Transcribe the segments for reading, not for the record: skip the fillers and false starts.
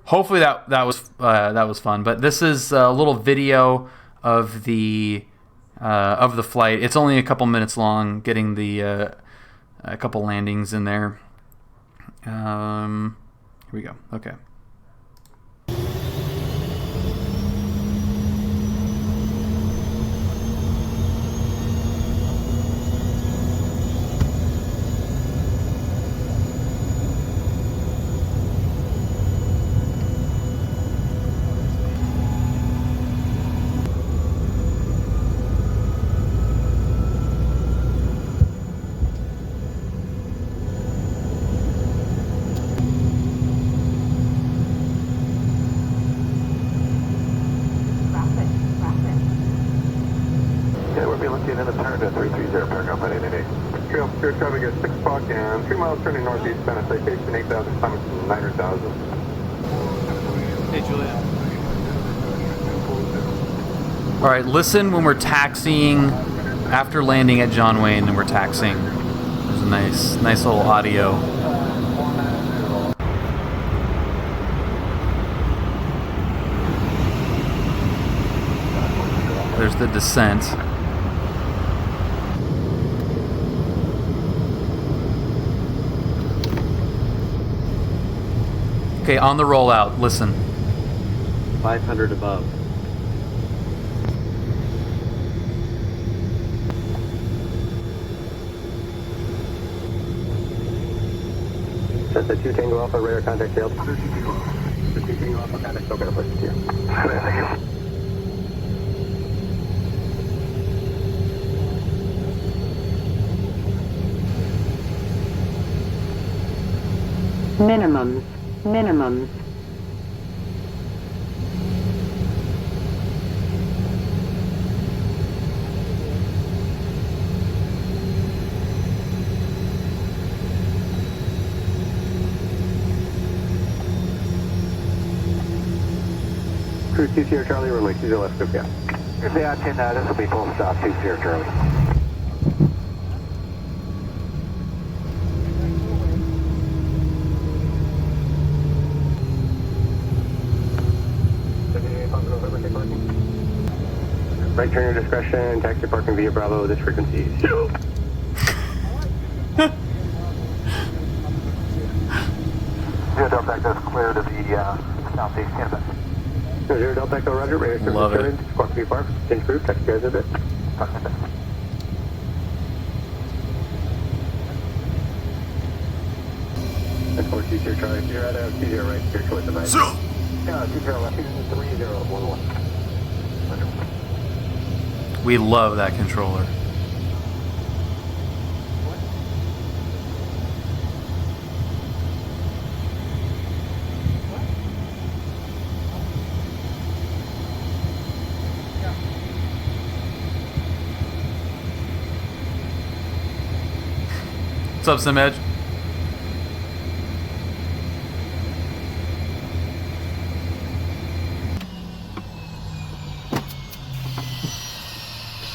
hopefully that was fun. But this is a little video of the flight. It's only a couple minutes long, getting the a couple landings in there. Here we go. Okay. Traffic at 6 o'clock and 3 miles turning northeast, Citation 8,000, climbing to 900,000. Hey, Julia. All right, listen when we're taxiing after landing at John Wayne and we're taxiing. There's a nice little audio. There's the descent. Okay, on the rollout, listen. 500 above. Set the 2 Tango Alpha radar contact failed. The 2 Tango Alpha contact still got to push it here. Thank you. Minimums. Cruise 2 Sierra Charlie, runway 20 left, good yeah. Yeah, 10, this will be full stop, 2 Sierra Charlie. Right turn your discretion, taxi parking via Bravo, this frequency. Zero Delta Echo is clear to the southeast canvas. 0 Delta Echo, roger, radar service Love it. determined, squawk to be far, change group, taxi guys a bit. That's 4 2 0 Charlie, you're at 20 right, here towards the night. Zero. No, 20 left, 3011. We love that controller. What's up, Sim Edge?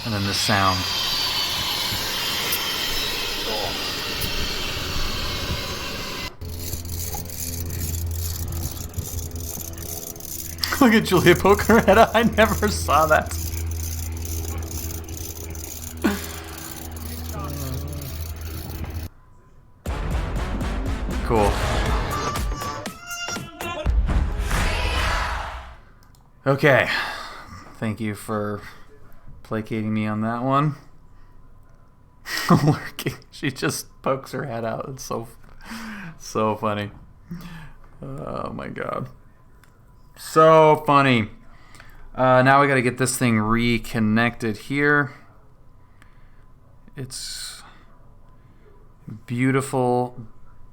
And then the sound. Look at Julia poke her head out. I never saw that. Cool. Okay. Thank you for placating me on that one. Lurking. She just pokes her head out. It's so funny. Oh my god. So funny. Now we gotta get this thing reconnected here. It's beautiful,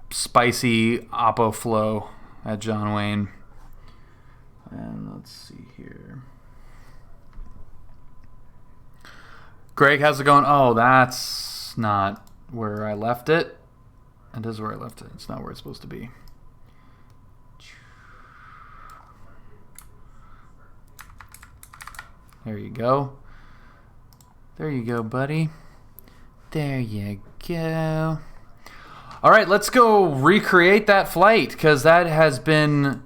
spicy Oppo flow at John Wayne. And let's see here. Greg, how's it going? Oh, that's not where I left it. It is where I left it. It's not where it's supposed to be. There you go. There you go, buddy. There you go. All right, let's go recreate that flight, because that has been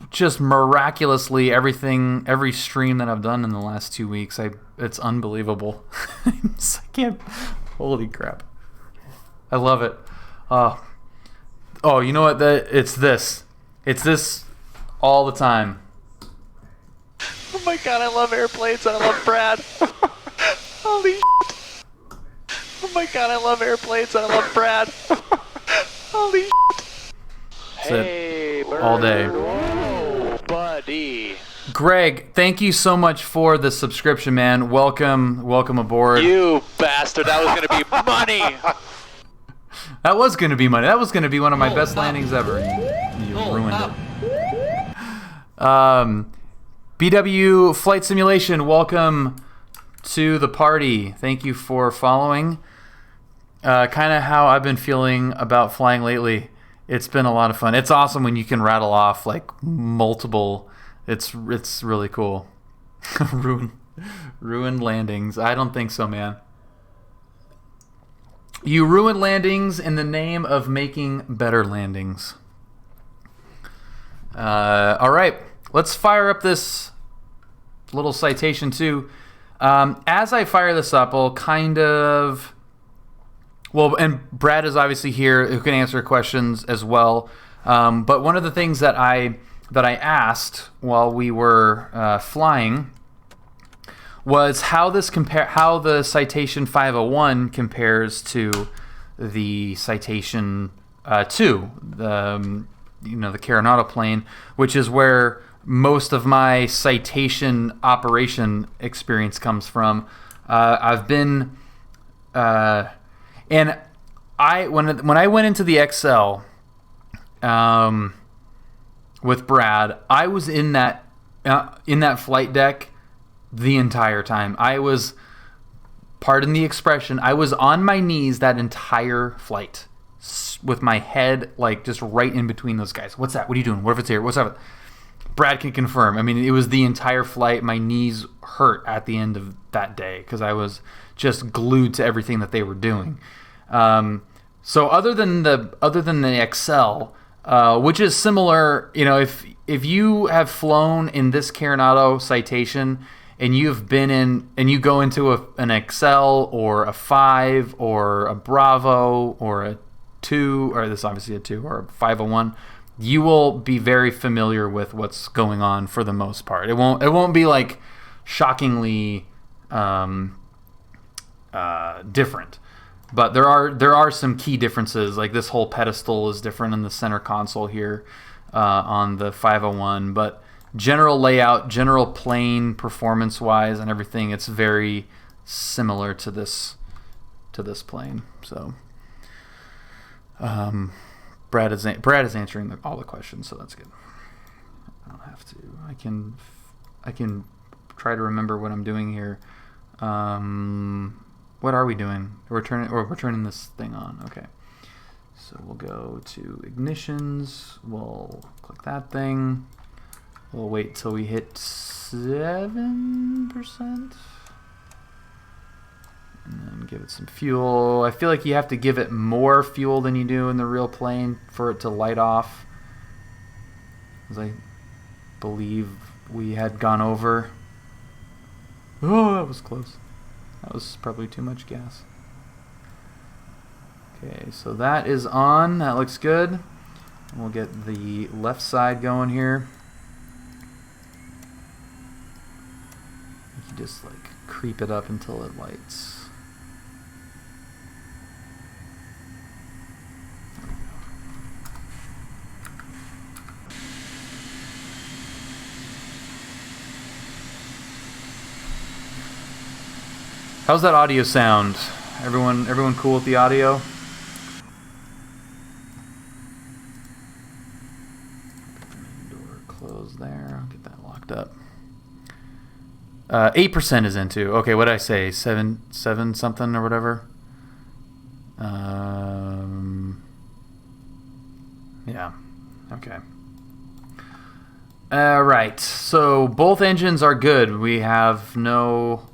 just miraculously every stream that I've done in the last 2 weeks, it's unbelievable. I can't. Holy crap! I love it. Oh, you know what? It's this all the time. Oh my god, I love airplanes and I love Brad. Holy shit. Oh my god, I love airplanes and I love Brad. Holy shit. Hey, all day. Whoa, buddy. Greg, thank you so much for the subscription, man. Welcome aboard. You bastard, that was gonna be money. That was going to be money. That was going to be one of my best landings ever. You ruined it. BW Flight Simulation, welcome to the party. Thank you for following. Kind of how I've been feeling about flying lately. It's been a lot of fun. It's awesome when you can rattle off like multiple. It's really cool. Ruined landings. I don't think so, man. You ruin landings in the name of making better landings. All right, let's fire up this little Citation 2. As I fire this up, I'll kind of... Well, and Brad is obviously here who can answer questions as well. But one of the things that I asked while we were flying was how the Citation 501 compares to the Citation 2, the Carinata plane, which is where most of my Citation operation experience comes from. I've been, and when I went into the XL with Brad, I was in that flight deck the entire time. I was, pardon the expression, I was on my knees that entire flight with my head like just right in between those guys. What's that? What are you doing? What if it's here? What's up? Brad can confirm. I mean, it was the entire flight. My knees hurt at the end of that day because I was just glued to everything that they were doing. So other than the XL, which is similar, if you have flown in this Carinata Citation and you've been in, and you go into an XL or a 5 or a Bravo or a 2, or this is obviously a 2, or a 501, you will be very familiar with what's going on for the most part. It won't be like shockingly different, but there are some key differences. Like this whole pedestal is different in the center console here on the 501, but general layout, general plane performance-wise, and everything, it's very similar to this plane. So, Brad is answering all the questions, so that's good. I don't have to. I can try to remember what I'm doing here. What are we doing? We're turning this thing on. Okay. So we'll go to ignitions. We'll click that thing. We'll wait till we hit 7%. And then give it some fuel. I feel like you have to give it more fuel than you do in the real plane for it to light off, as I believe we had gone over. Oh, that was close. That was probably too much gas. Okay, so that is on. That looks good. And we'll get the left side going here. You can just like creep it up until it lights. How's that audio sound? Everyone cool with the audio? Door closed there. I'll get that locked up. 8% is into. Okay, what did I say? 7 something or whatever. Yeah. Okay. All right. So both engines are good. We have no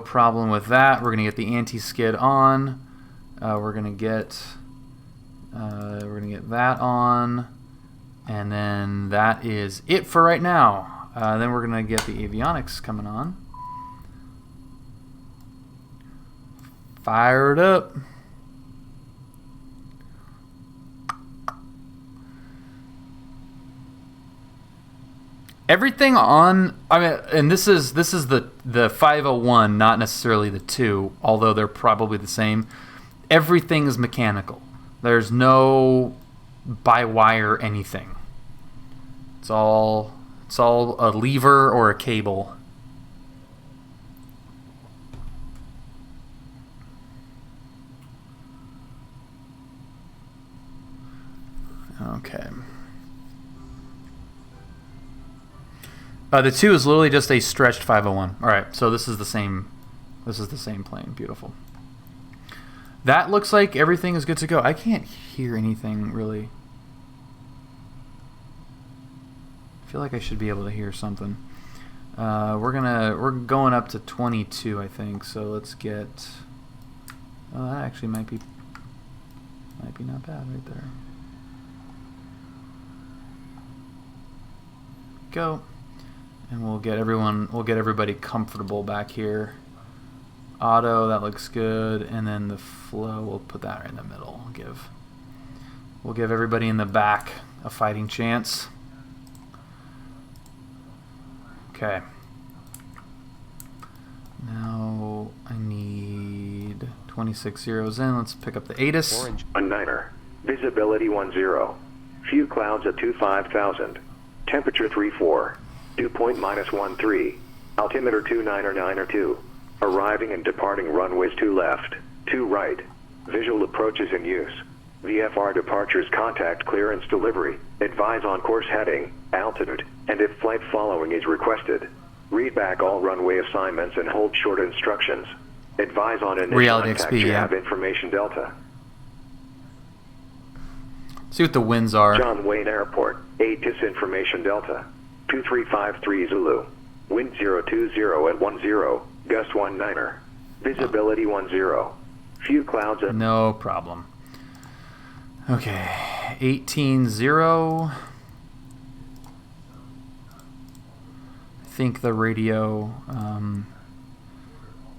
problem with that. We're gonna get the anti-skid on. We're gonna get that on. And then that is it for right now. Then we're going to get the avionics coming on. Fired up. Everything on, I mean, and this is the 501, not necessarily the 2, although they're probably the same. Everything is mechanical. There's no by wire anything. It's all a lever or a cable. Okay. The 2 is literally just a stretched 501. All right, so this is the same. This is the same plane. Beautiful. That looks like everything is good to go. I can't hear anything really. I feel like I should be able to hear something. We're going up to 22, I think. So let's get. Oh, that actually might be not bad right there. Go. And we'll get everybody comfortable back here. Auto, that looks good, and then the flow, we'll put that right in the middle. We'll give everybody in the back a fighting chance. Okay. Now I need 26 zeros in. Let's pick up the ATIS. Orange 19er. Visibility 10. Few clouds at 25,000. Temperature 34. Dew point -13. Altimeter 299 Arriving and departing runways 2 left, 2 right. Visual approaches in use. VFR departures contact clearance delivery. Advise on course heading, altitude, and if flight following is requested. Read back all runway assignments and hold short instructions. Advise on initial Reality contact XP, jab yeah. information delta. See what the winds are. John Wayne Airport, ATIS information delta. 2353 Zulu. Wind 020 at 10. Gust 19er. Visibility 10. Few clouds at... No problem. Okay. 18-0. I think the radio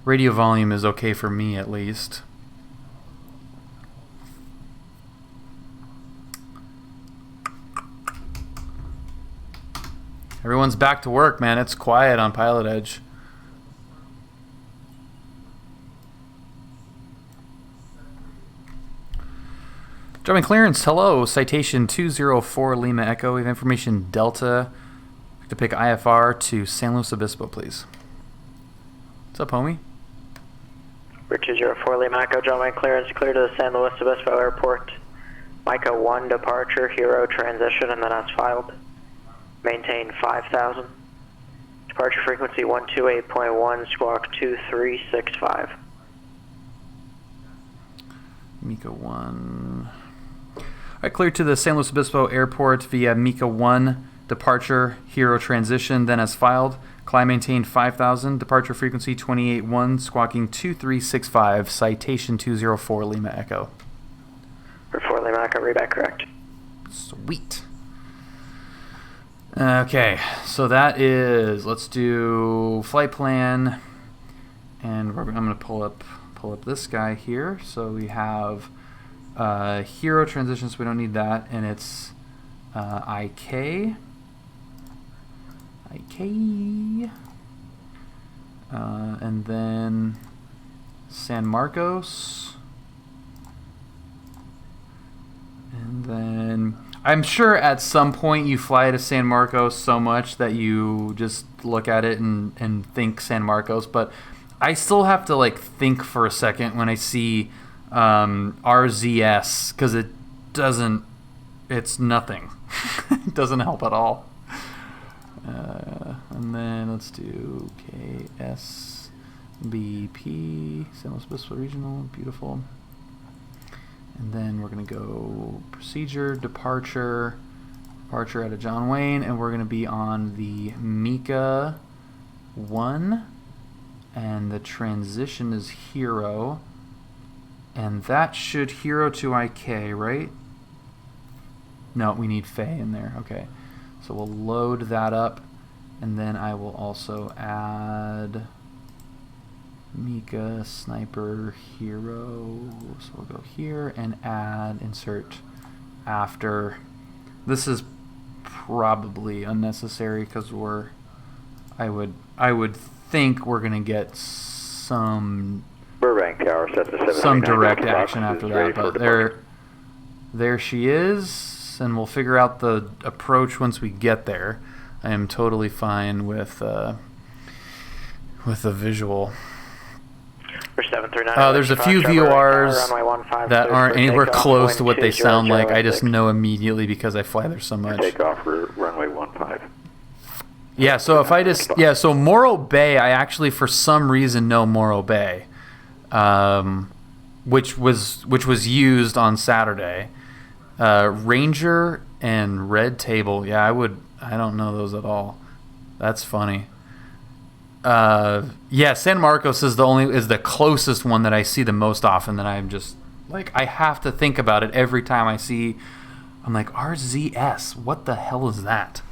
volume is okay for me at least. Everyone's back to work, man. It's quiet on Pilot Edge. Driving clearance, hello. Citation 204 Lima Echo. We have information Delta. To pick IFR to San Luis Obispo, please. What's up, homie? Bridge 204 Lima Echo, Driving clearance, clear to the San Luis Obispo Airport. Micah 1 departure, Hero transition, and then as filed. Maintain 5,000. Departure frequency 128.1, squawk 2365. Mika 1. All right, clear to the San Luis Obispo Airport via Mika 1, departure, Hero transition, then as filed. Climb maintain 5,000, departure frequency 28.1, squawking 2365, citation 204 Lima Echo. For 4 Lima Echo, read back correct. Sweet. Okay, so that is, let's do flight plan, and I'm going to pull up this guy here. So we have Hero transitions, we don't need that, and it's IK, and then San Marcos, and then I'm sure at some point you fly to San Marcos so much that you just look at it and think San Marcos, but I still have to like think for a second when I see RZS, because it's nothing. It doesn't help at all. And then let's do KSBP, San Luis Obispo Regional, beautiful. And then we're going to go procedure, departure out of John Wayne, and we're going to be on the Mika 1, and the transition is Hero, and that should Hero to IK, right? No, we need Faye in there. Okay. So we'll load that up, and then I will also add Mika, Sniper, Hero. So we'll go here and add, insert after. This is probably unnecessary because I would think we're gonna get some Burbank Tower, Cessna 739. direct Fox action is after ready that, for but departure. there she is, and we'll figure out the approach once we get there. I am totally fine with the visual. For 739. There's a few VORs that aren't anywhere close to what they sound like. I just know immediately because I fly there so much. Takeoff for runway 15. Yeah, so if I just so Morro Bay, I actually for some reason know Morro Bay, which was used on Saturday. Ranger and Red Table, I don't know those at all. That's funny. San Marcos is the closest one that I see the most often. That I'm just like, I have to think about it every time I see. I'm like, RZS, what the hell is that?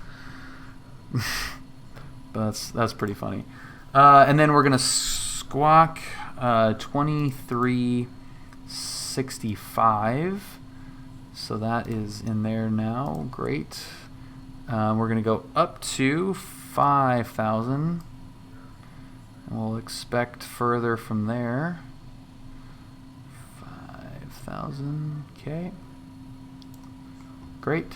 But that's pretty funny. And then we're gonna squawk 2365. So that is in there now. Great. We're gonna go up to 5,000. And we'll expect further from there. 5,000. Okay. Great.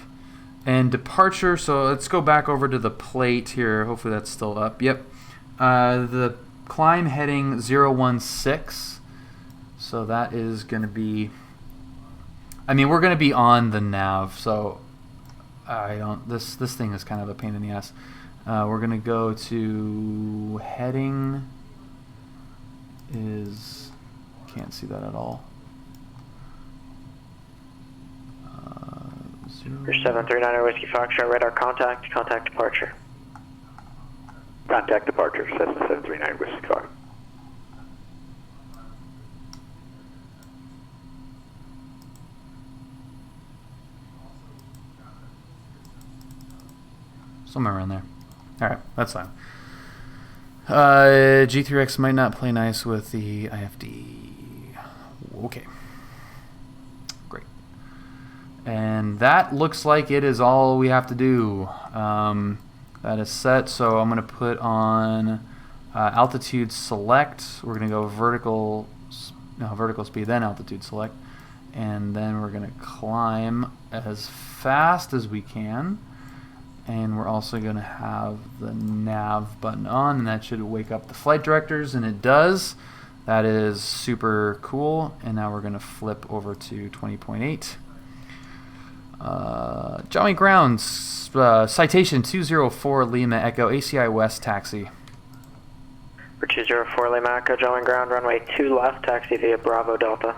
And departure, so let's go back over to the plate here. Hopefully that's still up. Yep. The climb heading 016. So that is going to be... we're going to be on the nav, so this thing is kind of a pain in the ass. We're going to go to heading is... Can't see that at all. For 739 Whiskey Foxtrot, radar contact departure. Contact departure, Cessna 739 Whiskey Fox. Somewhere around there. Alright, that's fine. G3X might not play nice with the IFD. Okay. Great. And that looks like it is all we have to do. That is set, so I'm going to put on altitude select. We're going to go vertical speed, then altitude select. And then we're going to climb as fast as we can. And we're also going to have the nav button on, and that should wake up the flight directors, and it does. That is super cool. And now we're going to flip over to 20.8. Johnny Grounds, Citation 204 Lima Echo, ACI West taxi. For 204 Lima Echo, Johnny Ground, runway 2 left, taxi via Bravo Delta.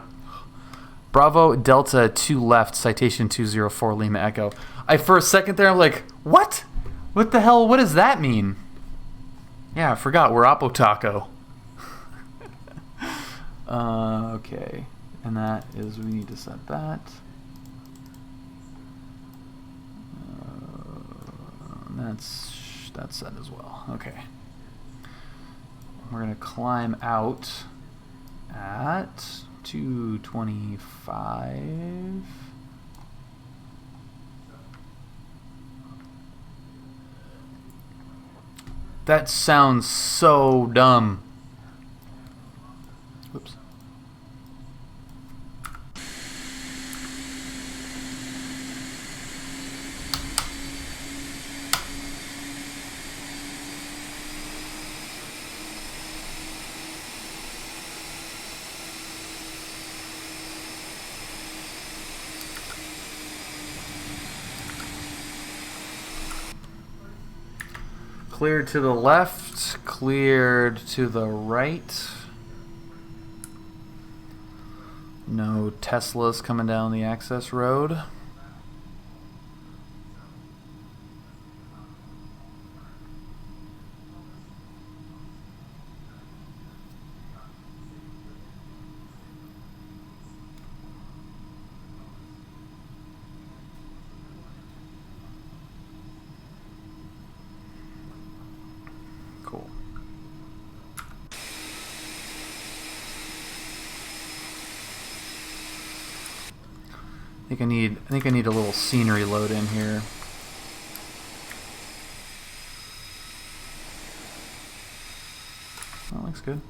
Bravo Delta 2 left, Citation 204 Lima Echo. For a second there, I'm like, what? What the hell? What does that mean? Yeah, I forgot. We're Oppo Taco. Okay. And that is, we need to set that. That's set as well. Okay. We're going to climb out at 225. That sounds so dumb. Whoops. Cleared to the left, cleared to the right. No Teslas coming down the access road. I think I need a little scenery load in here. That looks good.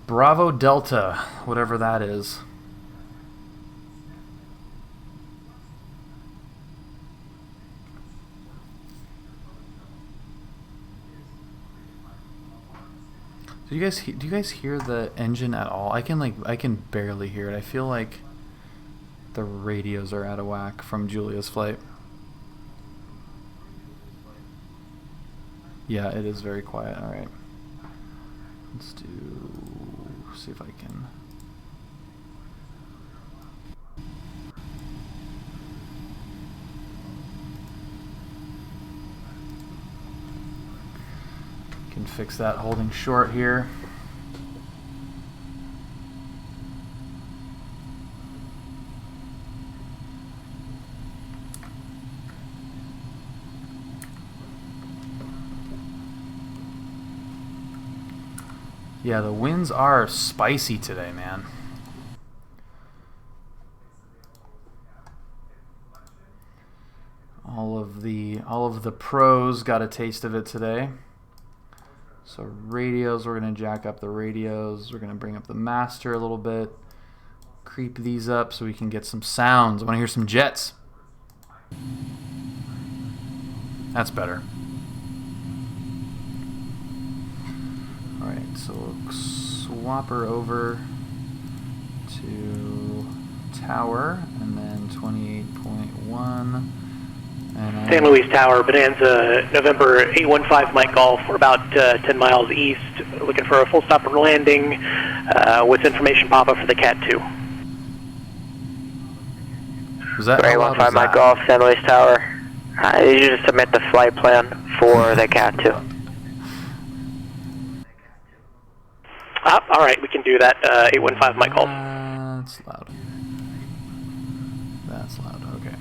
Bravo Delta, whatever that is. Do you guys hear the engine at all? I can barely hear it. I feel like the radios are out of whack from Julia's flight. Yeah, it is very quiet. All right. Let's see if I can. Can fix that holding short here. Yeah, the winds are spicy today, man. All of the pros got a taste of it today. So radios, we're going to jack up the radios. We're going to bring up the master a little bit. Creep these up so we can get some sounds. I want to hear some jets. That's better. Alright, so we'll swap her over to tower, and then 28.1. San Luis Tower, Bonanza, November 815 Mike Golf. We're about 10 miles east, looking for a full stop and landing with information pop-up for the Cat 2. Was that 815 Mike Golf, San Luis Tower. You just submit the flight plan for the Cat 2. All right, we can do that. 815 Mike Golf. That's loud. That's loud. Okay.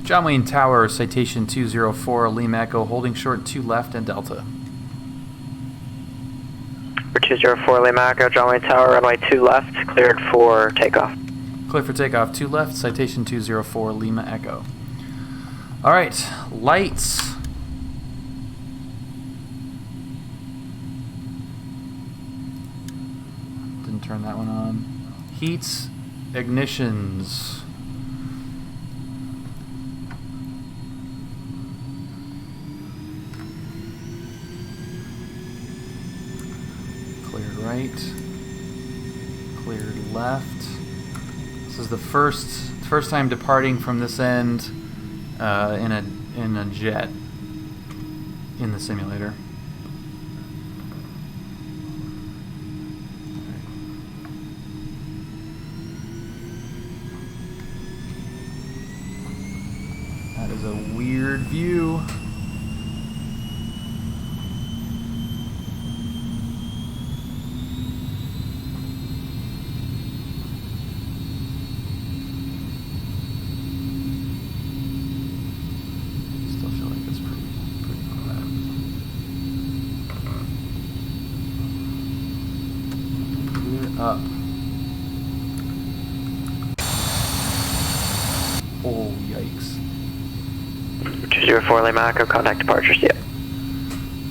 John Wayne Tower, citation 204, Lima Echo, holding short 2 left and Delta. 204 Lima Echo, John Wayne Tower, runway 2 left, cleared for takeoff. Clear for takeoff, 2 left, citation 204, Lima Echo. All right, lights. Didn't turn that one on. Heats, ignitions. Cleared right. Cleared left. This is the first time departing from this end in a jet in the simulator. That is a weird view. Still feel like it's pretty quiet. Clear up. Oh, yikes. 204 Lima Echo, contact departure, see ya.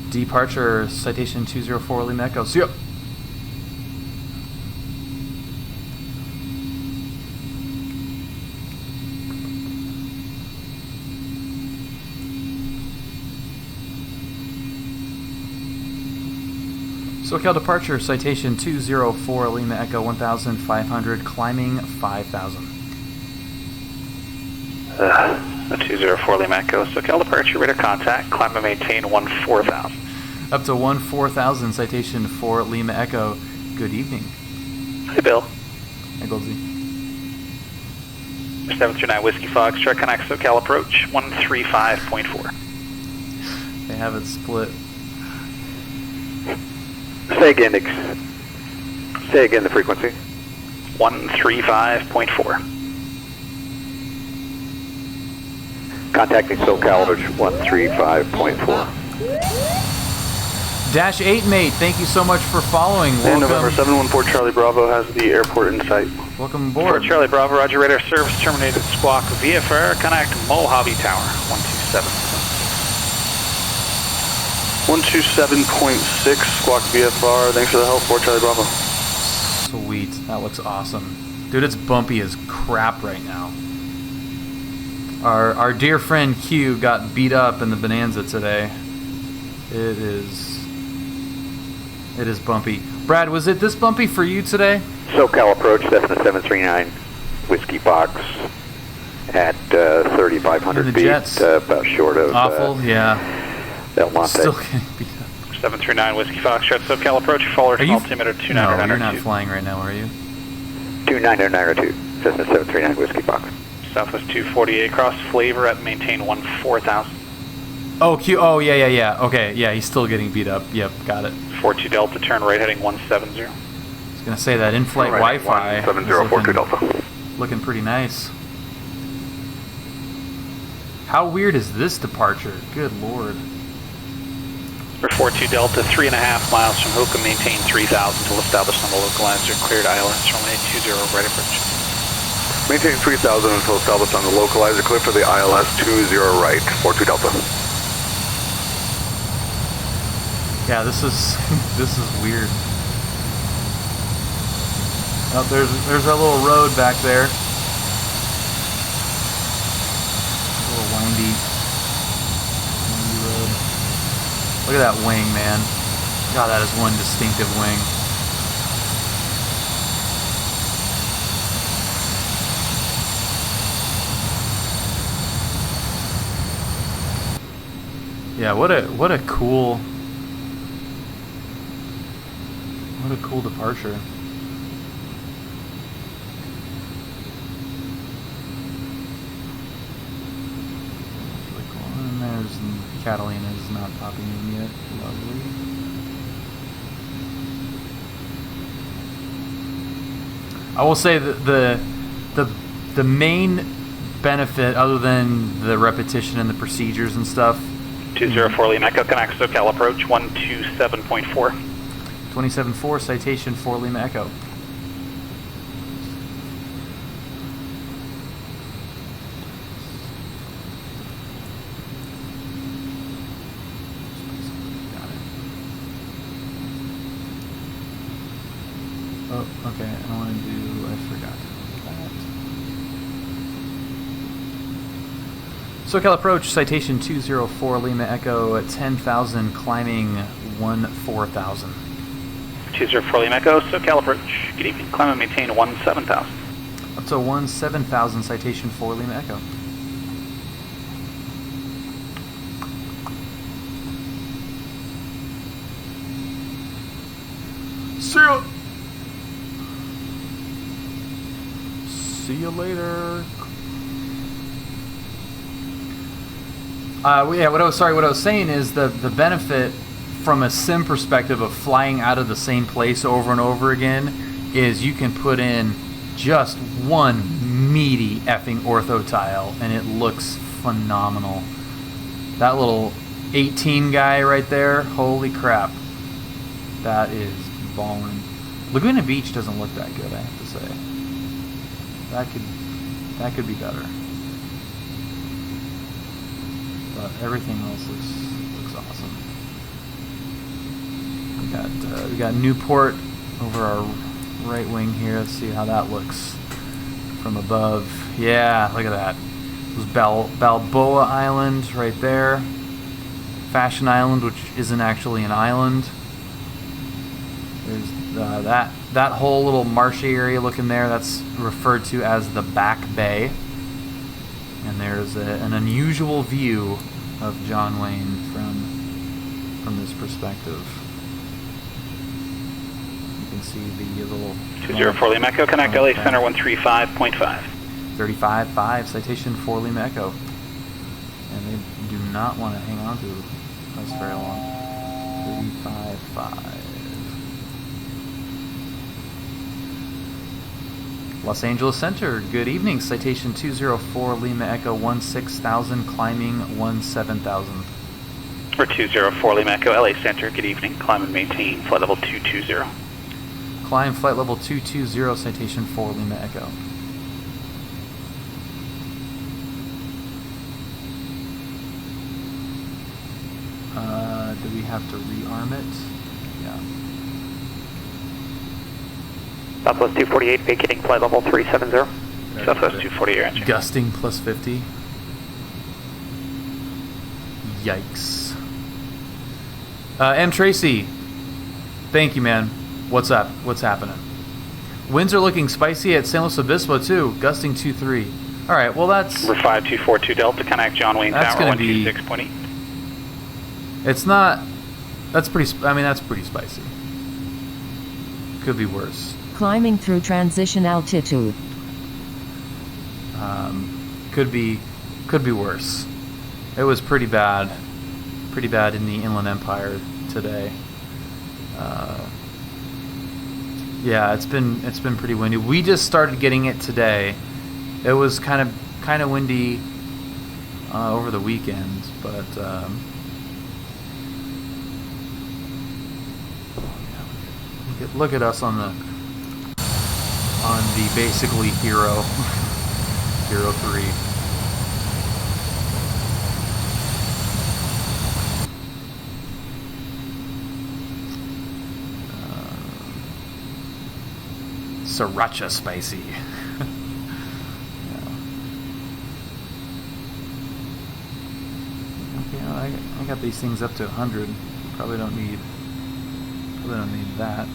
Departure, citation 204 Lima Echo, see ya. SoCal departure, citation 204 Lima Echo, 1,500, climbing 5,000. 204 Lima Echo, SoCal departure, radar contact, climb and maintain 14,000. Up to 14,000, citation for Lima Echo. Good evening. Hey, Bill. Hey, Goldsy. 739 Whiskey Foxtrot, connect SoCal approach, 135.4. They have it split. Say again the frequency. 135.4. Contacting SoCal approach 135.4. Dash 8 mate, thank you so much for following. And November Welcome. 714 Charlie Bravo has the airport in sight. Welcome Fort aboard. Charlie Bravo, Roger, radar service terminated. Squawk VFR, connect Mojave Tower, 127. 127.6 Squawk VFR. Thanks for the help, Fort Charlie Bravo. Sweet, that looks awesome. Dude, it's bumpy as crap right now. Our dear friend Q got beat up in the Bonanza today. It is bumpy. Brad, was it this bumpy for you today? SoCal approach, Cessna 739, Whiskey Box at 3,500 And the feet, jets. about short of Awful, yeah. Del Monte. Still getting beat up. 739 Whiskey Foxtrot, SoCal approach, forward Are you? altimeter No, 29902. you're not flying right now, are you? 29902, Cessna 739, Whiskey Box. Southwest 248, cross Flavor at maintain 14,000. Oh, Q. Oh, yeah. Okay, yeah, he's still getting beat up. Yep, got it. 42 Delta, turn right heading 170. I was gonna say that in-flight Wi-Fi is 7042 Delta. looking pretty nice. How weird is this departure? Good lord. For 42 Delta, 3.5 miles from Hoka, maintain 3,000 to establish on the localizer, cleared ILS runway 20 right approach. Maintain 3,000 until established on the localizer. Clear for the ILS 20 right, 42 Delta. Yeah, this is weird. Oh, there's our little road back there. A little windy road. Look at that wing, man. God, that is one distinctive wing. Yeah, what a cool departure. Really cool. And there's Catalina's not popping in yet. Lovely. I will say that the main benefit, other than the repetition and the procedures and stuff. 204 Lima Echo, connect SoCal approach 127.4. 27.4, citation 4 Lima Echo. Got it. Oh, okay, I want to do, I forgot to do that. SoCal approach, citation 204 Lima Echo at 10,000, climbing 14,000. 204 Lima Echo, SoCal approach. Good evening. Climb and maintain 17,000. Up to 17,000, citation 4 Lima Echo. See you later. Yeah, what I was saying is the benefit from a sim perspective of flying out of the same place over and over again is you can put in just one meaty effing ortho tile and it looks phenomenal. That little 18 guy right there, holy crap. That is ballin'. Laguna Beach doesn't look that good, I have to say. That could be better. But everything else looks awesome. We got Newport over our right wing here. Let's see how that looks from above. Yeah, look at that. There's Balboa Island right there. Fashion Island, which isn't actually an island. There's that whole little marshy area looking there. That's referred to as the Back Bay. And there's an unusual view of John Wayne from this perspective. You can see the little 204 Lima Echo, connect LA Center 135.5. 35.5, citation 4 Lima Echo. And they do not want to hang on to us very long. 35.5. Los Angeles Center, good evening. Citation 204 Lima Echo 16,000, climbing 17,000. For 204 Lima Echo, LA Center, good evening. Climb and maintain flight level 220. Climb flight level 220, citation 4 Lima Echo. Do we have to rearm it? Yeah. Southwest 248, vacating flight level 370. Southwest 248, your engine. Gusting plus 50. Yikes. M. Tracy, thank you, man. What's up? What's happening? Winds are looking spicy at San Luis Obispo, too. Gusting 2-3. All right, well, that's... Number 5242 Delta, connect John Wayne That's Tower, gonna be- 126.8. It's not... That's pretty... I mean, that's pretty spicy. Could be worse. Climbing through transition altitude. Could be worse. It was pretty bad in the Inland Empire today. Yeah, it's been pretty windy. We just started getting it today. It was kind of windy over the weekend, but look at us on the basically Hero 3. Sriracha spicy. Okay, I got these things up to 100. Probably don't need that.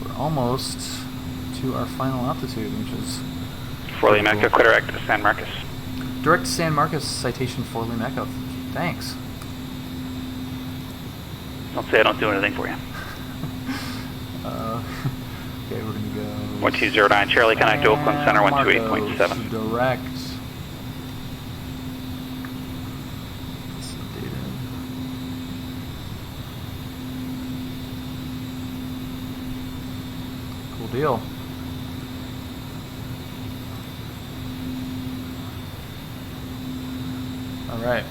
We're almost to our final altitude, which is 4 Lima Echo, clear direct to San Marcos. direct to San Marcos, citation 4 Lima Echo. Thanks. Don't say I don't do anything for you. Okay, we're gonna go 1209 Charlie, connect to Oakland Center, 128.7. Direct. That's updated. Cool deal. All right.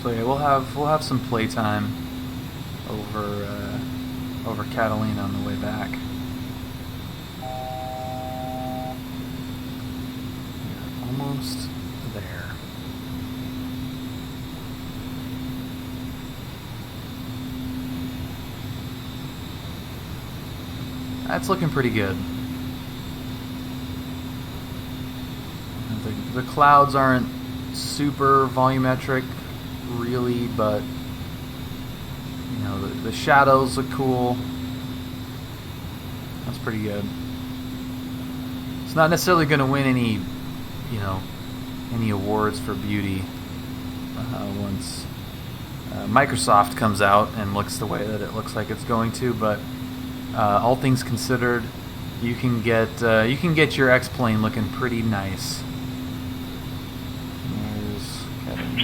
So yeah, we'll have some playtime over Catalina on the way back. We're almost there. That's looking pretty good. The clouds aren't super volumetric, really, but you know, the shadows look cool. That's pretty good. It's not necessarily going to win any, any awards for beauty once Microsoft comes out and looks the way that it looks like it's going to, but all things considered, you can get your X-plane looking pretty nice.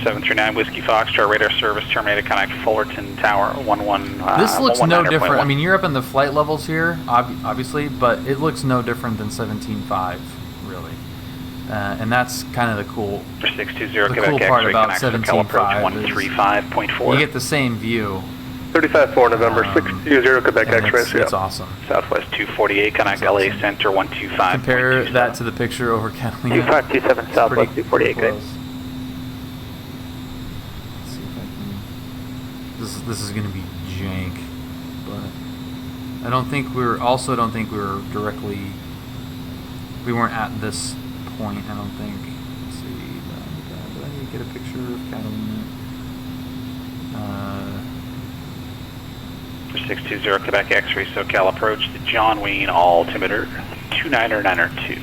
739 Whiskey Foxtrot, radar service terminated, connect Fullerton Tower, 11. This looks no different. 1. I mean, you're up in the flight levels here, obviously, but it looks no different than 17.5, really. And that's kind of the cool. For 620 the Quebec cool part X-ray, about connect to approach 135.4. You get the same view. 35-4 November, 620 Quebec and X-ray. It's awesome. Southwest 248, connect That's LA awesome. Center, 125. Compare that to the picture over Catalina. 2527 It's Southwest pretty 248, good. close. Let's see if I can. This is going to be jank, but I don't think we were directly. We weren't at this point. I don't think. Let's see. Did I need to get a picture of Catalina? For 620 Quebec X-ray, SoCal approach to John Wayne altimeter 29902.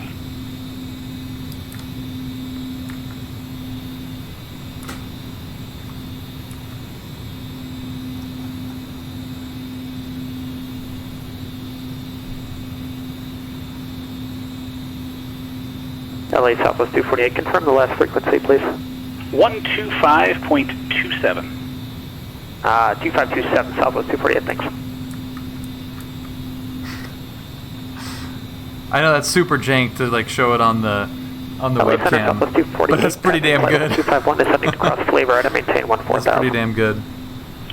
LA Southwest 248, confirm the last frequency, please. 125.27. 2527, Southwest 248, thanks. I know that's super jank to like show it on the webcam, but that's pretty damn good. 251 descending to cross flavor and maintain 14,000. That's pretty damn good.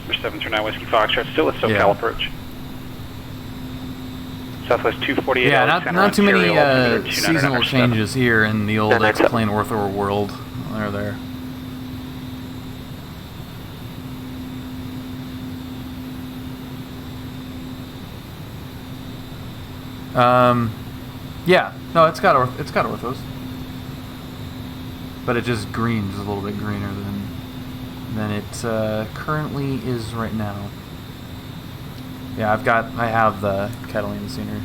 739 Whiskey Foxtrot, still a SoCal approach. Southwest 248. Yeah, not too many seasonal changes here in the old X-Plane Ortho world. They're there. Yeah, no, it's got orthos, but it just greens a little bit greener than it currently is right now. Yeah, I have the Catalina scenery.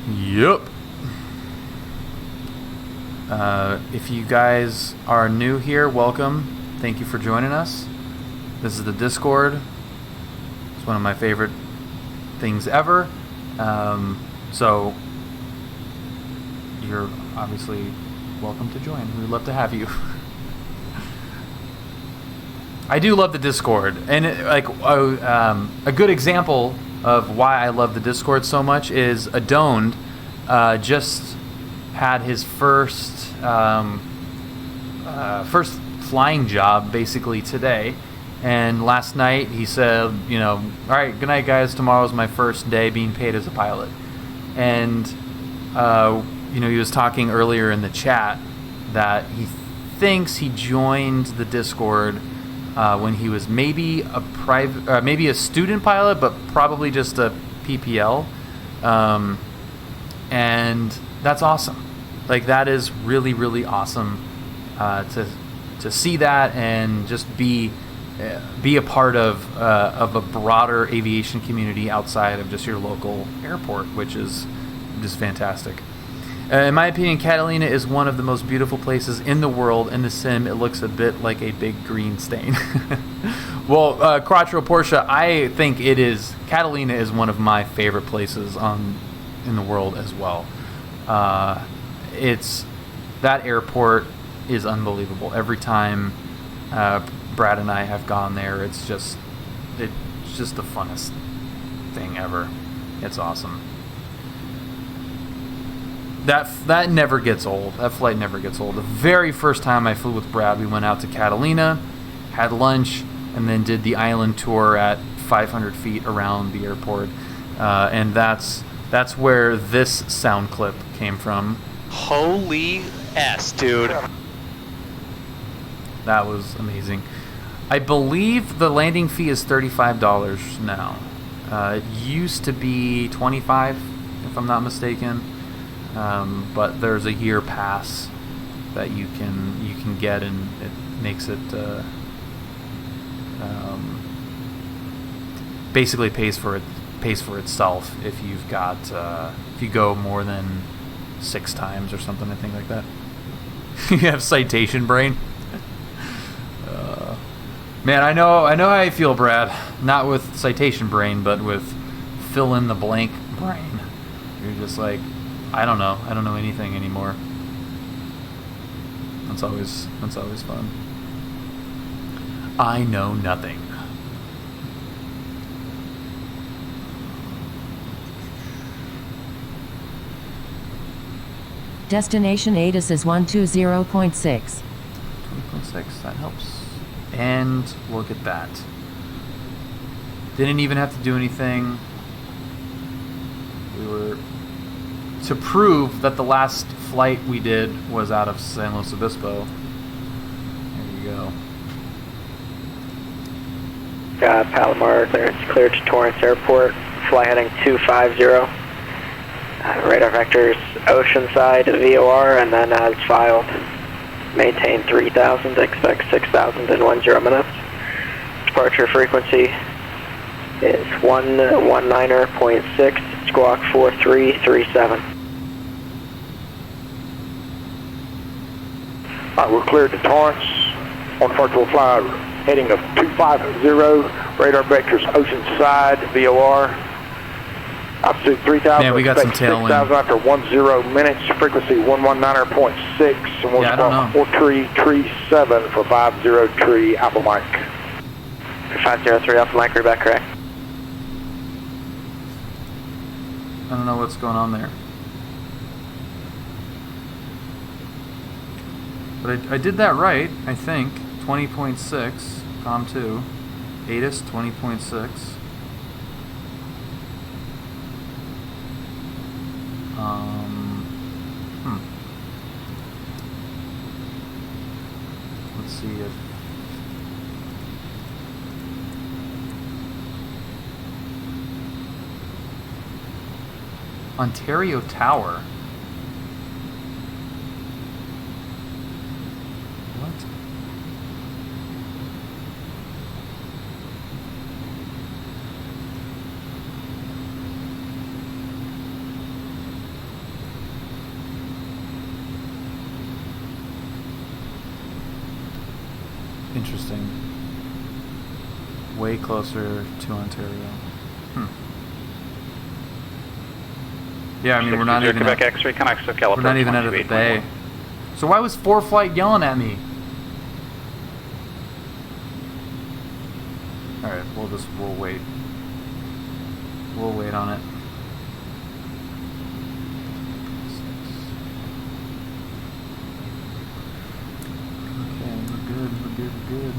Yep. If you guys are new here, welcome. Thank you for joining us. This is the Discord. It's one of my favorite things ever. So you're obviously welcome to join. We'd love to have you. I do love the Discord, and a good example of why I love the Discord so much is Add-Ons just had his first flying job basically today, and last night he said, all right, good night guys, tomorrow's my first day being paid as a pilot. And he was talking earlier in the chat that he thinks he joined the Discord when he was maybe a student pilot, but probably just a PPL, and that's awesome. Like, that is really, really awesome to see that and just be a part of a broader aviation community outside of just your local airport, which is just fantastic. In my opinion, Catalina is one of the most beautiful places in the world. In the sim, it looks a bit like a big green stain. Well, Quattro Porsche, I think Catalina is one of my favorite places in the world as well. That airport is unbelievable. Every time Brad and I have gone there, it's just the funnest thing ever. It's awesome. That never gets old. That flight never gets old. The very first time I flew with Brad, we went out to Catalina, had lunch, and then did the island tour at 500 feet around the airport. And that's where this sound clip came from. Holy S, dude. That was amazing. I believe the landing fee is $35 now. It used to be $25, if I'm not mistaken. But there's a year pass that you can get, and it makes it basically pays for itself if you've got if you go more than 6 times or something, I think, like that. You have citation brain. Man, I know how I feel, Brad. Not with citation brain, but with fill in the blank brain. You're just like, I don't know anything anymore. That's always fun. I know nothing. Destination ATIS is 120.6. 20.6, that helps. And look at that. Didn't even have to do anything. To prove that the last flight we did was out of San Luis Obispo. There you go. Palomar clearance cleared to Torrance Airport. Fly heading 250. Radar vectors Oceanside VOR, and then as filed. Maintain 3,000, expect 6,000 in 10 minutes. Departure frequency is 119.6, squawk 4337. Alright, we're cleared to Torrance on virtual fly heading of 250, radar vectors Oceanside VOR. Altitude 3,000. Man, we got some expect tailwind. 6,000 after 10 minutes. Frequency 119.6. And we'll Yeah, I don't know. 4337 for 50 Alpha Mike. 503 Alpha Mike, read back correct. I don't know what's going on there. But I did that right, I think. 20.6, COM2. ATIS 20.6. Let's see if... Ontario Tower. What? Interesting. Way closer to Ontario. Yeah, I mean, we're not even Quebec X-ray connects to California. we're not even out of the bay. So why was 4Flight yelling at me? Alright, we'll wait. We'll wait on it. Okay, we're good.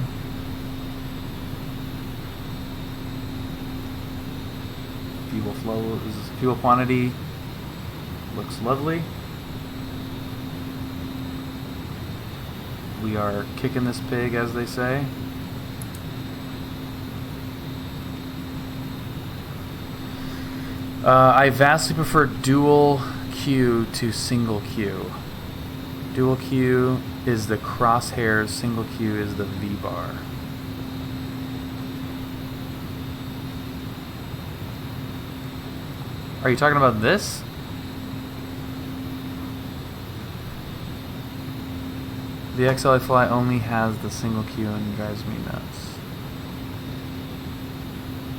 Fuel flow is fuel quantity. Looks lovely. We are kicking this pig, as they say. I vastly prefer dual Q to single Q. Dual Q is the crosshairs, single Q is the V-bar. Are you talking about this? The XL I fly only has the single Q and drives me nuts.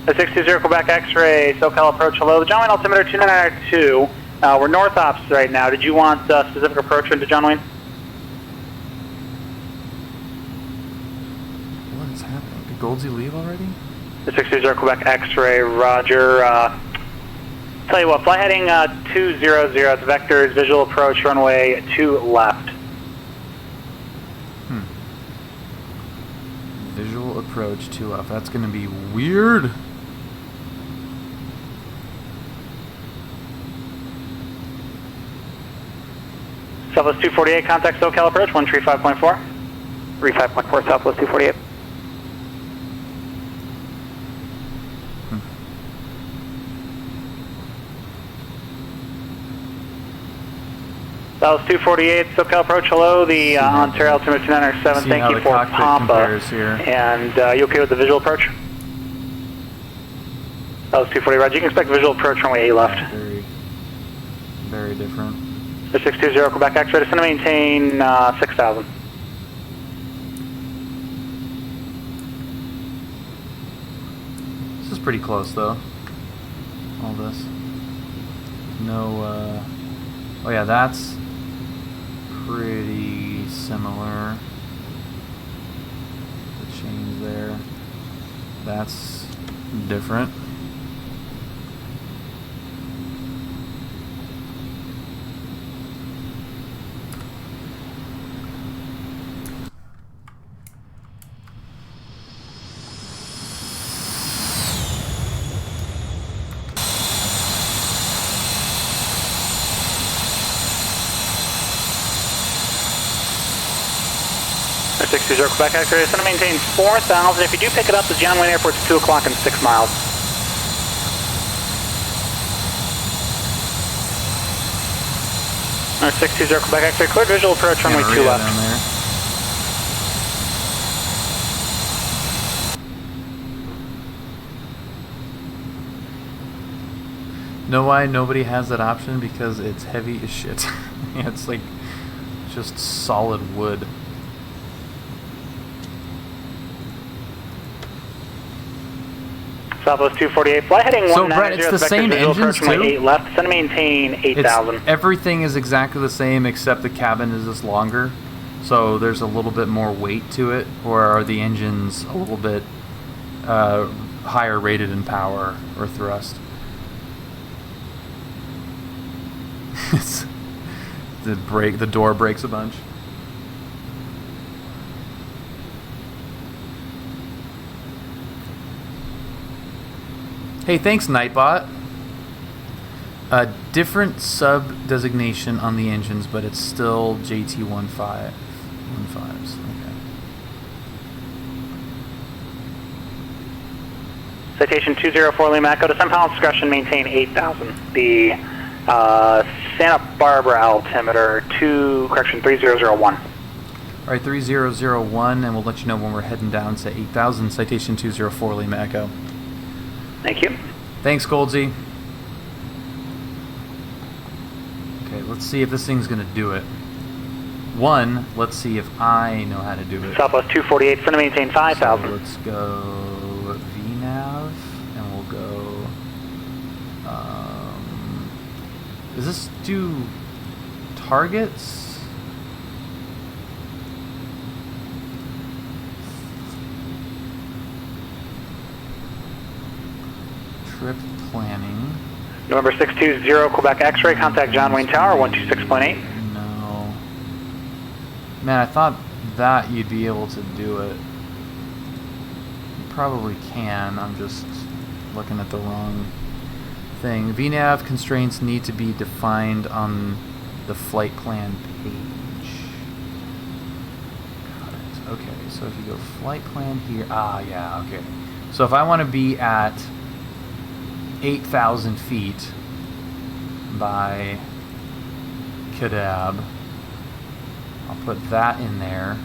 620 Quebec X-ray, SoCal approach, hello. The John Wayne altimeter 2992. We're north ops right now. Did you want specific approach into John Wayne? What is happening? Did Goldsy leave already? The 620 Quebec X-ray, roger. Tell you what, fly heading 200 at the vectors, visual approach, runway 2 left. Visual approach 2 left. That's going to be weird. Southwest 248, contact SoCal approach, 135.4. 35.4 Southwest 248. Southwest 248, SoCal approach, hello. The Ontario altimeter 2997, thank you for Pampa. And you okay with the visual approach? Southwest 240, roger. You can expect visual approach runway 8 left. Very, very different. The 620 Quebec X-ray, descend to maintain 6,000. This is pretty close, though. All this. No, oh yeah, that's pretty similar. The change there. That's different. Or 620 Quebec X-ray, it's going to maintain 4,000. If you do pick it up, the John Wayne Airport's 2 o'clock and 6 miles. Or 620 Quebec X-ray, cleared visual approach, runway 2 left. Down there. Know why nobody has that option? Because it's heavy as shit. Yeah, it's like just solid wood. Southwest 248, fly heading 190. So, Brett, it's the same engines, too? 8 left, send to maintain 8,000. Everything is exactly the same except the cabin is just longer. So there's a little bit more weight to it, or are the engines a little bit higher rated in power or thrust? The door breaks a bunch. Hey, thanks, Nightbot. A different sub designation on the engines, but it's still JT15s. Okay. Citation 204 Lima Echo, descend panel discretion, maintain 8,000. The Santa Barbara altimeter 3001. All right, 3001, and we'll let you know when we're heading down to 8,000. Citation 204 Lima Echo. Thank you. Thanks, Goldsy. Okay, let's see if this thing's going to do it. One, let's see if I know how to do it. Southwest 248, send to maintain 5,000. So let's go VNav, and we'll go... does this do targets? Trip planning. November 620 Quebec X-ray, contact John Wayne Tower 126.8. No. Man, I thought that you'd be able to do it. You probably can, I'm just looking at the wrong thing. VNav constraints need to be defined on the flight plan page. Got it. Okay, so if you go flight plan here, yeah, okay. So if I want to be at 8,000 feet by Kadab, I'll put that in there,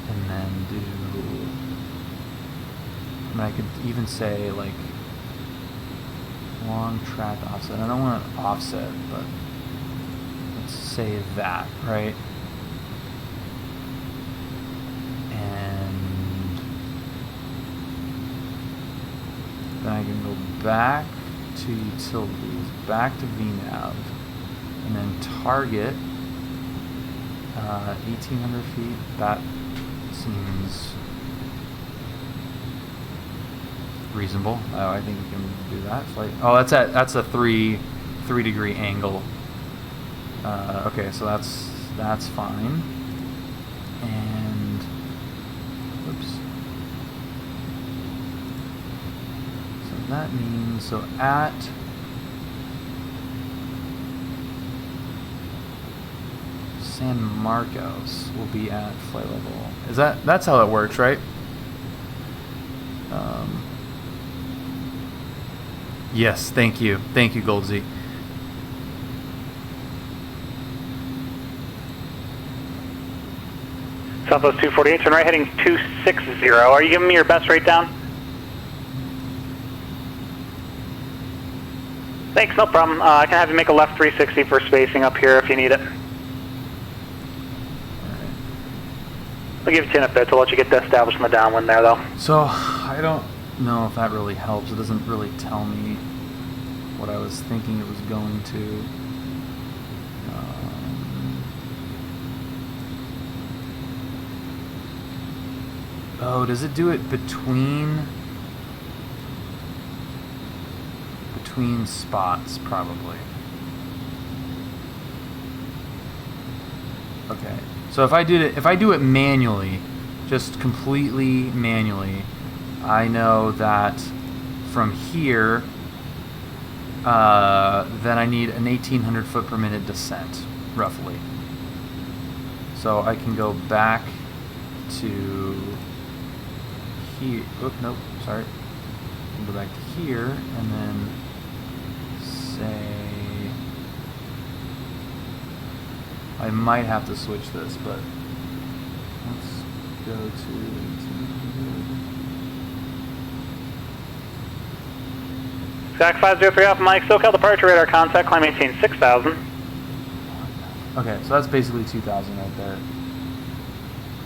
and then do, I could even say like long track offset. I don't want to offset, but let's say that, right? And then I can go back to utilities, back to VNav, and then target 1,800 feet. That seems reasonable. Oh, I think we can do that. Flight. Oh, that's a three degree angle. Okay, so that's fine. And oops. So that means at San Marcos will be at flight level. That's how it works, right? Yes, thank you, Goldsy. Southwest 248, turn right heading 260. Are you giving me your best rate down? Thanks, no problem. I can have you make a left 360 for spacing up here if you need it. I'll give you 10 a bit to let you get that established in the downwind there, though. So, I don't know if that really helps. It doesn't really tell me what I was thinking it was going to. Oh, does it do it between spots, probably? Okay. So if I do it manually, just completely manually, I know that from here, then I need an 1,800 foot per minute descent, roughly. So I can go back to here. Oh, nope, sorry. I can go back to here and then say, I might have to switch this, but let's go to 1800. Exact 503 off Mike, SoCal departure radar contact, climb maintain 6,000. Okay, so that's basically 2,000 right there.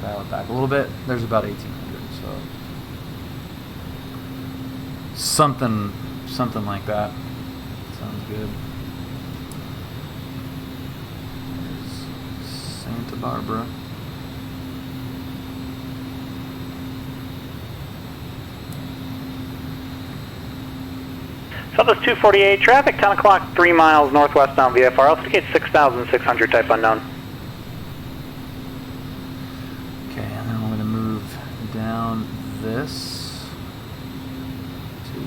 Dial it back a little bit. There's about 1,800, so. Something like that. Sounds good. There's Santa Barbara. Southwest 248 traffic, 10 o'clock, 3 miles northwest on VFR. Altimeter 6,600, type unknown. Okay, and then I'm going to move down this to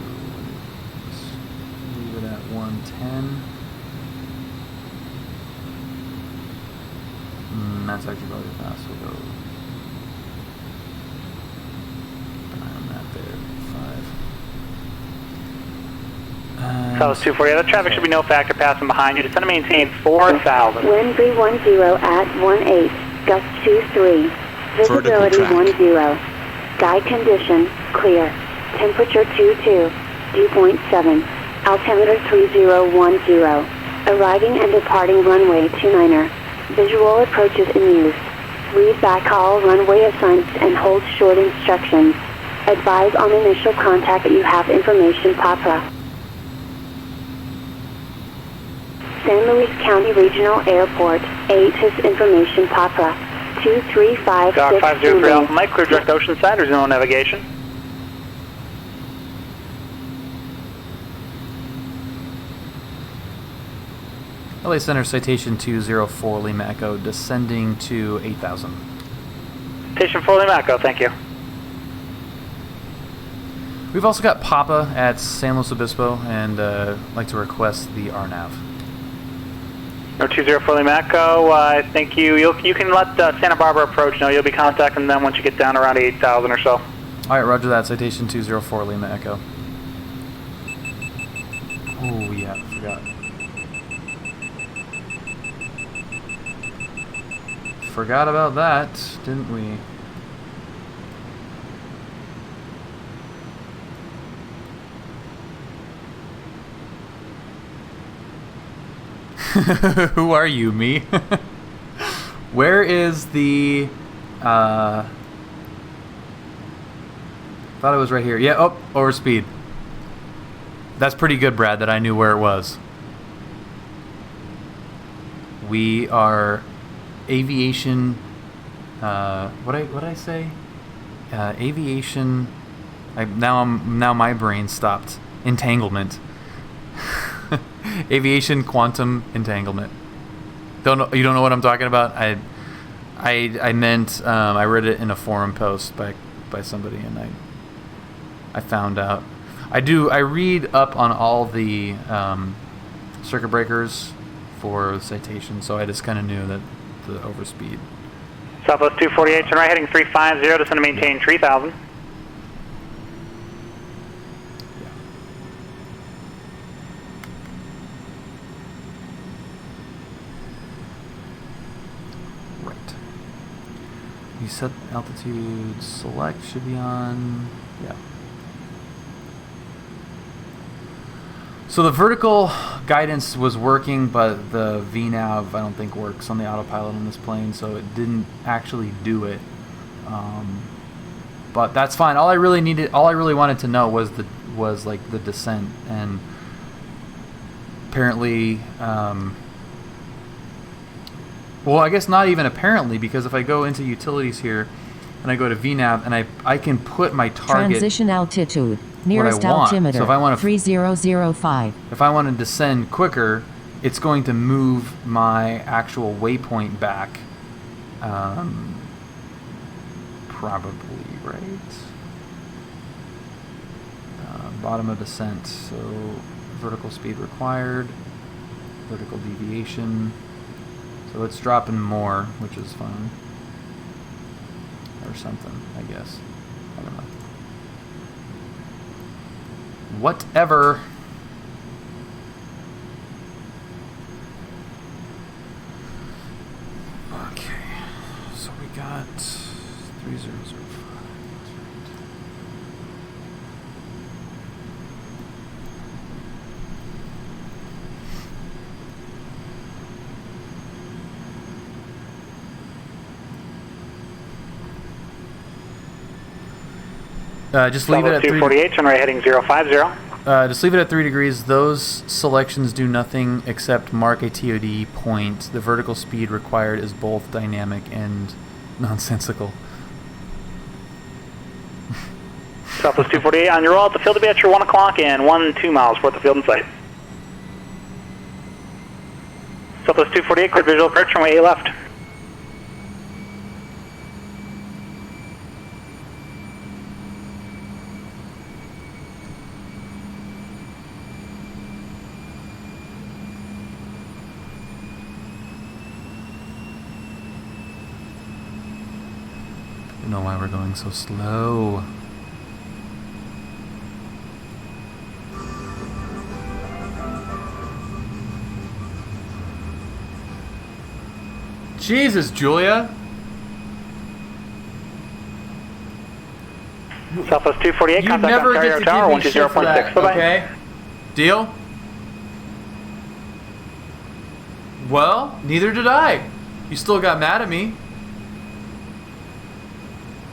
leave it at 110. That's actually probably fast. We'll go on that there, 5. Southwest 248, the traffic should be no factor passing behind you. Descend to maintain 4,000. Wind 310 at 18, gust 23, visibility 10. Sky condition clear. Temperature 22, dew point 7, altimeter 3010. Arriving and departing runway 29er. Visual approaches in use. Read back all runway assignments and hold short instructions. Advise on initial contact that you have information Papa. San Luis County Regional Airport, ATIS information Papa. 2356. Dock 503 Alpha Mike, clear direct ocean side, resume navigation. LA Center Citation 204 Lima Echo, descending to 8,000. Citation 4 Lima Echo, thank you. We've also got Papa at San Luis Obispo, and like to request the RNAV. No 204 Lima Echo, thank you. You can let Santa Barbara approach know. You'll be contacting them once you get down around 8,000 or so. Alright, roger that. Citation 204 Lima Echo. Oh, yeah, forgot. Forgot about that, didn't we? Who are you, me? Where is the... thought it was right here. Yeah, oh, overspeed. That's pretty good, Brad, that I knew where it was. We are... Aviation... what did I say? Aviation... Now my brain stopped. Entanglement. Aviation quantum entanglement. You don't know what I'm talking about? I meant I read it in a forum post by somebody, and I found out. I read up on all the circuit breakers for Citation, so I just kind of knew that the overspeed. Southwest 248, turn right heading 350, descend to maintain 3,000. You set altitude, select should be on, yeah. So the vertical guidance was working, but the VNAV I don't think works on the autopilot on this plane, so it didn't actually do it. But that's fine. All I really wanted to know was like the descent, and apparently. Well, I guess not even apparently, because if I go into utilities here and I go to VNAV and I can put my target transition altitude nearest altimeter so if I want 3005. If I want to descend quicker, it's going to move my actual waypoint back. Probably right. Bottom of descent, so vertical speed required, vertical deviation. So it's dropping more, which is fine. Or something, I guess. I don't know. Whatever. Okay. So we got 3005. Just leave it at 248, turn right heading 050. Just leave it at 3 degrees. Those selections do nothing except mark a TOD point. The vertical speed required is both dynamic and nonsensical. Southwest 248 on your roll at the field to be at your 1 o'clock and 2 miles worth of field in sight. Southwest 248, clear visual approach, runway 8 left. I don't know why we're going so slow. Jesus, Julia. Southwest 248, You contact never Ontario get to Tower, give me shit for 120.6. that, Bye-bye. okay? Deal? Well, neither did I. You still got mad at me.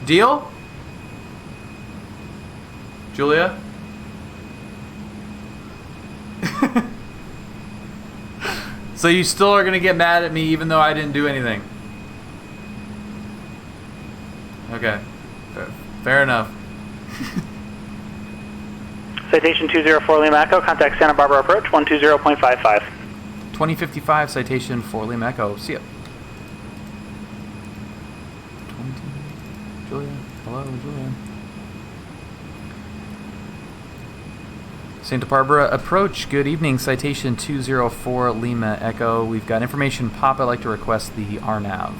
Deal? Julia? So you still are going to get mad at me even though I didn't do anything? Okay. Fair enough. Citation 204 Lima Echo, contact Santa Barbara approach, 120.55. 2055 citation for Lima Echo. See ya. 20. Julia. Hello, Julia. Santa Barbara approach. Good evening. Citation 204 Lima Echo. We've got information pop. I'd like to request the RNAV.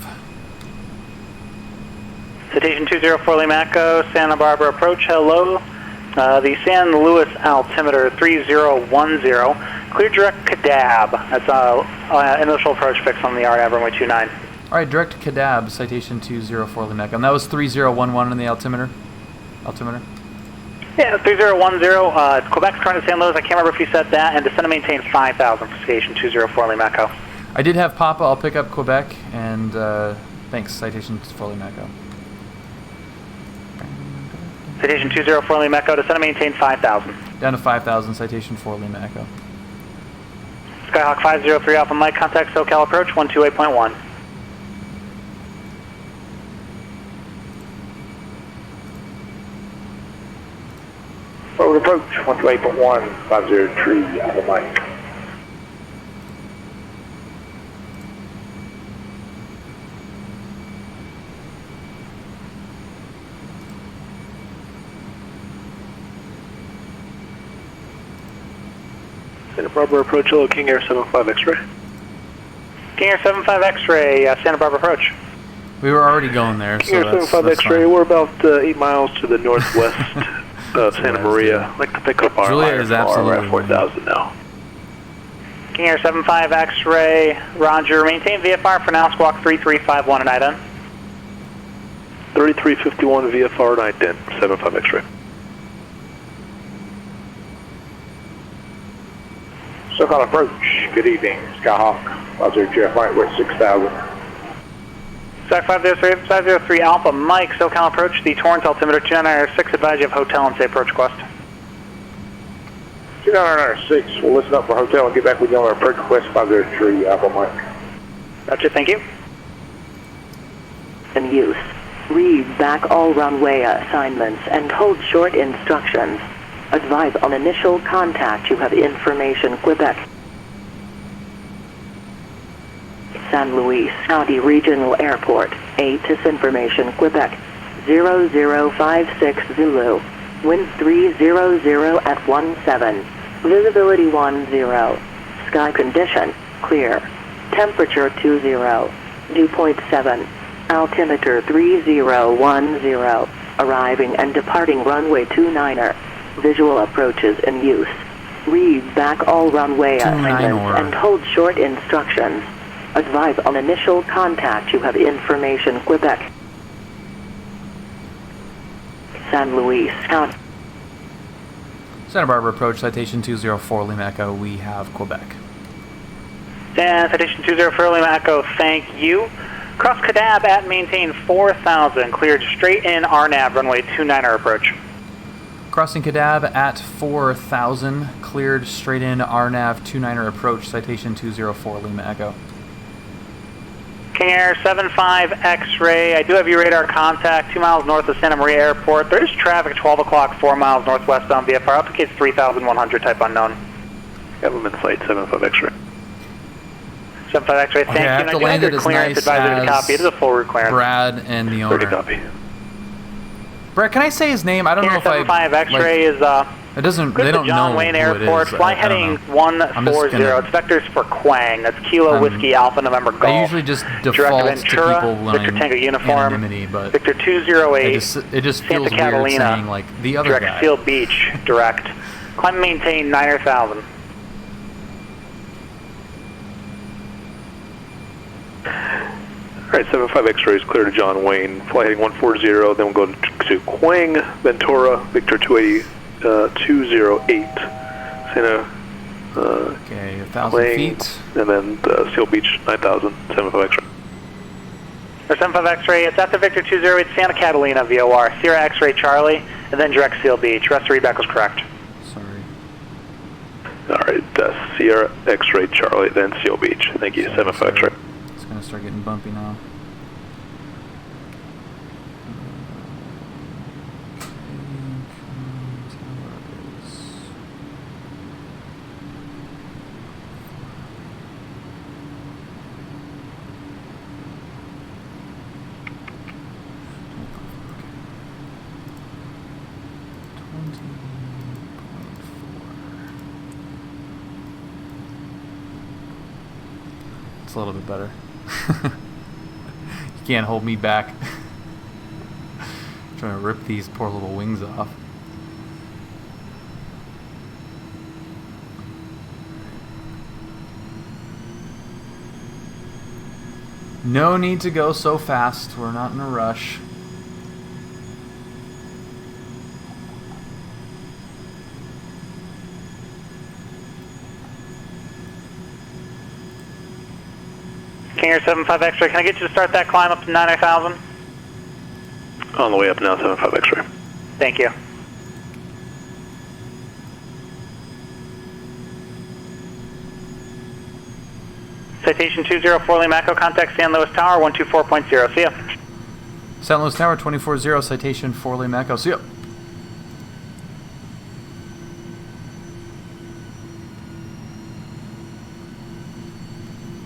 Citation 204 Lima Echo, Santa Barbara approach, hello. The San Luis altimeter 3010, clear direct Cadab. That's initial approach fix on the RNAV runway 29. Alright, direct Cadab, citation 204 Lima Echo. And that was 3011 in the altimeter? Yeah, 3010, it's Quebec's current to San Luis. I can't remember if you said that, and descend and maintain 5,000 for citation 204 Lima Echo. I did have Papa. I'll pick up Quebec, and thanks, citation 204 Lima Echo. Citation 204 Lima Echo, descend and maintain 5,000. Down to 5,000, citation 4 Lima Echo. Skyhawk 503 Alpha Mike, contact SoCal approach, 128.1. Forward approach, 128.1, 503 Alpha Mike. Santa Barbara approach, hello, King Air 75 X-ray. King Air 75 X-ray, Santa Barbara approach. We were already going there, King Air 75 X-ray, we're about 8 miles to the northwest of Santa Maria. I'd like to pick up our Julia is absolutely 4,000 now. King Air 75 X-ray, roger, maintain VFR for now, squawk 3351 and ident. 3351 VFR and ident, 75 X-ray. SoCal approach, good evening, Skyhawk, 502 flight with 6,000. Sky 503 Alpha Mike, SoCal approach, the Torrance altimeter 2996, advise you have hotel and say approach request. 2996, we'll listen up for hotel and get back with you on our approach request, 503 Alpha Mike. Gotcha, thank you. In use. Read back all runway assignments and hold short instructions. Advise on initial contact you have information Quebec. San Luis County Regional Airport, ATIS information Quebec, 0056 Zulu, wind 300 at 17, visibility 10, sky condition, clear, temperature 20, dew point 7, altimeter 3010, arriving and departing runway 29er. Visual approaches in use. Read back all runway assignments and hold short instructions. Advise on initial contact you have information Quebec. San Luis County. Santa Barbara approach, citation 204 Lima Echo. We have Quebec. And citation 204 Lima Echo, thank you. Cross Cadab at maintain 4,000, cleared straight in RNAV runway 29er approach. Crossing Kadab at 4,000. Cleared straight in RNAV 29er approach. Citation 204 Lima Echo. King Air 75 X-ray. I do have your radar contact 2 miles north of Santa Maria Airport. There is traffic 12 o'clock 4 miles northwestbound VFR. Applicates 3,100 type unknown. Element flight 75 X-ray. 75 X-ray. Thank you. I have And to I do land have it your as clearance nice advisory to as copy. It is a full route clearance. Brad and the owner. 30 copy. Brad, can I say his name? I don't know if I... 75 X-ray is it doesn't. They don't John know Wayne who Airport. it is. Fly I don't heading know. 140. It's vectors for Quang. That's Kilo Whiskey Alpha November Golf. I usually just Director default to Ventura, people Victor wanting Tango uniform. anonymity, but Victor 208. it just feels Santa weird Catalina. saying like the other direct guy. Seal Beach. Direct. Climb and maintain 9,000. Alright, 75 X-ray is clear to John Wayne. Fly heading 140, then we'll go to Quang, Ventura, Victor 280, 208, Santa, okay, 1,000 Quang, feet. and then Seal Beach, 9,000, 75 X-ray. For 75 X-ray, it's after Victor 208, Santa Catalina VOR, Sierra X-ray Charlie, and then direct Seal Beach. Rest of the readback was correct. Sorry. Alright, Sierra X-ray Charlie, then Seal Beach. Thank you, 75 X-ray. It's gonna start getting bumpy now. It's a little bit better. You can't hold me back. Trying to rip these poor little wings off. No need to go so fast. We're not in a rush. King Air 75 X-ray, can I get you to start that climb up to 9,000? On the way up now, 75 X-ray. Thank you. Citation 204 Lima Echo, contact San Luis Tower 124.0. See ya. San Luis Tower 24-0, citation 4 Lima Echo. See ya.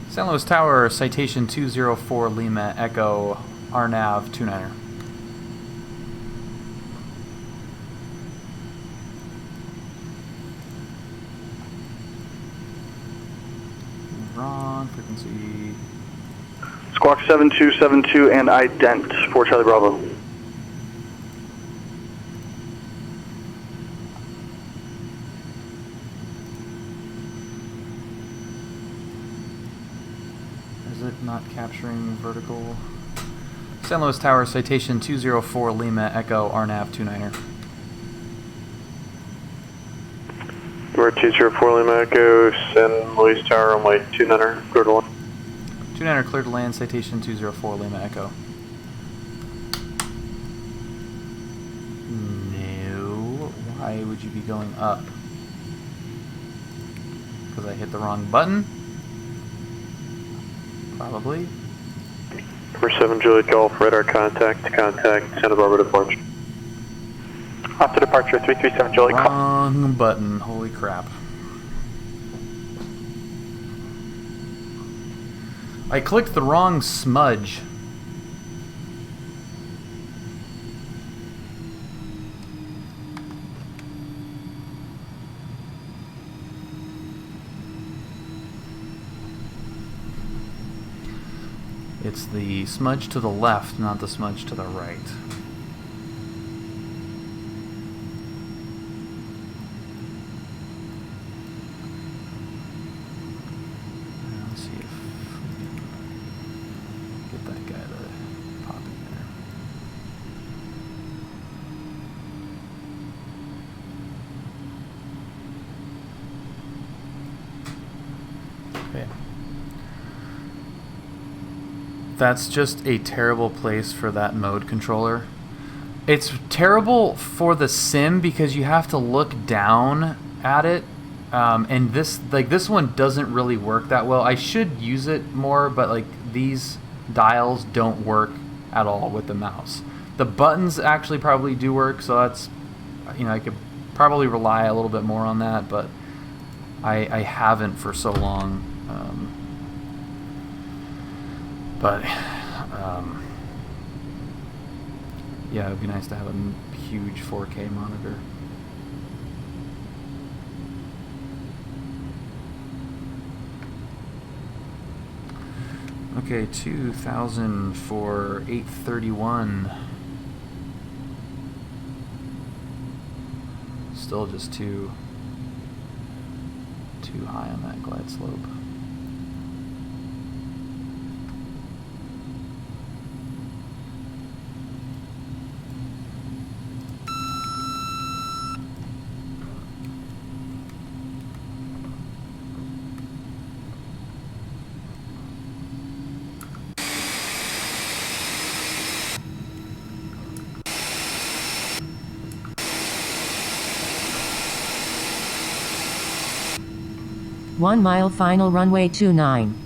San Luis Tower, citation 204 Lima Echo, RNAV 29er. Wrong frequency. Squawk 7272 and ident for Charlie Bravo. Is it not capturing vertical? San Luis Tower, citation 204 Lima Echo, RNAV 29er. We're 204 Lima Echo, San Luis Tower, runway 29er, clear to land. 29er clear to land, citation 204 Lima Echo. No. Why would you be going up? Because I hit the wrong button? Probably. Number 7 Juliet Golf, radar contact Santa Barbara departure. After departure, 337 Juliet. Wrong button. Holy crap. I clicked the wrong smudge. It's the smudge to the left, not the smudge to the right. Let's see if we can get that guy to pop in there. Okay. That's just a terrible place for that mode controller. It's terrible for the sim because you have to look down at it, and this one doesn't really work that well. I should use it more, but like these dials don't work at all with the mouse. The buttons actually probably do work, so that's, you know, I could probably rely a little bit more on that, but I haven't for so long. Yeah, it would be nice to have a huge 4K monitor. Okay, 2,000 for 831. Still just too high on that glide slope. One mile final runway 29.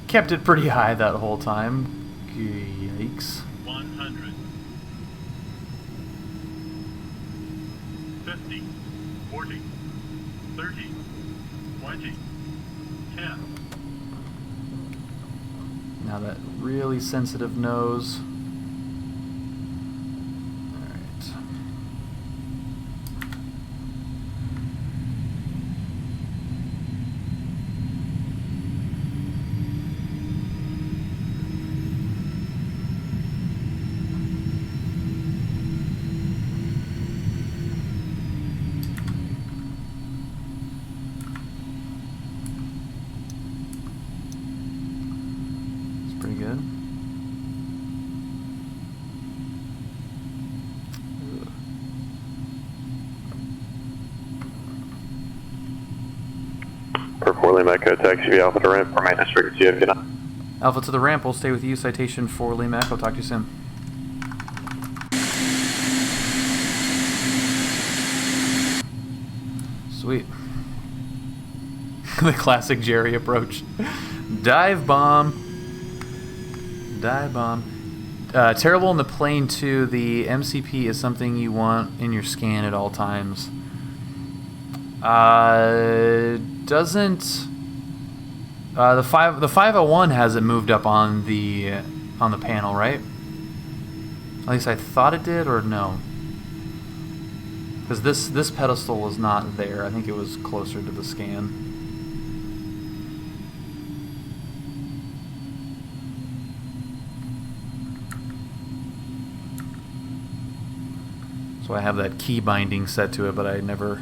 Kept it pretty high that whole time. Yikes. 100. 50. 40. 30. 20. 10. Now that really sensitive nose. Pretty good. Per 4 Lima Echo, taxi via Alpha to ramp for maintenance frequency if you're not. Alpha to the ramp, we'll stay with you. Citation 4 Lima Echo, talk to you soon. Sweet. The classic Jerry approach. Dive bomb. Dive bomb. Terrible in the plane too. The MCP is something you want in your scan at all times. Doesn't the 501 hasn't moved up on the panel, right? At least I thought it did, or no? Because this pedestal was not there. I think it was closer to the scan. So I have that key binding set to it, but I never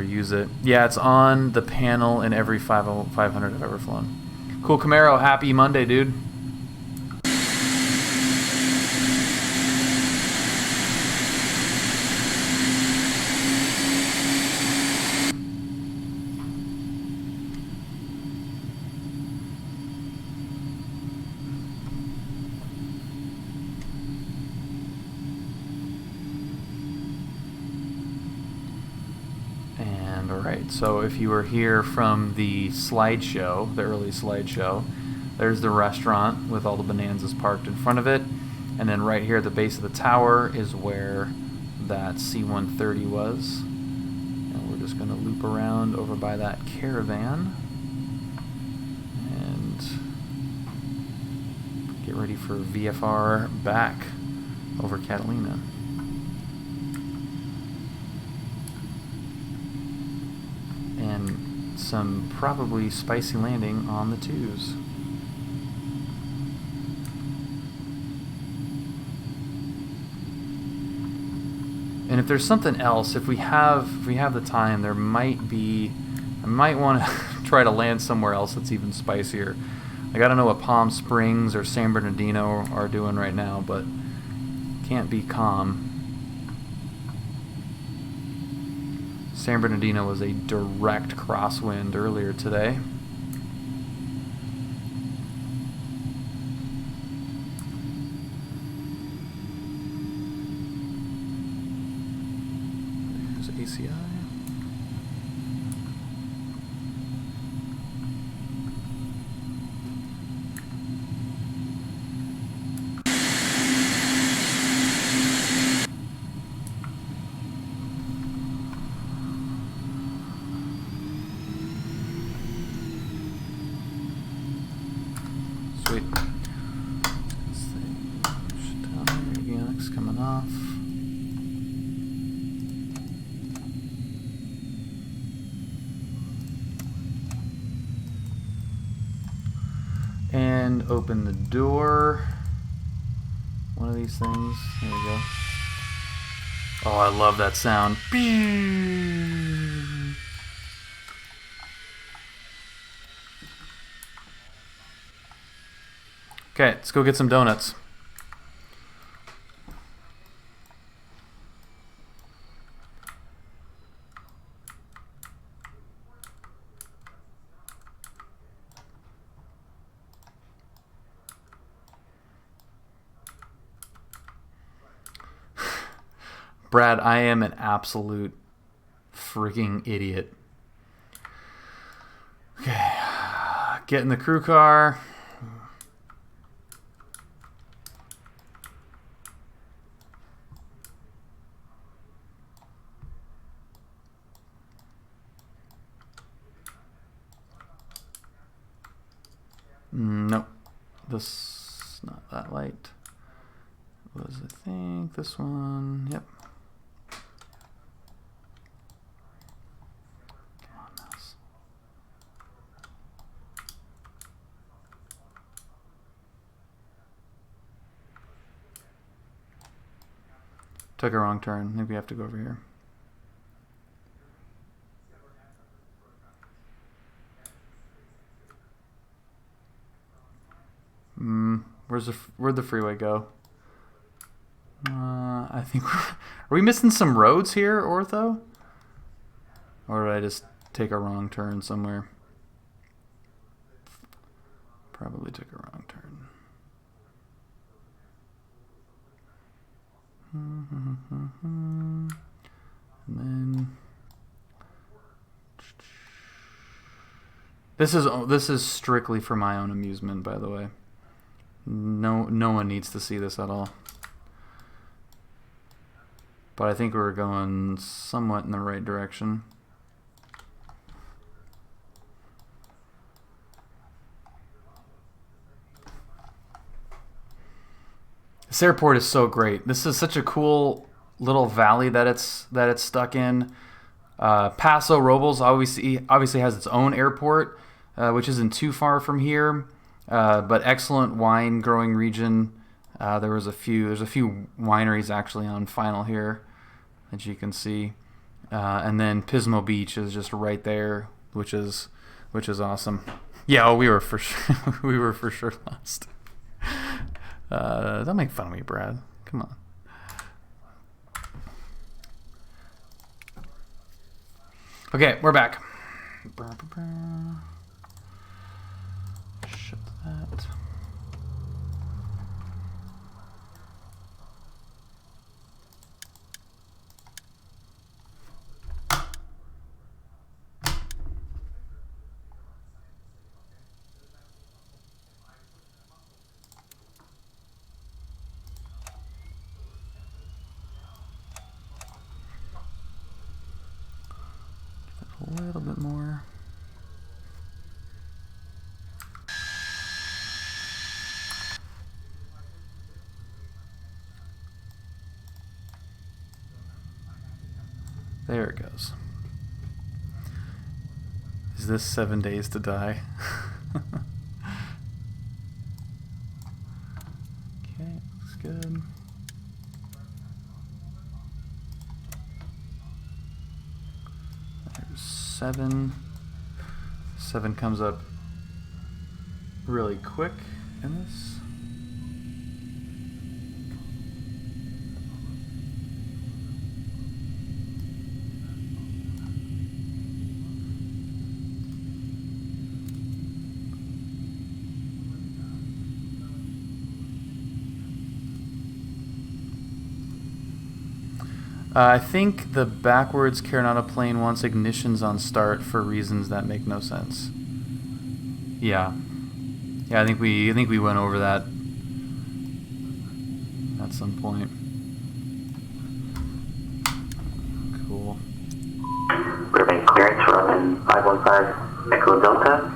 use it. Yeah, it's on the panel in every 500 I've ever flown. Cool Camaro, happy Monday, dude. Alright, so if you were here from the slideshow, the early slideshow, there's the restaurant with all the Bonanzas parked in front of it, and then right here at the base of the tower is where that C-130 was. And we're just going to loop around over by that caravan and get ready for VFR back over Catalina. And some probably spicy landing on the twos. if there's something else, if we have the time, there might be. I might want to try to land somewhere else that's even spicier. Like, I don't know what Palm Springs or San Bernardino are doing right now, but can't be calm. San Bernardino was a direct crosswind earlier today. There's ACI. Sweet. This thing should tell me organics coming off. And open the door. One of these things. There we go. Oh, I love that sound. Okay, let's go get some donuts. Brad, I am an absolute freaking idiot. Okay, get in the crew car. Nope, this not that light. Was I think this one? Yep. Come on, mouse. Took a wrong turn. Maybe we have to go over here. Where'd the freeway go? I think are we missing some roads here, Ortho? Or did I just take a wrong turn somewhere? Probably took a wrong turn. And then this is strictly for my own amusement, by the way. No one needs to see this at all. But I think we're going somewhat in the right direction. This airport is so great. This is such a cool little valley that it's stuck in. Paso Robles obviously has its own airport, which isn't too far from here. But excellent wine growing region. There's a few wineries actually on final here, as you can see, and then Pismo Beach is just right there, which is awesome. Yeah, we were for sure lost. Don't make fun of me, Brad. Come on. Okay, we're back. Shut that. A little bit more. There it goes. Is this 7 days to die? Okay, looks good. 7. 7 comes up really quick in this. I think the backwards Carinata plane wants ignitions on start for reasons that make no sense. Yeah, I think we went over that at some point. Cool. Burbank clearance, Robin 515 Echo Delta.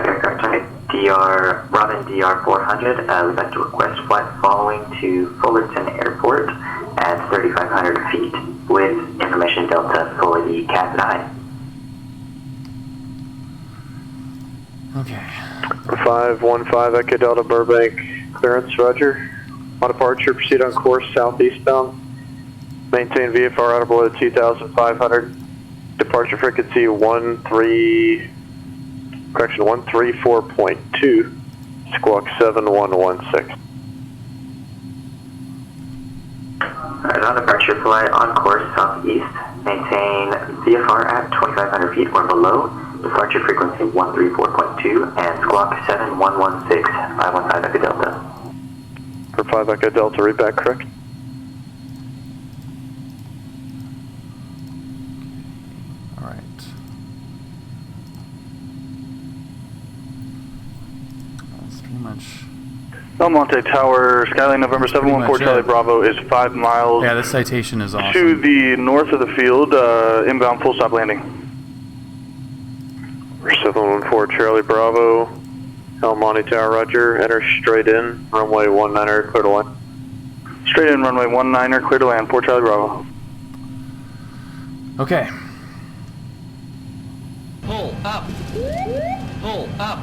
Aircraft type DR, Robin DR 400. We'd like to request flight following to Fullerton Airport at 3,500 feet with information delta for the Cat 9. Okay. 515 Echo Delta Burbank clearance, roger. On departure, proceed on course southeastbound. Maintain VFR out below 2,500. Departure frequency 134.2, squawk 7116. Alright, on departure, fly on course southeast. Maintain VFR at 2,500 feet or below. Departure frequency 134.2 and squawk 7116, 515 Echo Delta. For 5 Echo Delta, read back correct. Alright. That's pretty much... Belmonte Tower, Skyline November 714 Charlie Bravo is 5 miles. Yeah, this citation is awesome. To the north of the field, inbound full stop landing. 714 Charlie Bravo, El Monte Tower, roger. Enter straight in, runway 19er, clear to land. Straight in, runway 19er, clear to land, 4 Charlie Bravo. Okay. Pull up. Pull up.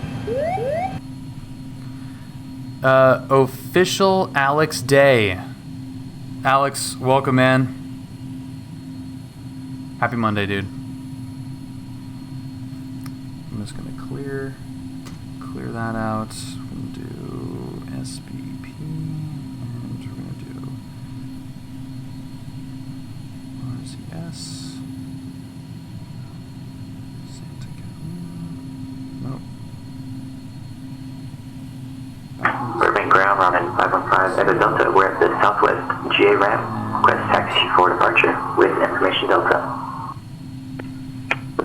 Official Alex Day. Alex, welcome, man. Happy Monday, dude. I'm just gonna clear that out. We're gonna do SBP, and we're gonna do RCS. Santa Catalina. Nope. Burbank ground, Robin 515 Echo Delta. We're at the southwest GA ramp. Request taxi for departure with information delta.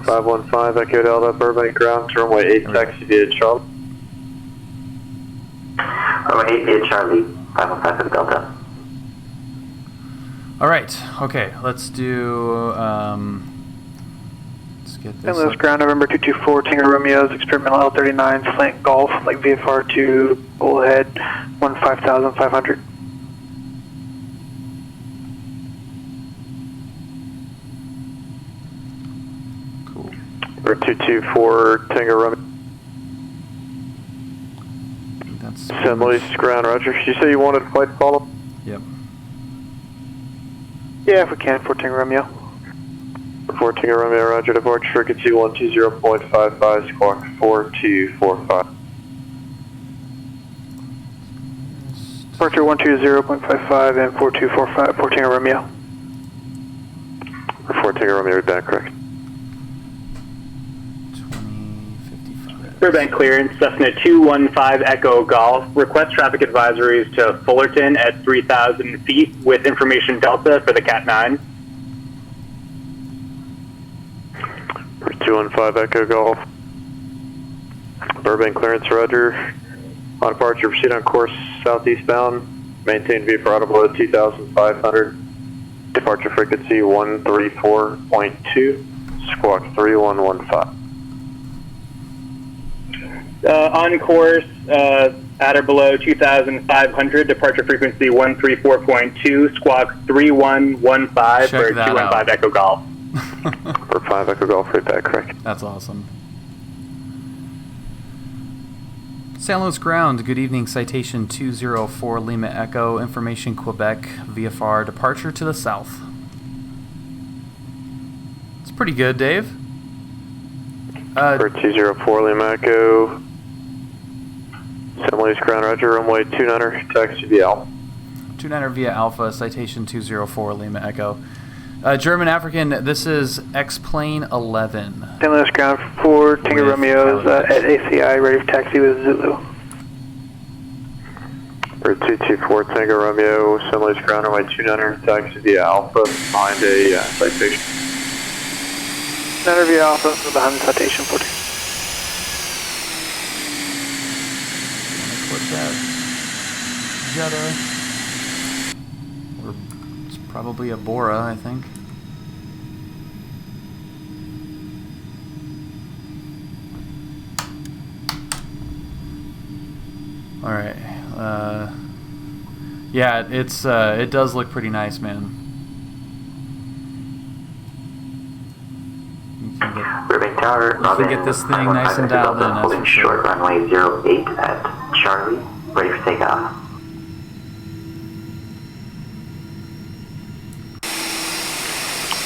515 Echo Delta, Burbank ground, runway 8 taxi via Charlie. Runway 8 via Charlie, 515 Echo Delta. Alright, okay, let's do, let's get this St. Louis ground, November 224, Tango Romeo's experimental L39, slant golf, like VFR 2, bullhead, 15,500. Cool. Or 224 Tango Romeo. That's St. Louis ground, roger. You say you wanted flight follow? Yep. Yeah, if we can, 4 Tango Romeo. 4 Tango Romeo, roger. Departure frequency 120.55, squawk 4245. Departure 120.55 and 4245, 4 Tango Romeo. 4 Tango Romeo, read back correct. 2055. Burbank clearance, Cessna 215 Echo Golf. Request traffic advisories to Fullerton at 3,000 feet with information delta for the Cat 9. 215 Echo Golf. Burbank clearance, roger. On departure, proceed on course southeastbound. Maintain VFR out below 2,500. Departure frequency 134.2, squawk 3115. On course, at or below 2,500, departure frequency 134.2, squawk 3115 for 215 Echo Golf. For 5 Echo Golf, right back, correct. That's awesome. St. Louis ground, good evening, citation 204 Lima Echo, information Quebec, VFR, departure to the south. It's pretty good, Dave. For 204 Lima Echo. San Luis Ground, Roger, runway 29er, taxi via Alpha. 29er via Alpha, citation 204 Lima Echo. German African, this is X-Plane 11. San Luis Ground 4, Tango Romeo's at ACI, ready for taxi with Zulu. For 224 Tango Romeo, San Luis Ground, runway 29er, taxi via Alpha, behind a citation. 29er via Alpha, behind the citation 40. What's that? Jetta. Or it's probably a Bora, I think. Alright. Yeah, it's it does look pretty nice, man. Burbank Tower, you can get this thing nice and dialed in, that's for sure. Short runway 08 at Charlie, ready for takeoff.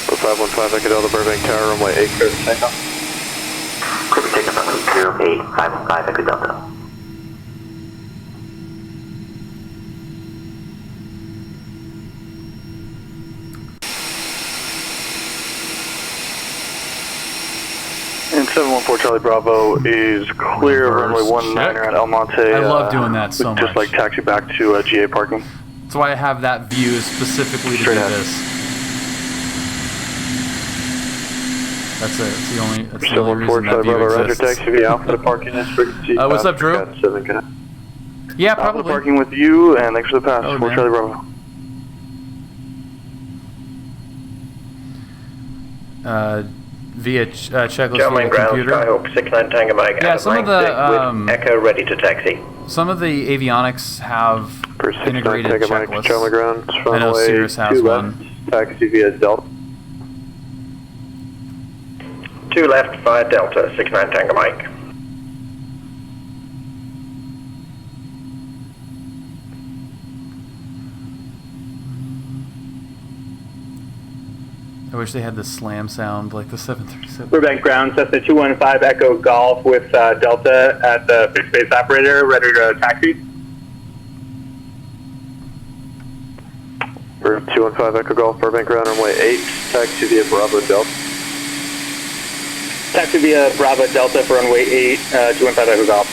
For 515 Echo Delta Burbank Tower, runway 8, clear for takeoff. Clear for takeoff runway 08, 515 Echo Delta. And 714 Charlie Bravo is clear, runway 19er at El Monte. I love doing that so much. Just like taxi back to GA parking. That's why I have that view specifically to do this. That's it. It's the only reason that view exists. Taxi via Alpha to parking is frequency. What's up, Drew? Yeah, probably. Alpha parking with you, and thanks for the pass. Oh, 4 Charlie Bravo. Via Czechoslovakian computer. Skyhawk 69 Tango Mike. Yeah, some of the Echo ready to taxi. Some of the avionics have integrated checklists. I know Cirrus has one. Taxi via Delta. 2 left via Delta 69 Tango Mike. I wish they had the slam sound like the 737. Burbank Ground, Cessna 215 Echo Golf with Delta at the fixed base operator, ready to taxi. For 215 Echo Golf, Burbank Ground, runway 8, taxi via Bravo Delta. Taxi via Bravo Delta for runway 8, 215 Echo Golf.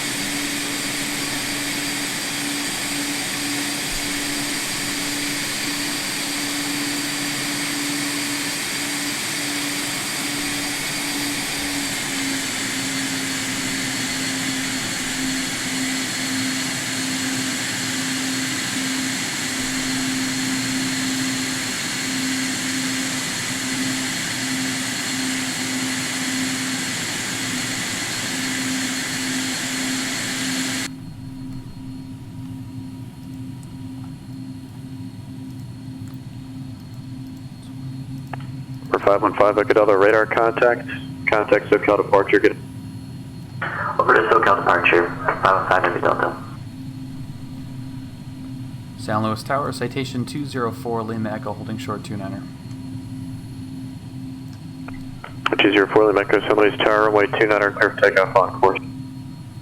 For 515 Echo Delta, radar contact. Contact SoCal departure. Get Over to SoCal departure, 515 Echo Delta. San Luis Tower, citation 204 Lima Echo, holding short 29er. 204 Lima Echo, San Luis Tower, runway 29er, clear for takeoff on course.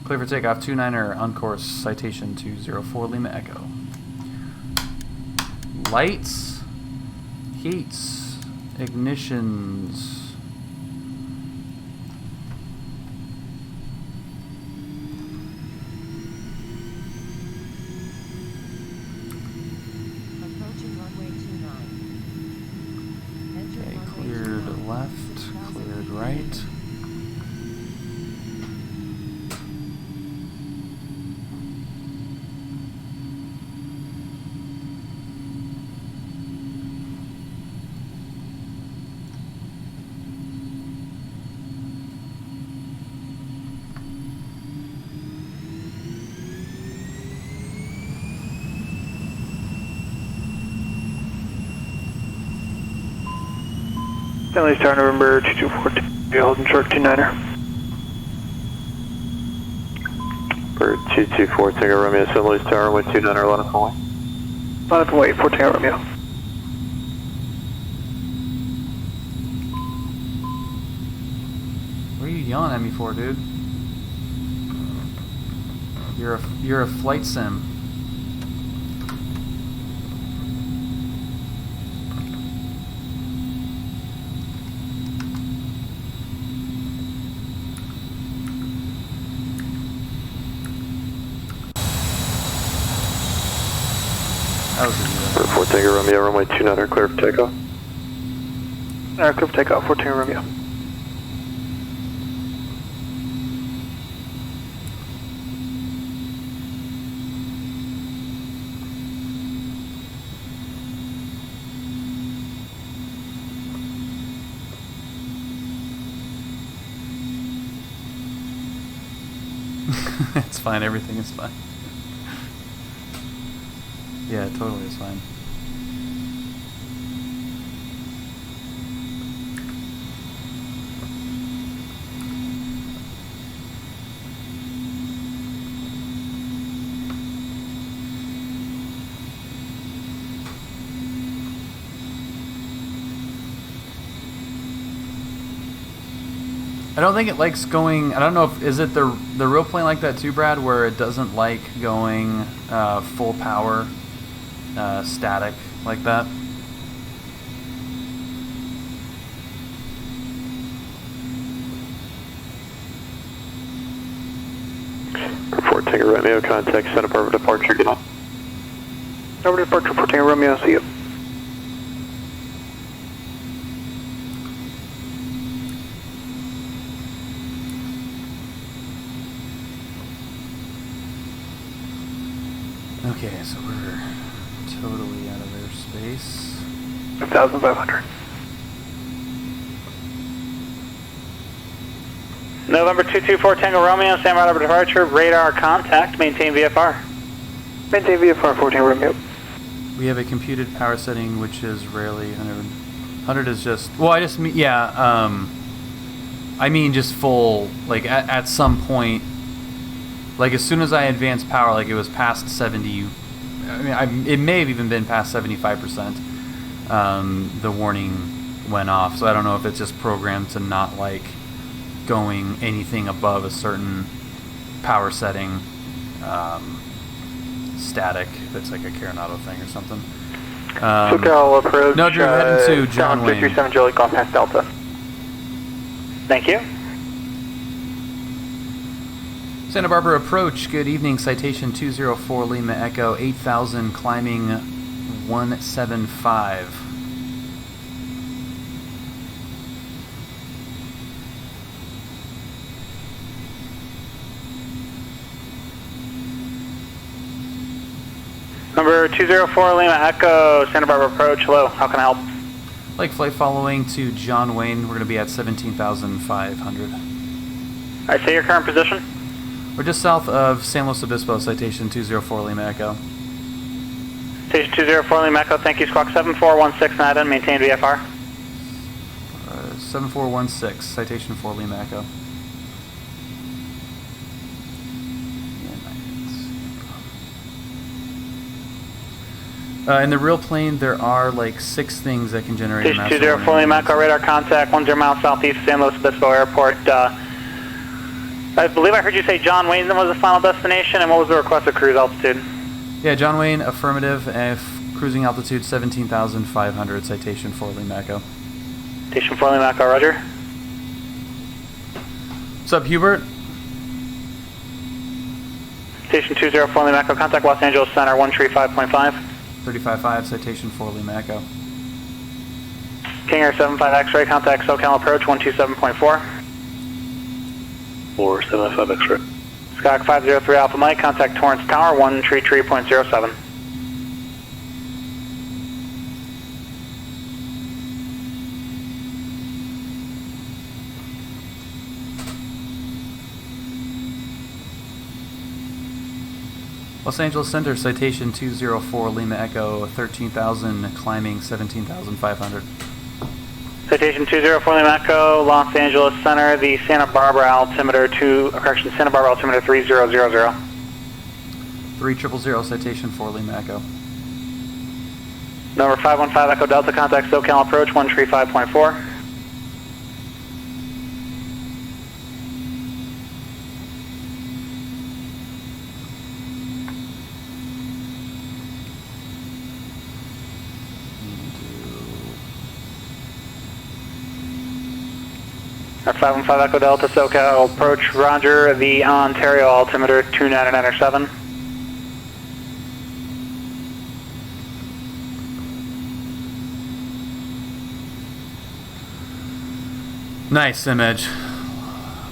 Clear for takeoff 29er on course, citation 204 Lima Echo. Lights, heats, ignitions. Okay, cleared left, cleared right. Stanley's Tower, November 2242, holding short 29er. For 224 Tango Romeo, San Luis Tower, runway 29er, line up away. Line up away, 4 Tango Romeo. Where are are you yelling at me for, dude? You're a flight sim. That was a 4 Tango Romeo, runway 29, clear for takeoff. Clear for takeoff, 4 Tango Romeo. It's fine, everything is fine. Yeah, totally is fine. I don't think it likes going. I don't know if is it the real plane like that too, Brad, where it doesn't like going full power, static like that. Fort Tango Romeo, contact Santa Barbara departure. Get on. Over departure, Fort Tango Romeo. See you. Okay, so we're totally out of airspace. 1,500. November 224 Tango Romeo, stand by for departure, radar contact, maintain VFR. Maintain VFR, 4 Tango Romeo. We have a computed power setting, which is rarely 100. 100 is just, well, I just mean, yeah, I mean just full, like at some point, like as soon as I advanced power, like it was past 70, I mean, it may have even been past 75%, the warning went off. So I don't know if it's just programmed to not like going anything above a certain power setting, static, if it's like a Carenado thing or something. SoCal approach. No, Drew, heading to John Wayne. 637 Jelly, Golf Pass Delta. Thank you. Santa Barbara approach, good evening, citation 204 Lima Echo, 8,000 climbing 175. Number 204 Lima Echo, Santa Barbara approach, hello, how can I help? Like flight following to John Wayne, we're going to be at 17,500. Alright, say your current position. We're just south of San Luis Obispo, citation 204 Lima Echo. Station 204 Lima Echo, thank you, squawk 7416 Madden, maintain VFR. 7416, citation 4 Lima Echo. In the real plane, there are like 6 things that can generate a Station massive 204 Lima Echo, radar contact, 10 miles southeast San Luis Obispo Airport. I believe I heard you say John Wayne was the final destination, and what was the requested cruise altitude? Yeah, John Wayne, affirmative. Cruising altitude 17,500, citation 4 Lima Echo. Station 4 Lima Echo, roger. What's up, Hubert? Station 204 Lima Echo, contact Los Angeles Center, 135.5. 35.5, citation 4 Lima Echo. King Air 75 X-ray, contact SoCal approach, 127.4. 475 X-ray. Skyhawk 503 Alpha Mike, contact Torrance Tower, 133.07. Los Angeles Center, citation 204 Lima Echo, 13,000, climbing 17,500. Citation 204 Lima Echo, Los Angeles Center, the Santa Barbara altimeter Santa Barbara altimeter 3000. 3000, citation 4 Lima Echo. Number 515 Echo Delta, contact SoCal approach, 135.4. 515 Echo Delta, SoCal approach, roger, the Ontario altimeter 29907. Nice image.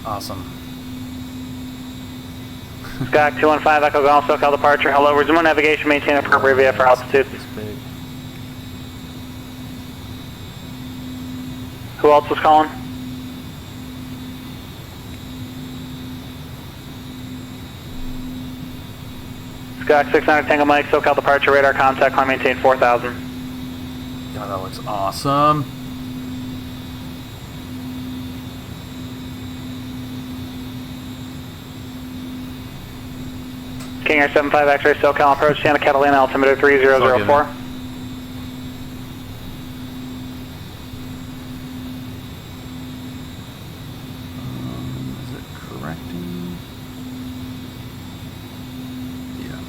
Awesome. Sky 215 Echo Golf, SoCal departure, hello, resume on navigation, maintain appropriate VFR altitude. Who else was calling? Sky 600 Tango Mike, SoCal departure, radar contact, climb maintain 4000. God, that looks awesome. King Air 75 X-ray, SoCal approach, Santa Catalina altimeter 3004. Is it correcting? Yeah.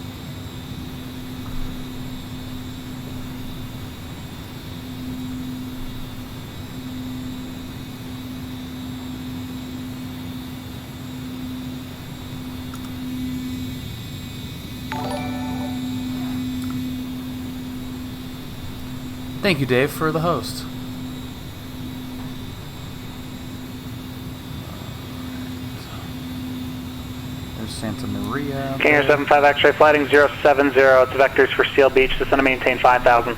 Thank you, Dave, for the host. There's Santa Maria. King Air 75 X-ray, flighting 070 to vectors for Seal Beach, descend to maintain 5000.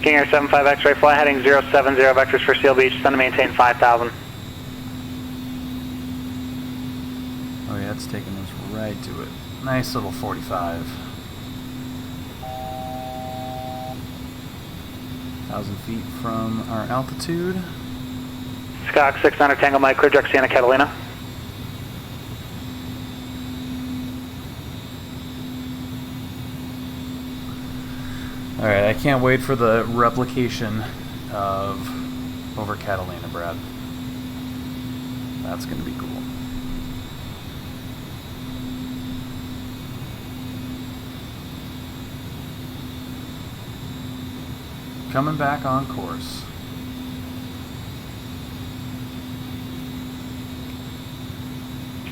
King Air 75 X-ray, fly heading 070 vectors for Seal Beach, descend to maintain 5000. Oh yeah, it's taking us right to it. Nice little 45. 1,000 feet from our altitude. Skok 600 Tango Mike, clear direct Santa Catalina. Alright, I can't wait for the replication of over Catalina, Brad. That's going to be cool. Coming back on course.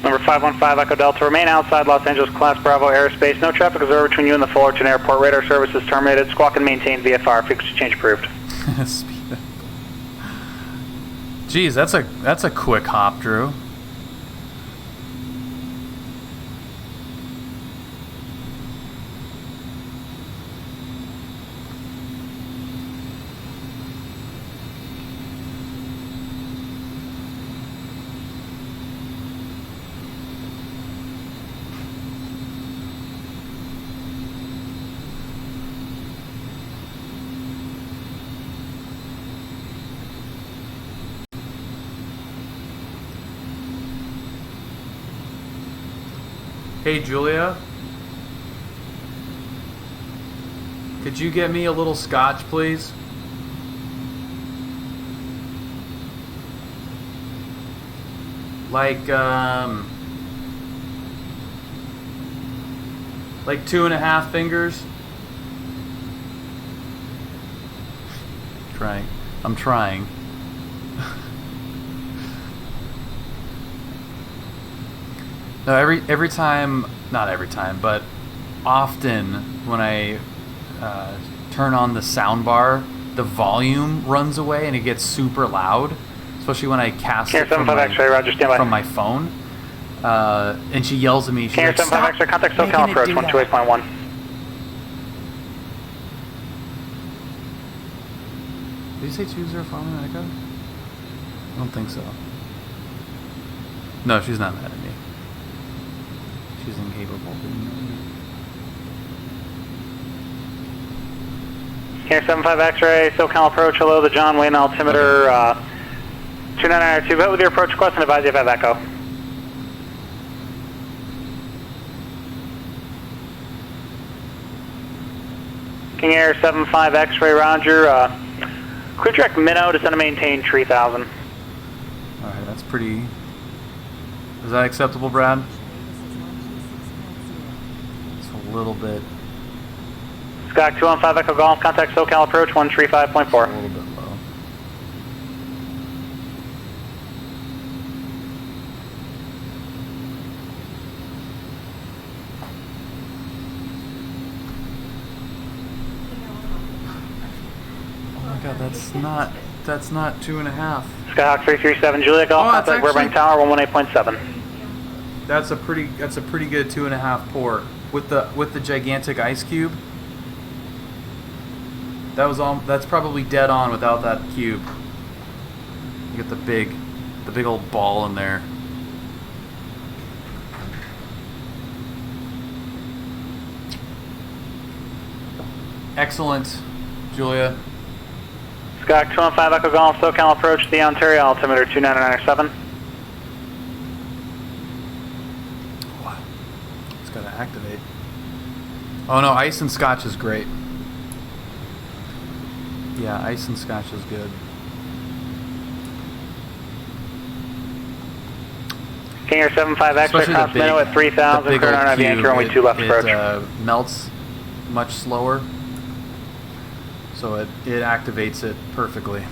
Number 515 Echo Delta, remain outside Los Angeles Class Bravo airspace. No traffic observed between you and the Fullerton Airport. Radar service is terminated. Squawk and maintain VFR. Frequency change approved. Speed up. Geez, that's a quick hop, Drew. Hey, Julia. Could you get me a little scotch, please? Like 2.5 fingers? Trying. I'm trying. No, every time, not every time, but often when I turn on the sound bar, the volume runs away and it gets super loud, especially when I cast it from my phone. And she yells at me. She's like, "Stop X-ray, contact SoCal approach 128.1. Did you say 204 Echo? I don't think so. No, she's not mad at me. She's incapable of being mad. King Air 75 X-ray, SoCal approach, hello, the John Wayne altimeter 29902. Vote with your approach request and advise you if I have echo. King Air 75 X-ray, roger. Clear direct minnow, descend to maintain 3000. Alright, that's pretty... Is that acceptable, Brad? It's a little bit... Skyhawk 215 Echo Golf, contact SoCal approach 135.4. A little bit low. Oh my god, that's not 2.5. Skyhawk 337 Juliet Golf, that's contact Burbank Tower 118.7. That's a pretty good 2.5 pour with the gigantic ice cube. That's probably dead on without that cube. You get the big old ball in there. Excellent, Julia. Skyhawk 215 Echo Golf, SoCal approach the Ontario altimeter 2997. It's got to activate. Oh no, ice and scotch is great. Yeah, ice and scotch is good. King Air 75X, cross minnow at 3,000, current on Aviation, runway 2 left approach. It melts much slower, so it activates it perfectly.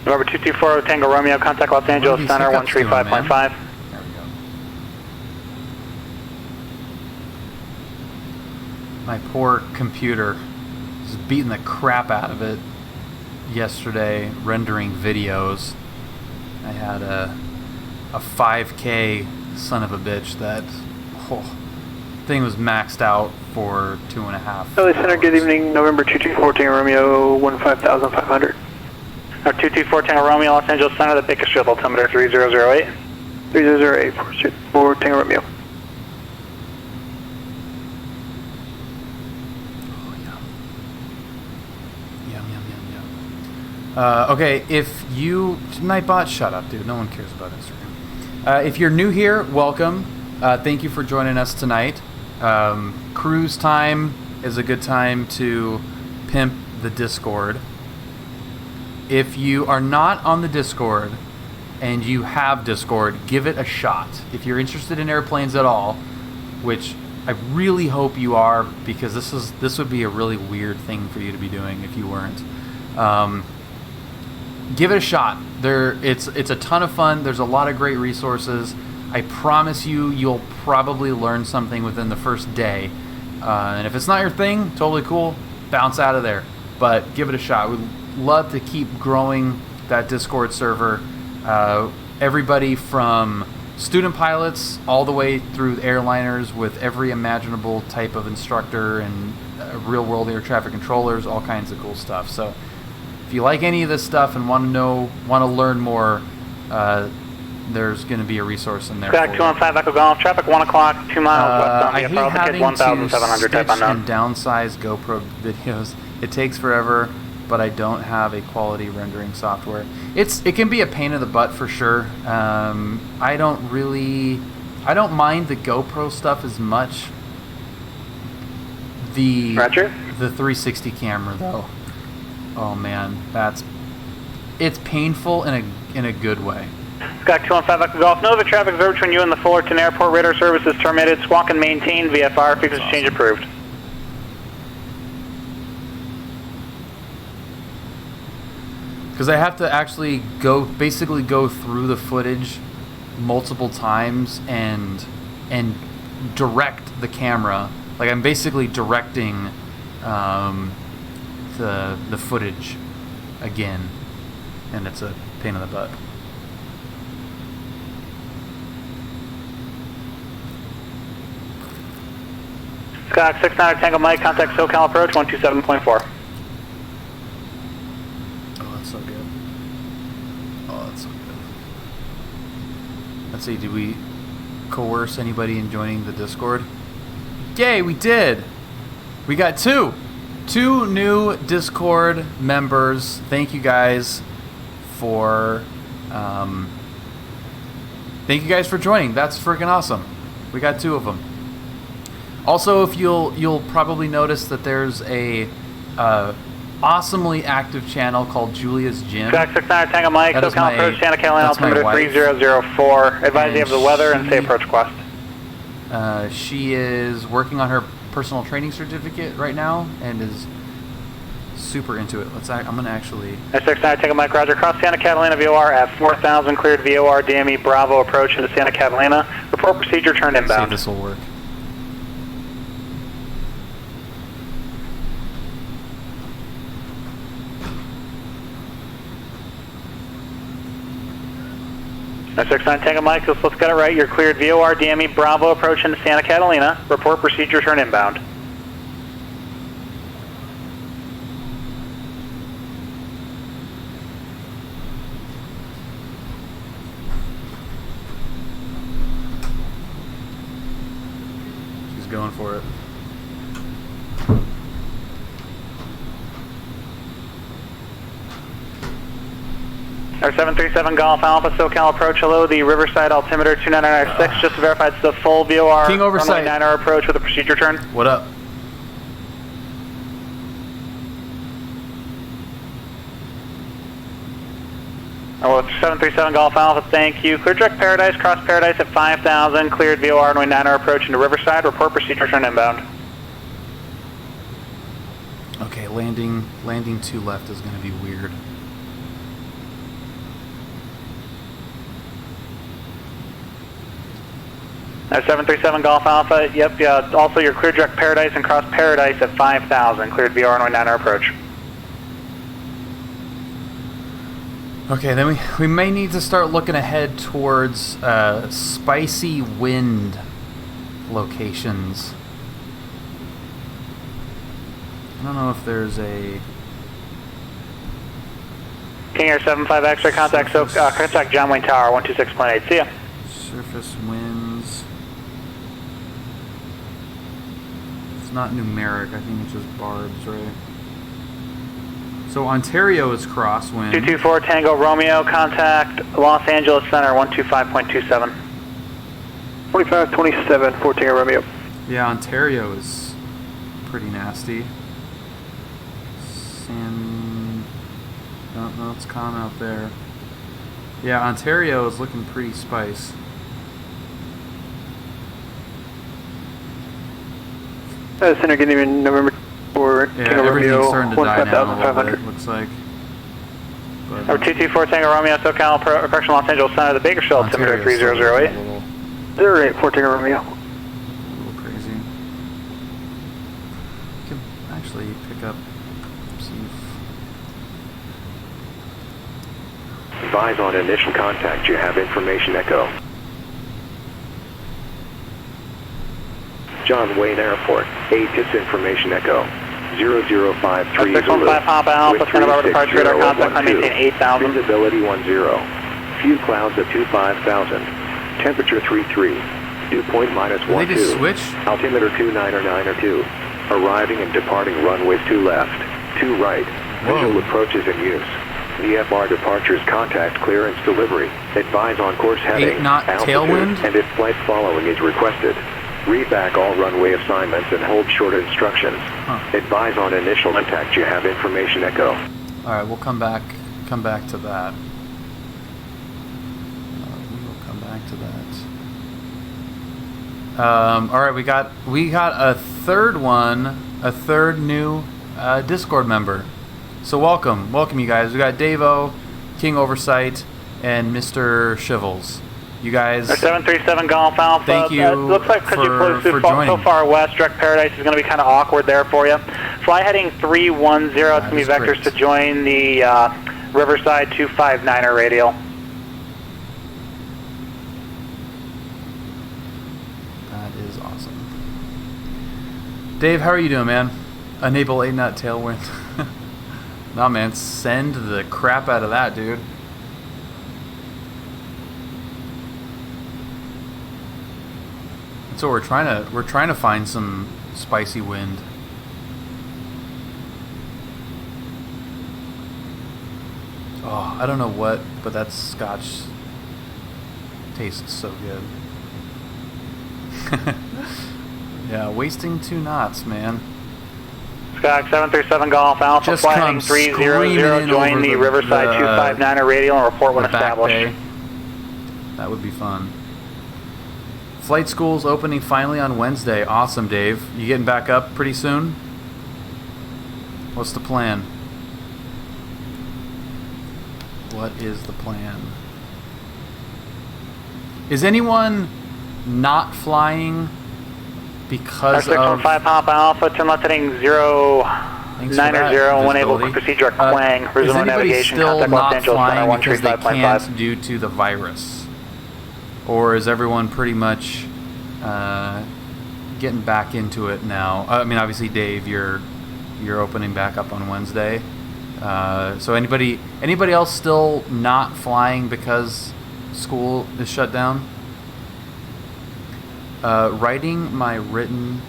November 2240 Tango Romeo, contact Los Angeles Center 135.5. There we go. My poor computer was beating the crap out of it yesterday rendering videos. I had a 5K son of a bitch that thing was maxed out for 2.5. LA Center, good evening. November 2240 Tango Romeo 15,500. 224 Tango Romeo, Los Angeles Center, the Bakersfield altimeter 3008. 3008 for Tango Romeo. Oh, yum. Okay, if you... Nightbot, shut up, dude. No one cares about Instagram. If you're new here, welcome. Thank you for joining us tonight. Cruise time is a good time to pimp the Discord. If you are not on the Discord and you have Discord, give it a shot. If you're interested in airplanes at all, which I really hope you are, because this would be a really weird thing for you to be doing if you weren't. Give it a shot. It's a ton of fun. There's a lot of great resources. I promise you'll probably learn something within the first day. And if it's not your thing, totally cool. Bounce out of there. But give it a shot. We'd love to keep growing that Discord server. Everybody from student pilots all the way through airliners with every imaginable type of instructor and real-world air traffic controllers, all kinds of cool stuff. So if you like any of this stuff and want to learn more, there's going to be a resource in there. Back 215 Echo Golf, traffic 1 o'clock, 2 miles west on I hate having to stitch and downsize GoPro videos. It takes forever, but I don't have a quality rendering software. It can be a pain in the butt for sure. I don't mind the GoPro stuff as much. The 360 camera though. Oh man, it's painful in a good way. Skyhawk 215 Echo Golf, no other traffic observed between you and the Fullerton Airport. Radar service is terminated. Squawk and maintain VFR. Frequency change approved. Because I have to actually basically go through the footage multiple times and direct the camera. Like I'm basically directing the footage again, and it's a pain in the butt. Skyhawk 69 Tango Mike, contact SoCal approach 127.4. Let's see, did we coerce anybody in joining the Discord? Yay, we did! We got two new Discord members. Thank you guys. for. Thank you guys for joining. That's freaking awesome. We got 2 of them. Also, if you'll probably notice that there's a awesomely active channel called Julia's Gym. Track 69 Tango Mike, SoCal approach Santa Catalina, altimeter 3004. Advise you of the weather and say approach request. She is working on her personal training certificate right now and is super into it. I'm gonna actually. 69 Tango Mike, Roger. Cross Santa Catalina VOR at 4000, cleared VOR DME Bravo approach into Santa Catalina. Report procedure, turn inbound. See if this will work. That's 69 Tango Mike, let's get it right. You're cleared VOR DME Bravo approach into Santa Catalina. Report procedure, turn inbound. She's going for it. Our 737 Golf Alpha SoCal approach, hello, the Riverside altimeter 29996, just to verify it's the full VOR. King Oversight. Runway 90 approach with a procedure turn. What up? Oh, 737 Golf Alpha, thank you. Clear direct Paradise, cross Paradise at 5000, cleared VOR runway 90 approach into Riverside, report procedure turn inbound. Okay, landing 2 left is going to be weird. Our 737 Golf Alpha, yep, yeah. Also, your clear direct Paradise and cross Paradise at 5000, cleared VOR runway 90 approach. Okay, then we may need to start looking ahead towards spicy wind locations. I don't know if there's a King Air 75 X-ray contact, contact John Wayne Tower 126.8. See ya. Surface winds. It's not numeric. I think it's just barbs, right? So Ontario is crosswind. 224 Tango Romeo, contact Los Angeles Center 125.27. 2527 for Tango Romeo. Yeah, Ontario is pretty nasty. No, it's calm out there. Yeah, Ontario is looking pretty spice. Center getting in November for Tango everything's Romeo. starting to die down a little bit, it looks like. But, Number 224 Tango Romeo, SoCal, correction Los Angeles Center, the Bakersfield altimeter 3008. 08 for Tango Romeo. A little crazy. You can actually pick up, see if... Advise on initial contact. You have information echo. John Wayne Airport, ATIS information echo. 0053 Zulu. 615 Papa Alpha, Santa Barbara departure radar contact, I maintain 8,000. Visibility 10. Few clouds at 25,000. Temperature 33. Dew point -12. Did they just switch? Altimeter 2992. Arriving and departing runways 2 left, 2 right. Visual approaches in use. VFR departures, contact clearance delivery. Advise on course heading, 8 knot altitude, tailwind? and if flight following is requested. Read back all runway assignments and hold short instructions. Advise on initial contact. You have information echo. All right, we'll come back to that. We will come back to that. All right, we got a third new Discord member. So welcome you guys. We got Davo, King Oversight, and Mr. Shivels. You guys. 737 Golf Alpha. Thank you. Looks like because you flew so far west, direct Paradise is going to be kind of awkward there for you. Fly heading 310. It's going to be vectors to join the Riverside 259er radial. That is awesome. Dave, how are you doing, man? Enable 8 knot tailwind. Nah, man, send the crap out of that, dude. So we're trying to find some spicy wind. Oh, I don't know what, but that scotch tastes so good. Yeah, wasting 2 knots, man. Skag 737 Golf Alpha, Just flying come 300, join the Riverside 259er radial and report when established. That would be fun. Flight school's opening finally on Wednesday. Awesome, Dave. You getting back up pretty soon? What's the plan? What is the plan? Is anyone not flying because of... 615 Papa Alpha, turn left heading 090, when able to proceed direct Quang, resume navigation, contact Los Angeles Center because they 135.5. can't due to the virus? Or is everyone pretty much getting back into it now? I mean, obviously, Dave, you're opening back up on Wednesday. So anybody else still not flying because school is shut down? Writing my written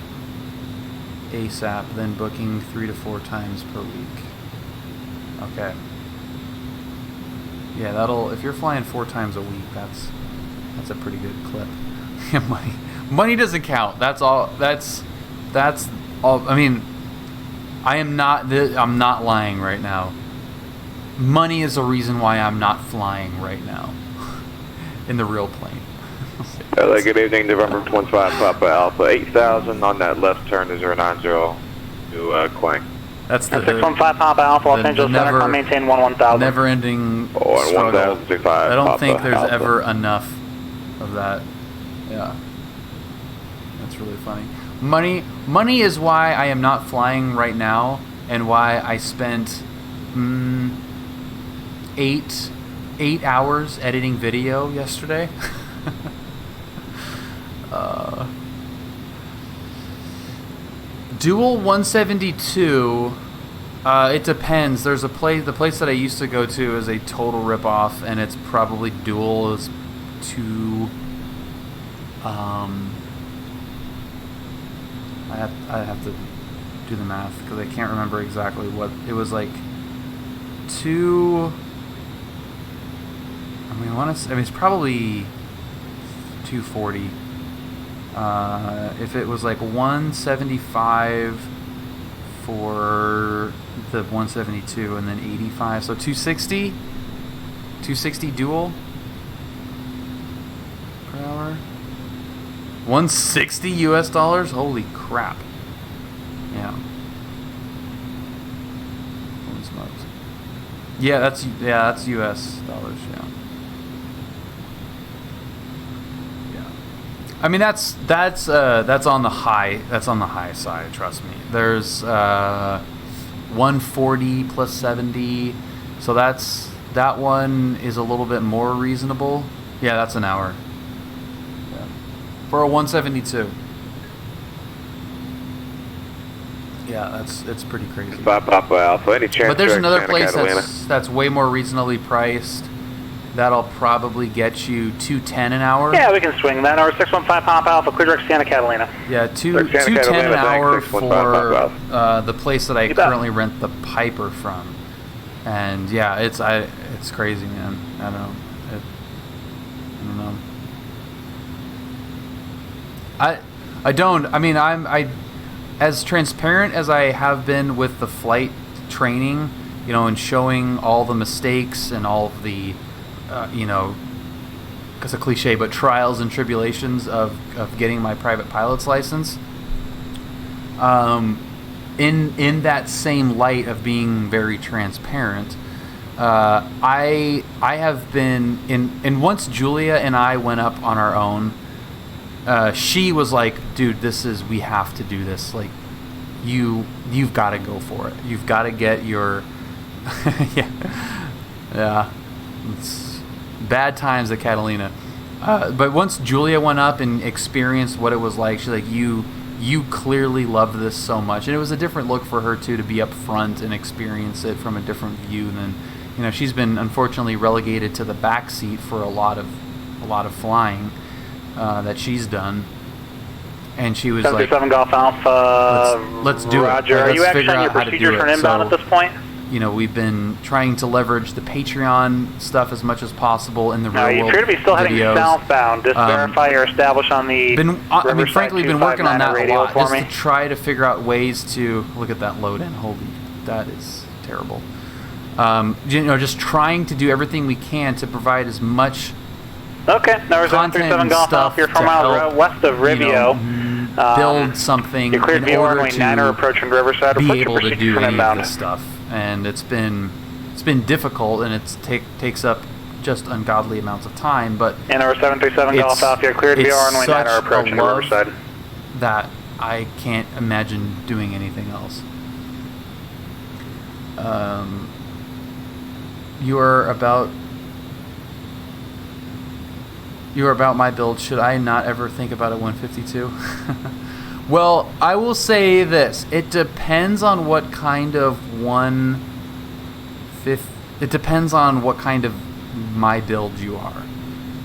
ASAP, then booking 3 to 4 times per week. Okay. Yeah, that'll. If you're flying 4 times a week, that's a pretty good clip. Money doesn't count. That's all. That's all. I mean, I'm not lying right now. Money is a reason why I'm not flying right now in the real plane. Good evening, November 15 Papa Alpha 8000 on that left turn to 090 to Quang. That's the 615 Papa Alpha, Los Angeles Center, maintain 1000. Never-ending struggle. I don't think there's ever enough of that. Yeah, that's really funny. Money is why I am not flying right now, and why I spent 8 hours editing video yesterday. Dual 172. It depends. There's a place. The place that I used to go to is a total ripoff, and it's probably dual is too. I have to do the math because I can't remember exactly what it was like. 2. I mean, it's probably 240. If it was like 175 for the 172 and then 85, so 260 dual per hour. 160 US dollars? Holy crap. Yeah. Holy smokes. Yeah, that's US dollars, yeah. I mean that's on the high side, trust me. There's 140 plus 70, so that one is a little bit more reasonable. Yeah, that's an hour. Yeah. For a 172. Yeah, it's pretty crazy. Papa Alpha, any chance? But there's another place that's way more reasonably priced. That'll probably get you $210 an hour. Yeah, we can swing that. Or 615 Papa Alpha, clear direct Santa Catalina. Yeah, $210 an hour for the place that I currently rent the Piper from. And yeah, it's crazy, man. I don't know. I mean, I as transparent as I have been with the flight training, you know, and showing all the mistakes and all of the you know, it's a cliche, but trials and tribulations of getting my private pilot's license. In that same light of being very transparent, I have been and once Julia and I went up on our own, she was like, dude, we have to do this. Like, you've got to go for it. You've got to get your yeah. It's bad times at Catalina. But once Julia went up and experienced what it was like, she's like, you clearly love this so much. And it was a different look for her too, to be up front and experience it from a different view than, you know, she's been unfortunately relegated to the back seat for a lot of flying that she's done. And she was like, Golf Alpha, let's do Roger. it. Like, are you actually on your procedure for an inbound at this point? we've been trying to leverage the Patreon stuff as much as possible in the real world. You appear to be still heading videos. southbound. Just verify you're established on the frankly, been working on that a lot, just me. to try to figure out ways to look at that load in. Holy, that is terrible. Just trying to do everything we can to provide as much. Okay, number 737 Golf Alpha, you're 4 miles west of Rivio. Build something you're cleared in order to 9 approaching Riverside. be able to do any of this stuff, and it's been difficult, and it takes up just ungodly amounts of time. But and number 737 Golf Alpha, you're cleared VR runway 9 approaching Riverside. That I can't imagine doing anything else. You are about my build. Should I not ever think about a 152? Well, I will say this. It depends on what kind of it depends on what kind of my build you are.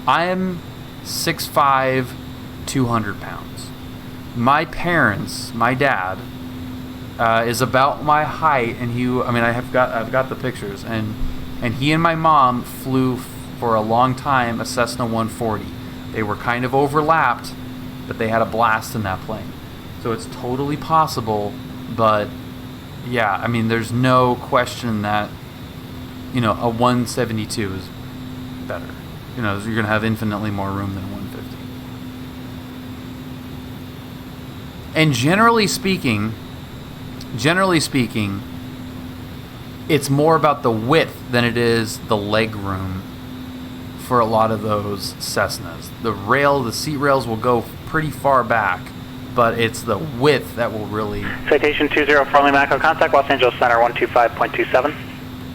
I'm 6'5", 200 pounds. My parents, my dad, is about my height, and I've got the pictures, and he and my mom flew for a long time a Cessna 140. They were kind of overlapped, but they had a blast in that plane. So it's totally possible, but yeah, there's no question that a 172 is better. You're going to have infinitely more room than a 150. And generally speaking, it's more about the width than it is the leg room for a lot of those Cessnas. The seat rails will go pretty far back, but it's the width that will really... Citation 204 Lima Echo, contact Los Angeles Center 125.27.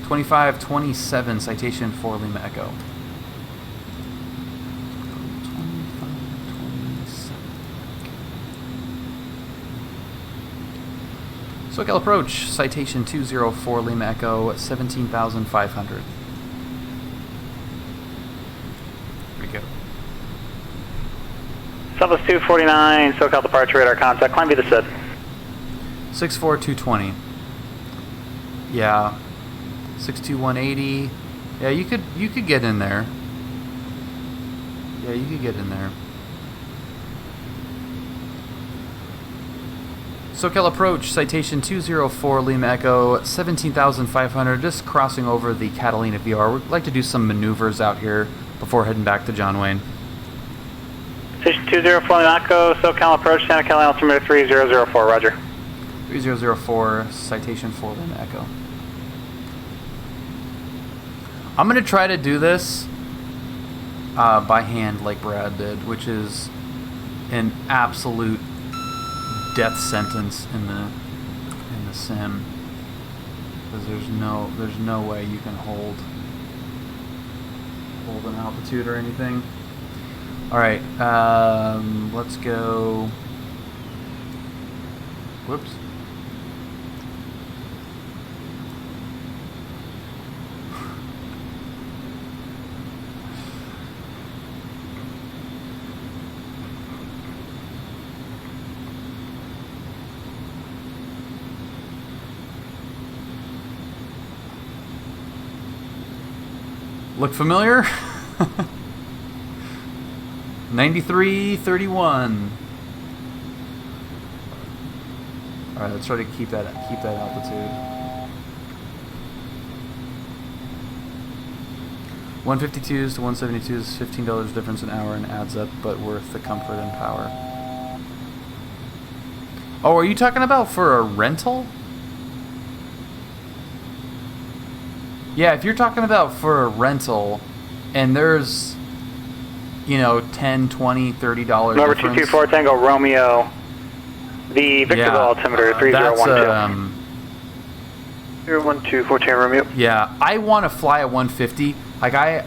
2527, Citation 4 Lima Echo. 2527. SoCal approach, Citation 204 Lima Echo, 17,500. Southwest 249, SoCal departure radar contact. Climb be the SID. 64220. Yeah. 62180. Yeah, you could get in there. Yeah, you could get in there. SoCal approach, Citation 204 Lima Echo, 17,500. Just crossing over the Catalina VR. We'd like to do some maneuvers out here before heading back to John Wayne. Citation 204 Lima Echo, SoCal approach, Santa Catalina altimeter 3004, roger. 3004, Citation 4 Lima Echo. I'm going to try to do this by hand like Brad did, which is an absolute death sentence in the sim, because there's no way you can hold an altitude or anything. All right, let's go. Whoops. Look familiar? 9331. All right, let's try to keep that altitude. 152s to 172s, $15 difference an hour, and adds up, but worth the comfort and power. Oh, are you talking about for a rental? Yeah, if you're talking about for a rental, and there's, $10, $20, $30 Number difference. 224 Tango Romeo, the Victorville altimeter 3012. 0124 Tango Romeo. Yeah, I want to fly a 150. Like I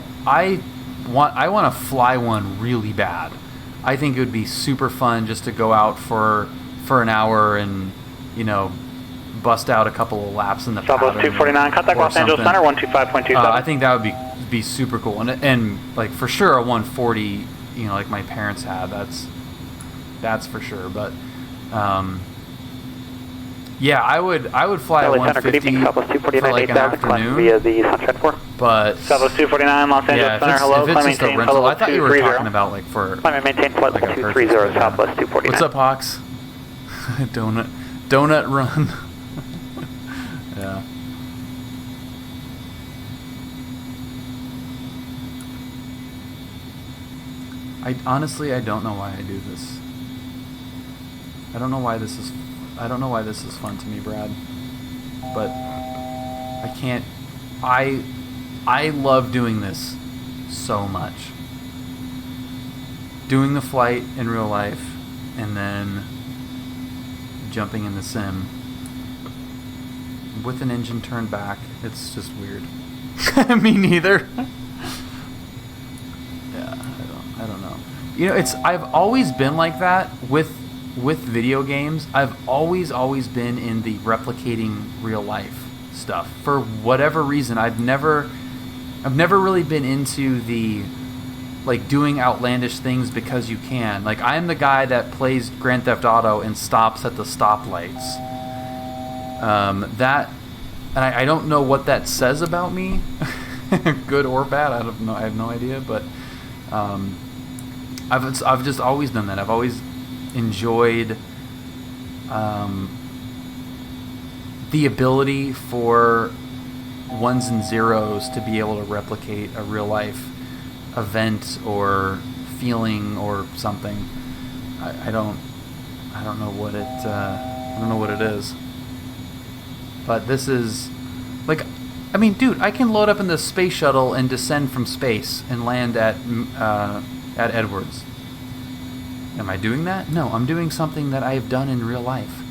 want to fly one really bad. I think it would be super fun just to go out for an hour and bust out a couple of laps in the Southwest 249, contact Los Angeles Center 125.27. I think that would be super cool, and like for sure a 140, like my parents had. That's for sure. But Yeah, I would fly at 150 for like an afternoon. Via the Sunshine 4. But Southwest 249, Los Angeles yeah, Center. Hello, if it's just a rental, I thought you were talking about like for maintain flight like a 230 Southwest 249. What's up, Hawks? Donut run. Yeah. I honestly don't know why I do this. I don't know why this is fun to me, Brad. But I can't. I love doing this so much. Doing the flight in real life, and then jumping in the sim with an engine turned back. It's just weird. Me neither. Yeah, I don't know. You know, I've always been like that with video games. I've always been in the replicating real life stuff for whatever reason. I've never really been into the like doing outlandish things because you can. Like, I'm the guy that plays Grand Theft Auto and stops at the stoplights. I don't know what that says about me, good or bad. I have no idea. But I've just always done that. I've always enjoyed the ability for ones and zeros to be able to replicate a real life event or feeling or something. I don't know what it is. But this is like, I mean, dude, I can load up in the space shuttle and descend from space and land at Edwards. Am I doing that? No, I'm doing something that I have done in real life.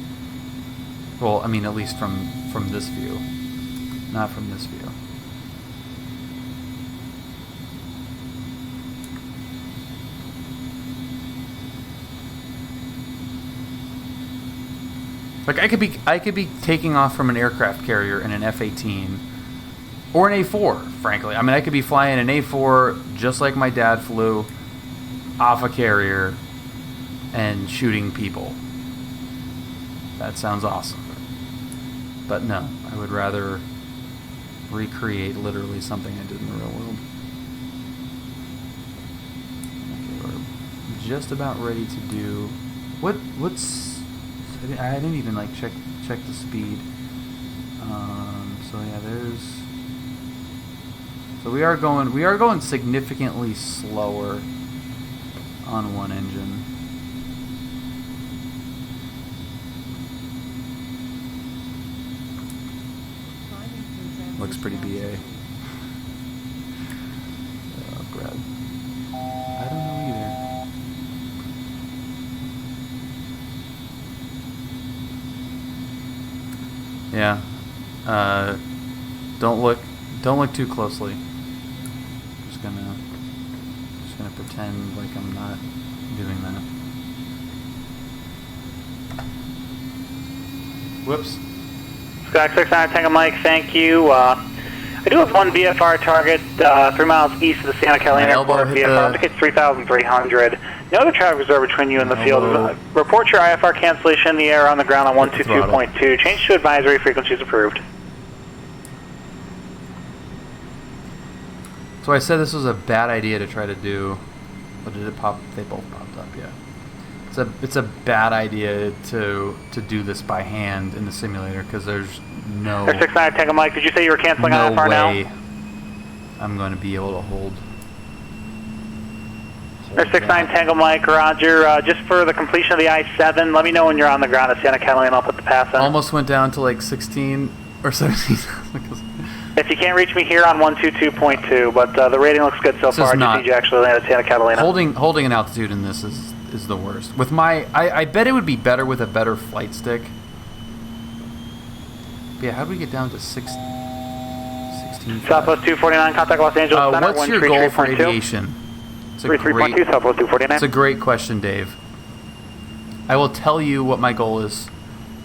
Well, I mean, at least from this view, not from this view. Like, I could be taking off from an aircraft carrier in an F-18 or an A4, frankly. I mean, I could be flying an A4 just like my dad flew off a carrier and shooting people. That sounds awesome. But no, I would rather recreate literally something I did in the real world. Okay, we're just about ready to do what's I didn't even like check the speed. So yeah, so we are going significantly slower on one engine. Looks pretty BA. Brad. I don't know either. Yeah. Don't look too closely. Just gonna pretend like I'm not doing that. Whoops. Sky 69 Tango Mike, thank you. I do have one VFR target 3 miles east of the Santa Catalina Airport. VFR indicates 3,300. No other traffic reserve between you and the field. Report your IFR cancellation in the air on the ground on 122.2. Change to advisory, frequencies approved. So I said this was a bad idea to try to do. What did it pop? They both popped up, yeah. It's a bad idea to do this by hand in the simulator because there's no. 69 Tango Mike, did you say you were canceling IFR now? No way I'm going to be able to hold 69 Tango Mike, Roger. Just for the completion of the I-7, let me know when you're on the ground at Santa Catalina. I'll put the pass in. Almost went down to like 16 or 17. If you can't reach me here on 122.2, but the rating looks good so far. I just need you actually land at Santa Catalina. Holding an altitude in this is the worst. With my, I bet it would be better with a better flight stick. But yeah, how do we get down to 16? Southwest 249, contact Los Angeles Center. What's your goal for aviation? 33.2, Southwest 249. It's a great question, Dave. I will tell you what my goal is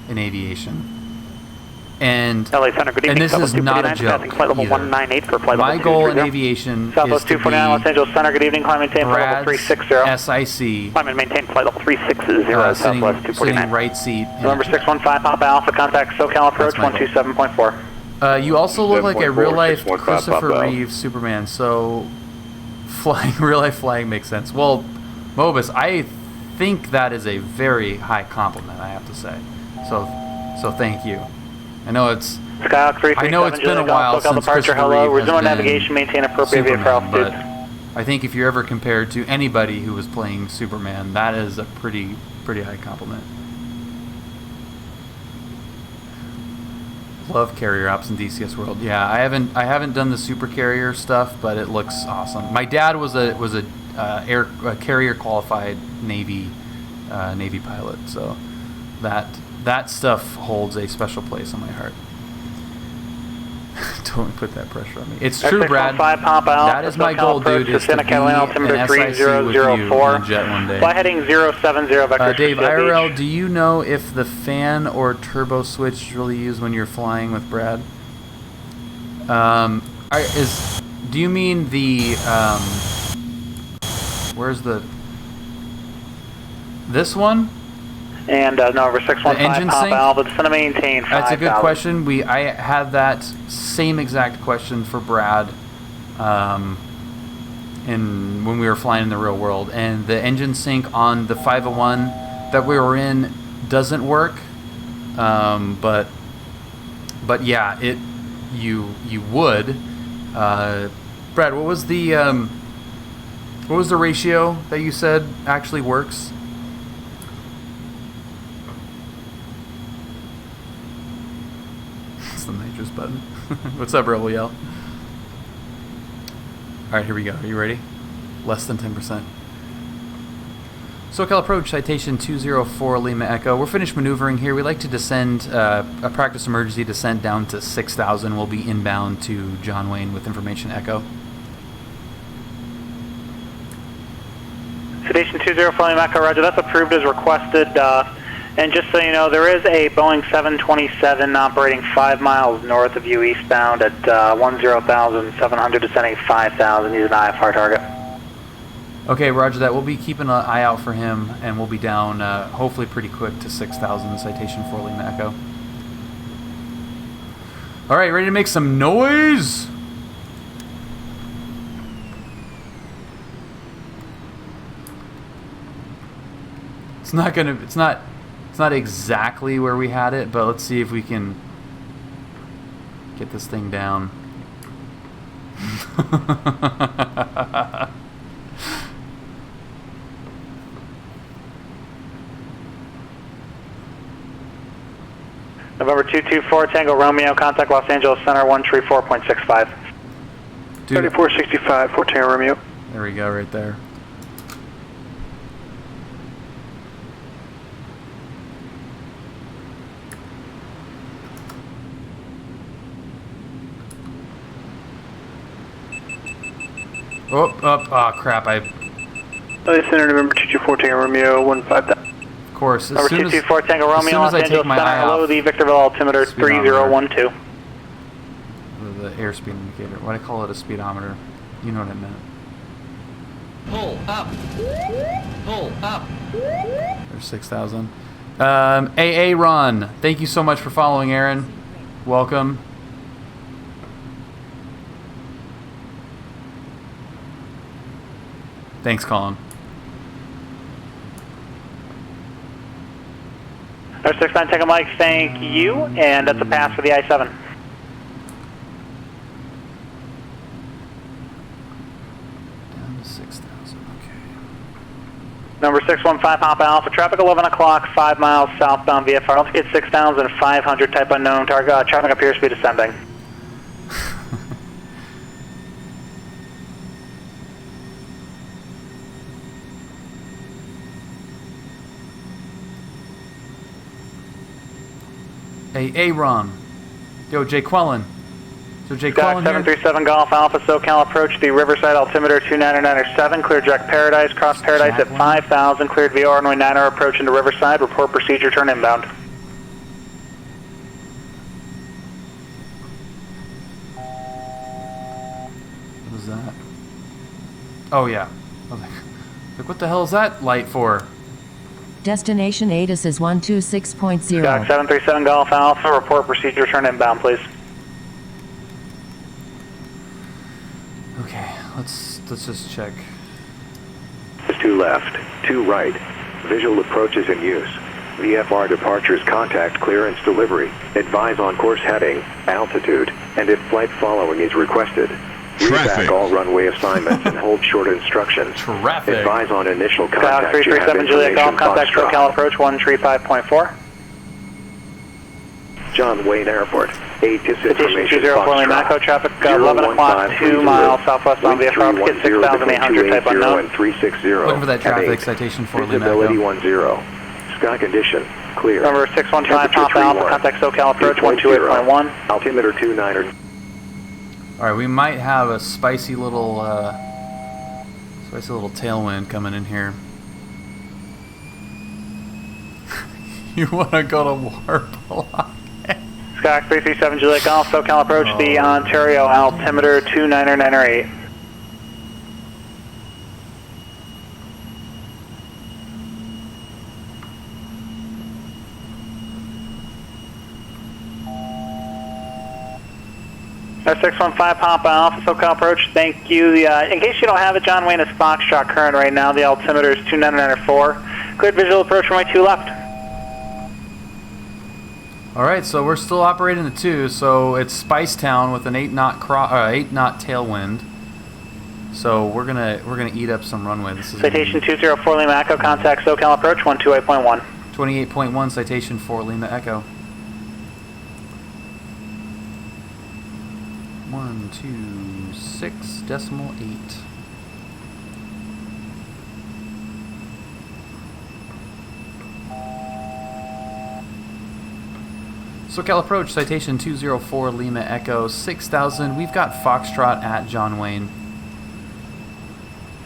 in aviation. And LA Center, good evening. this is not a joke flight level either. 198 for flight My level goal in 230. aviation Southwest is to 249 Los Angeles Center, good evening. Climb maintain flight level Brad's 360. SIC. Climb and maintain flight level 360, Southwest 249. Sitting right seat. November 615, Papa Alpha, contact SoCal approach 127.4. You also look like a 7.4, real-life 615 Christopher Papa. Reeve Superman, so real-life flying makes sense. Well, Mobus, I think that is a very high compliment, I have to say. So thank you. I know it's been a while since Christopher Reeve has resume been navigation, maintain appropriate Superman, VFR but altitude. I think if you're ever compared to anybody who was playing Superman, that is a pretty high compliment. Love carrier ops in DCS World. Yeah, I haven't done the super carrier stuff, but it looks awesome. My dad was a carrier qualified Navy pilot, so that stuff holds a special place in my heart. Don't put that pressure on me. It's true, Brad. That is my goal, dude. Is to be an SIC with you in a jet one day. Fly heading 070 vector Dave, Beach. IRL, do you know if the fan or turbo switch is really used when you're flying with Brad? Do you mean the where's this one? And November 615 Papa Alpha, descend to maintain 5,000. That's a good question. I had that same exact question for Brad when we were flying in the real world, and the engine sync on the 501 that we were in doesn't work. But yeah, you would. Brad, what was the ratio that you said actually works? The nitrous button. What's up, Rebel Yell? Alright, here we go. Are you ready? Less than 10%. SoCal approach, citation 204 Lima Echo. We're finished maneuvering here. We like to descend a practice emergency descent down to 6,000. We'll be inbound to John Wayne with information Echo. Citation 204 Lima Echo, roger. That's approved as requested. And just so you know, there is a Boeing 727 operating 5 miles north of you eastbound at 10,700, descending 5,000. He's an IFR target. Okay, roger that. We'll be keeping an eye out for him, and we'll be down hopefully pretty quick to 6,000, citation 4 Lima Echo. All right, ready to make some noise? It's not exactly where we had it, but let's see if we can get this thing down. November 224 Tango Romeo, contact Los Angeles Center 134.65. 3465 for Tango Romeo. There we go, right there. Oh, crap, LA Center, November 224 Tango Romeo, 15000. Of course, Number 224 Tango Romeo, Los Angeles Center, hello, the Victorville altimeter 3012. The airspeed indicator. Why do I call it a speedometer? You know what I meant. Pull up. Pull up. There's 6,000. AA Ron, thank you so much for following, Aaron. Welcome. Thanks, Colin. Number 69 Tango Mike, thank you, and that's a pass for the I-7. Down to 6,000, okay. Number 615 Papa Alpha, traffic 11 o'clock, 5 miles southbound VFR. Let's get 6,500, type unknown, target, traffic appears to be descending. Hey, Ron. Yo, Jay Quellen. So Jay Quellen here? 737 Golf Alpha, SoCal approach the Riverside altimeter 29907, clear Jack Paradise, cross Paradise at 5,000, cleared VO runway 90 approach into Riverside, report procedure, turn inbound. Oh, yeah. I was like, what the hell is that light for? Destination ATIS is 126.0. Skyhawk 737 Golf Alpha, report procedure, turn inbound, please. Okay, let's just check. Is 2 left, 2 right. Visual approach is in use. VFR departures, contact clearance delivery. Advise on course heading, altitude, and if flight following is requested. Read back all runway assignments and hold short instructions. Traffic. Advise on initial Skyhawk contact. 337 Juliet Golf, contact SoCal approach 135.4. John Wayne Airport. ATIS information. 204 Lima Echo, traffic 11 o'clock, 2 miles southwest on VFR, get 6,800, type unknown. 360. Looking for that traffic, citation 4 Lima Echo. Visibility 10. Sky condition, clear. Number 615, Papa Alpha, contact SoCal approach 128.1. Altimeter 29er. Alright, we might have a spicy little tailwind coming in here. You wanna go to warp block? Skyhawk 337 Juliet Golf, SoCal approach, the Ontario altimeter 29er 8. R615 Papa Alpha, SoCal approach, thank you. In case you don't have it, John Wayne is Foxtrot current right now. The altimeter is 2994. Cleared visual approach from my 2 left. Alright, so we're still operating the 2, so it's Spice Town with an 8-knot tailwind. So we're gonna eat up some runway. This is Citation 204 Lima Echo, contact SoCal approach 128.1. 28.1, citation 4 Lima Echo. 126.8. SoCal approach, citation 204 Lima Echo 6000. We've got Foxtrot at John Wayne.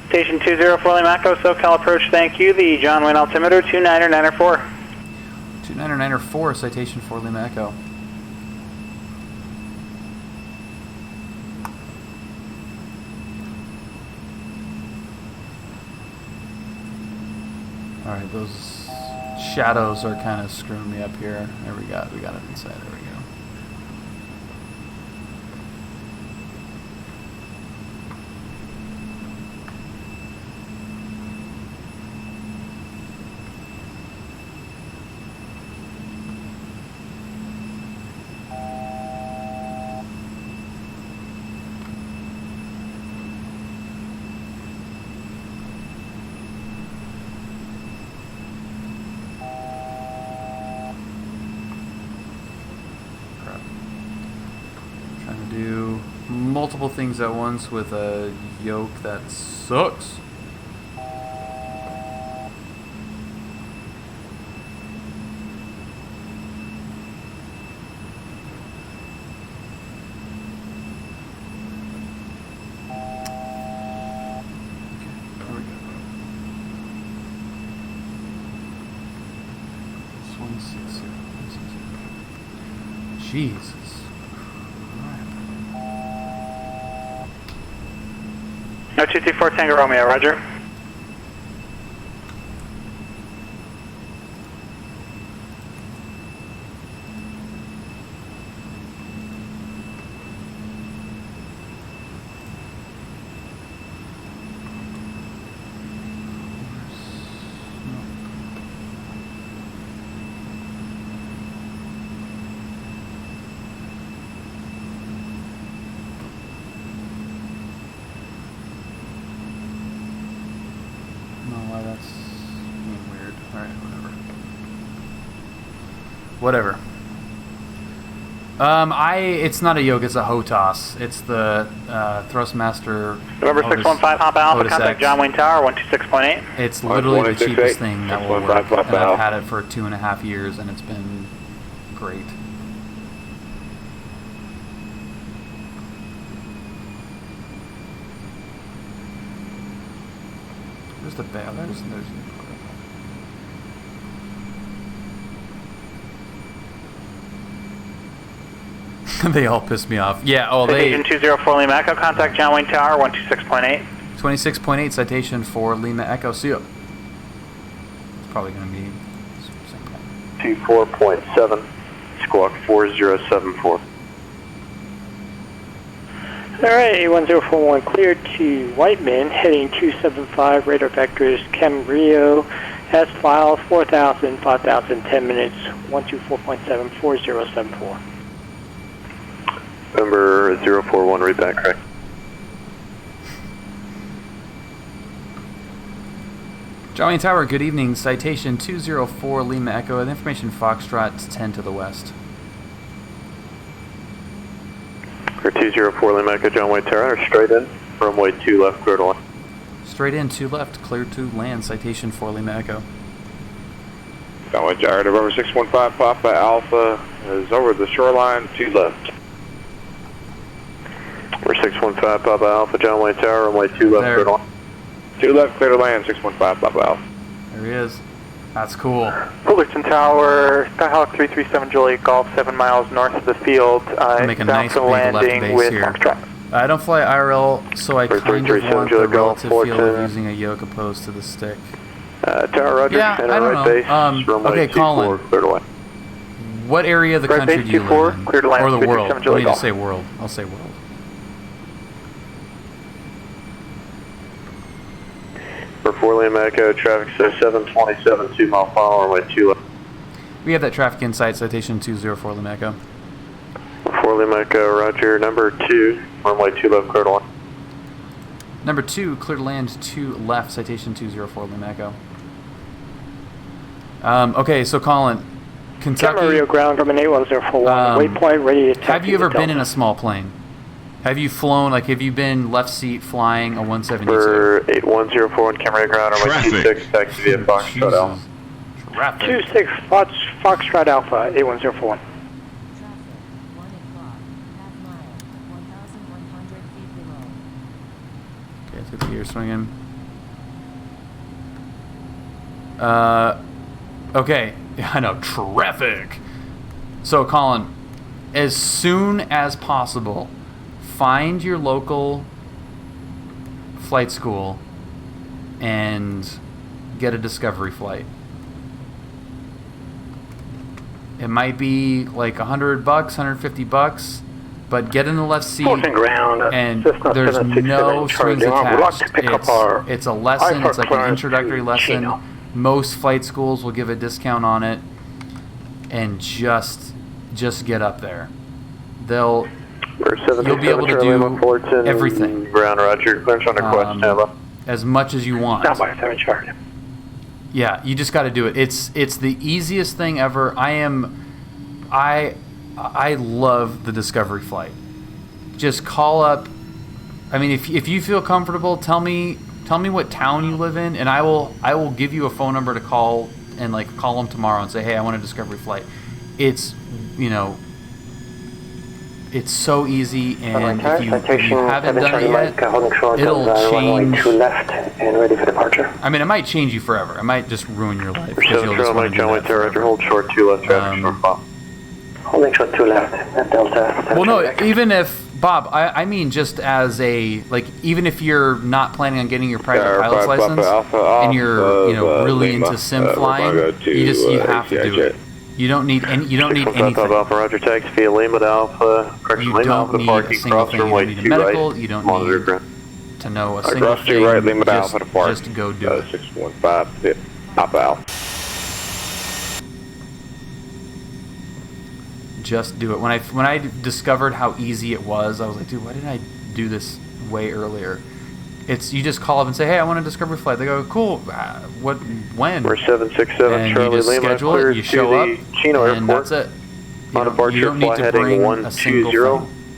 Station 204 Lima Echo, SoCal approach, thank you. The John Wayne altimeter 2994. 2994, citation 4 Lima Echo. Alright, those shadows are kind of screwing me up here. There we got it inside. There we go. Do multiple things at once with a yoke that sucks. Jesus. No 224 Tango Romeo, roger. Whatever. It's not a yoke, it's a HOTAS. It's the Thrustmaster. November 615 Papa Alpha, contact John Wayne Tower 126.8. It's literally the cheapest thing that will work. And I've had it for 2.5 years and it's been great. Where's the bell? There's they all piss me off. Yeah, oh, they... Station 204 Lima Echo, contact John Wayne Tower 126.8. 26.8 citation for Lima Echo Seal. It's probably going to be 24.7, squawk 4074. Alright, A1041 cleared to Whiteman, heading 275, radar vectors Camarillo, as filed, 4,000, 5,000, 10 minutes, 124.7, 4074. Number 041, read back, correct. John Wayne Tower, good evening. Citation 204 Lima Echo, and information Foxtrot 10 to the west. For 204 Lima Echo, John Wayne Tower, straight in, runway 2 left, clear to land. Straight in, 2 left, clear to land. Citation 4 Lima Echo. John Wayne Tower, November 615 Papa Alpha is over the shoreline, 2 left. We're 615 Papa Alpha, John Wayne Tower, runway 2 left, clear to land. 2 left, clear to land, 615 Papa Alpha. There he is. That's cool. Fullerton Tower, Skyhawk 337 Juliet Golf, 7 miles north of the field. Make a nice big left base here. I don't fly IRL, so I kind of want the relative feel of using a yoke opposed to the stick. Tower, roger. Yeah, I don't know. Okay, Colin. What area of the country do you live in? Clear to land, or the world? I need to Golf. say world. I'll say world. For 4 Lima Echo, traffic says 727, 2 mile final, runway 2 left. We have that traffic in sight, citation 204 Lima Echo. 4 Lima Echo, roger. Number 2, runway 2 left, clear to land. Number 2, clear to land 2 left, citation 204 Lima Echo. Okay, so Colin, Kentucky. Camarillo ground, Roman 8141, waypoint ready to have you ever been in a small plane? Have you flown, like, have you been left seat flying a 172? For 8104 on Camarillo ground, runway 26, taxi via Foxtrot Alpha. Traffic. 26 Foxtrot Alpha, A1041. Okay, let's get the gear swinging. Okay, I know, traffic. So, Colin, as soon as possible, find your local flight school and get a discovery flight. It might be like $100, $150, but get in the left seat, and there's no strings attached. It's a lesson. It's like an introductory lesson. Most flight schools will give a discount on it, and just get up there. You'll be able to do everything. Ground, roger. Clearance on request, as much as you want. Stand by, 7 Charlie. Yeah, you just got to do it. It's the easiest thing ever. I love the discovery flight. Just call up. I mean, if you feel comfortable, tell me what town you live in, and I will give you a phone number to call and call them tomorrow and say, hey, I want a discovery flight. It's it's so easy, and if you haven't done it yet, it'll change. left and ready for departure. I mean, it might change you forever. It might just ruin your life. John Wayne, hold short 2 left, traffic short 5. Holding short 2 left at Delta. Well, no, even if, Bob, I mean just as a, even if you're not planning on getting your private pilot's license, and you're, really into sim flying, you have to do it. You don't need anything. Alpha, roger, taxi via Lima to Alpha. You don't need a single thing. You don't need a medical. You don't need to know a single thing. Right, Lima to Alpha to park. Just go do it. 615, Papa Alpha. Just do it. When I discovered how easy it was, I was like, dude, why didn't I do this way earlier? You just call up and say, hey, I want a discovery flight. They go, cool. When? We're 767 and Charlie you just Lima. schedule it. You show up, Chino and Airport. that's it. On departure, fly heading 120.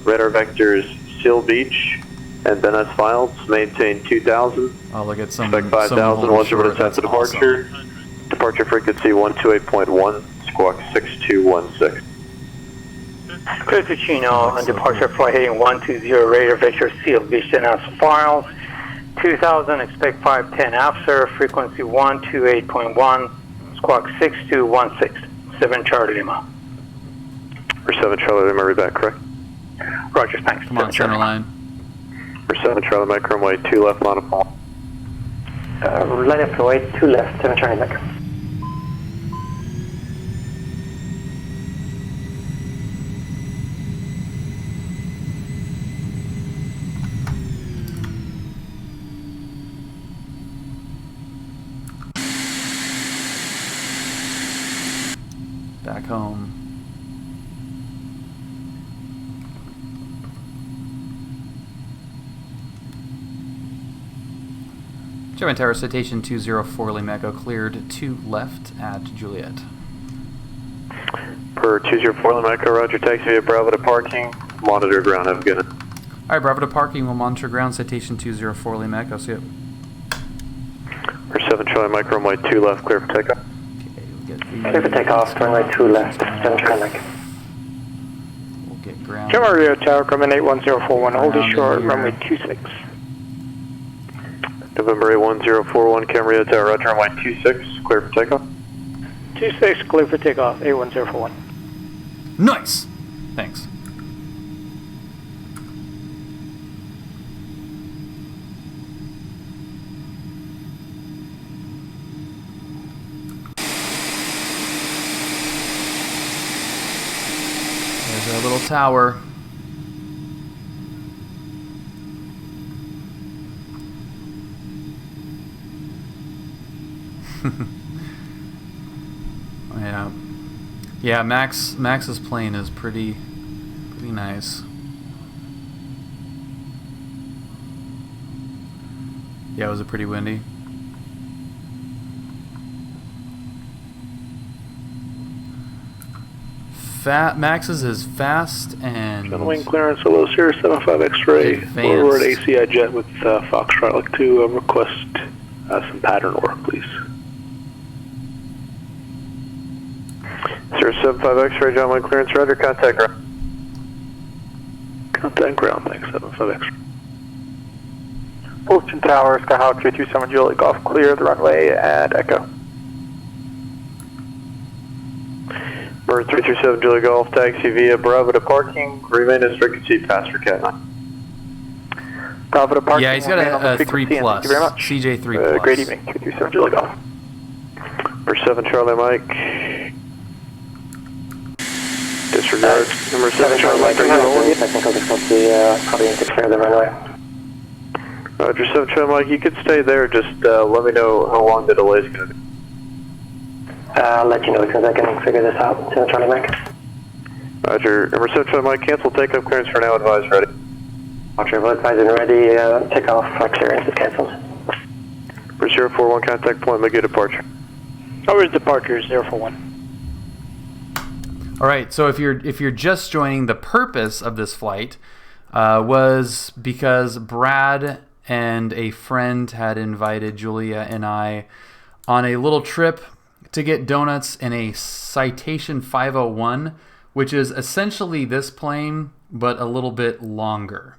Radar vectors Seal Beach and Venice Files. Maintain 2000. I'll look at some. Expect 5000. Once over to to departure. Awesome. Departure frequency 128.1. Squawk 6216. Clear to Chino on departure flight heading 120, radar vector Seal Beach, Venice Files. 2000, expect 510 after, frequency 128.1, squawk 6216, 7 Charlie Lima. For 7 Charlie Lima, read that correct? Roger, thanks. Come on, center line. For 7 Charlie Mike, runway 2 left, monopole. Line up runway 2 left, 7 Charlie Mike. Back home. German Tower, Citation 204 Lima Echo, cleared 2 left at Juliet. Per 204 Lima Echo, roger, taxi via Bravo to parking, monitor ground, have a good one. Alright, Bravo to parking, we'll monitor ground, Citation 204 Lima Echo, see you. Per 7 Charlie Mike, runway 2 left, clear for takeoff. Clear for takeoff, runway 2 left, 7 Charlie Mike. We'll get ground. Camarillo Tower, Grumman 81041, hold it short, runway 26. November 81041, Camarillo Tower, roger, runway 26, clear for takeoff. 26, clear for takeoff, 81041. Nice! Thanks. There's our little tower. Yeah, yeah. Max's plane is pretty nice. Yeah, was it pretty windy? Max's is fast and... Wing clearance, hello, Sierra 75 X-ray. We're at ACI jet with Foxtrot. I'd like to request some pattern work, please. Sierra 75 X-ray, John Wayne clearance, roger, contact ground. Contact ground, thanks, 75 X-ray. Fulton Tower, Skyhawk 327 Juliet Golf, clear the runway at Echo. Bird 327 Juliet Golf, taxi via Bravo to parking, remain as frequency pass for Cat 9. Bravo to parking. Yeah, he's got a 3 plus. Thank you very much. CJ 3 plus. Great evening, 327 Juliet Golf. For 7 Charlie Mike. Disregard. Number 7 Charlie Mike, are you holding? Technical difficulty, probably need to clear the runway. Roger, 7 Charlie Mike, you could stay there, just let me know how long the delay is going to be. I'll let you know because I can figure this out. 7 Charlie Mike. Roger, number 7 Charlie Mike, cancel takeoff clearance for now, advise ready. Roger, advise and ready, takeoff clearance is cancelled. For 041, contact point, make a departure. Over departure 041. All right, so if you're just joining, the purpose of this flight was because Brad and a friend had invited Julia and I on a little trip to get donuts in a Citation 501, which is essentially this plane but a little bit longer,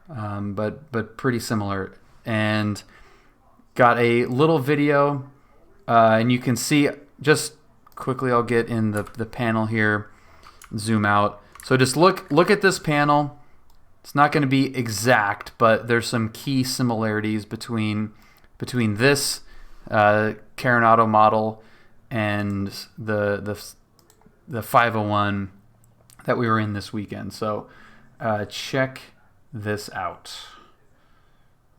but pretty similar. And got a little video, and you can see just. Quickly, I'll get in the panel here, zoom out. So just look at this panel. It's not going to be exact, but there's some key similarities between this Carenado model and the 501 that we were in this weekend. So check this out.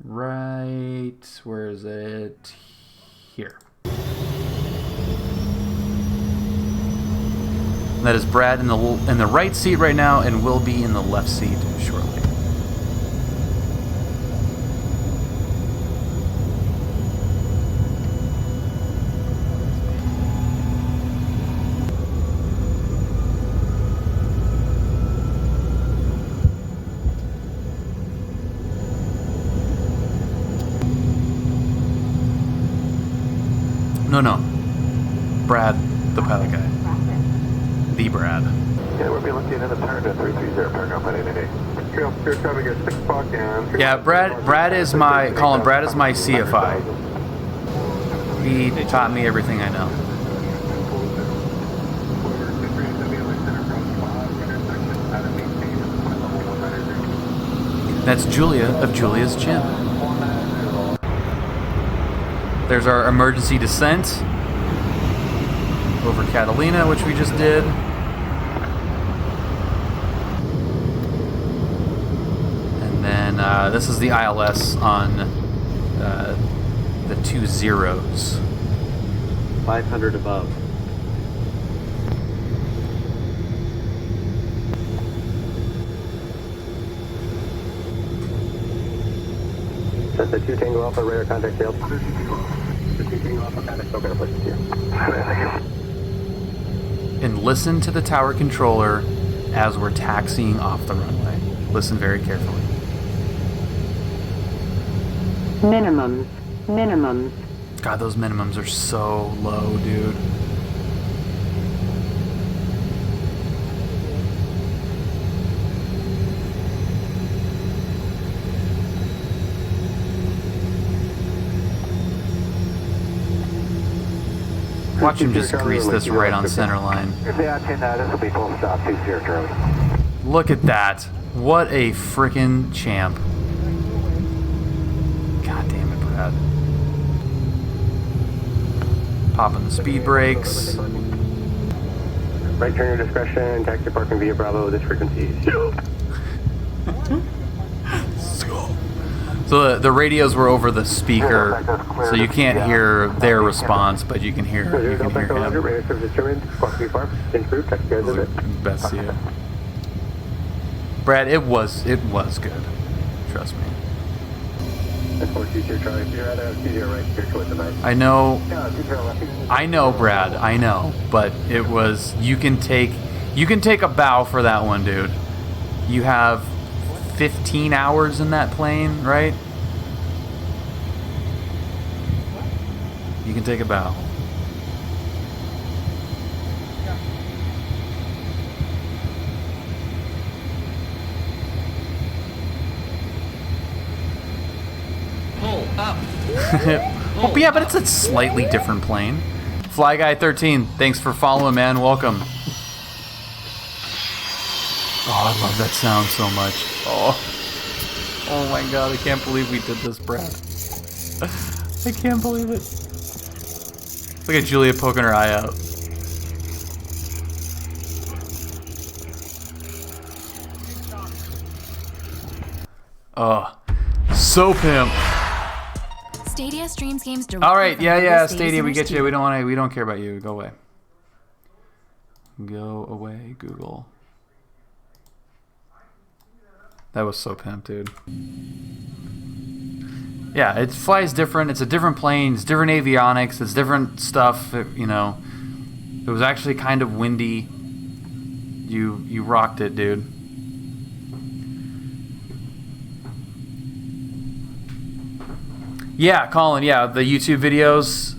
Right, where is it? Here. That is Brad in the right seat right now and will be in the left seat shortly. No. Brad, the pilot guy. The Brad. Yeah, we'll be looking at a turn to 330, paragraph 888. You're trying to get 6 o'clock in. Yeah, Brad is my CFI. He taught me everything I know. That's Julia of Julia's Gym. There's our emergency descent over Catalina, which we just did. And then this is the ILS on the 2 zeros. 500 above. That's the 2 Tango Alpha radar contact failed. The 2 Tango Alpha contact, still gonna push it to you. Thank you. And listen to the tower controller as we're taxiing off the runway. Listen very carefully. Minimums. Minimums. God, those minimums are so low, dude. Watch him just grease this right on center line. Yeah, this will be full stop, 2-0 Charlie. Look at that. What a frickin' champ. God damn it, Brad. Popping the speed brakes. Right turn your discretion, taxi parking via Bravo, this frequency. So the radios were over the speaker, so you can't hear their response, but you can hear him. Best see it. Brad, it was good. Trust me. I know, Brad. I know, but it was. You can take a bow for that one, dude. You have 15 hours in that plane, right? You can take a bow. Pull up. Oh, yeah, but it's a slightly different plane. Fly Guy 13, thanks for following, man. Welcome. Oh, I love that sound so much. Oh my god, I can't believe we did this, Brad. I can't believe it. Look at Julia poking her eye out. Oh, so pimp. Stadia streams games directly. All right, from yeah, Google Stadia, Stadia we get Studio. you. We don't care about you. Go away. Go away, Google. That was so pimp, dude. Yeah, it flies different. It's a different plane. It's different avionics. It's different stuff. It was actually kind of windy. You rocked it, dude. Yeah, Colin. Yeah, the YouTube videos.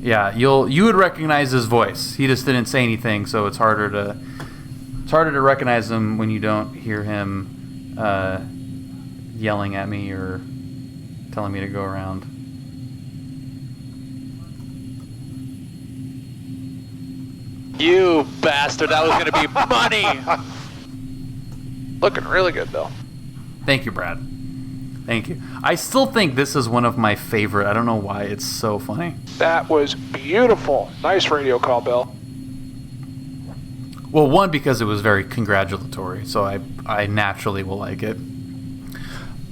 Yeah, you would recognize his voice. He just didn't say anything, so it's harder to recognize him when you don't hear him yelling at me or telling me to go around. You bastard, that was going to be money. Looking really good, though. Thank you, Brad. Thank you. I still think this is one of my favorite. I don't know why. It's so funny. That was beautiful. Nice radio call, Bill. Well, one, because it was very congratulatory, so I naturally will like it.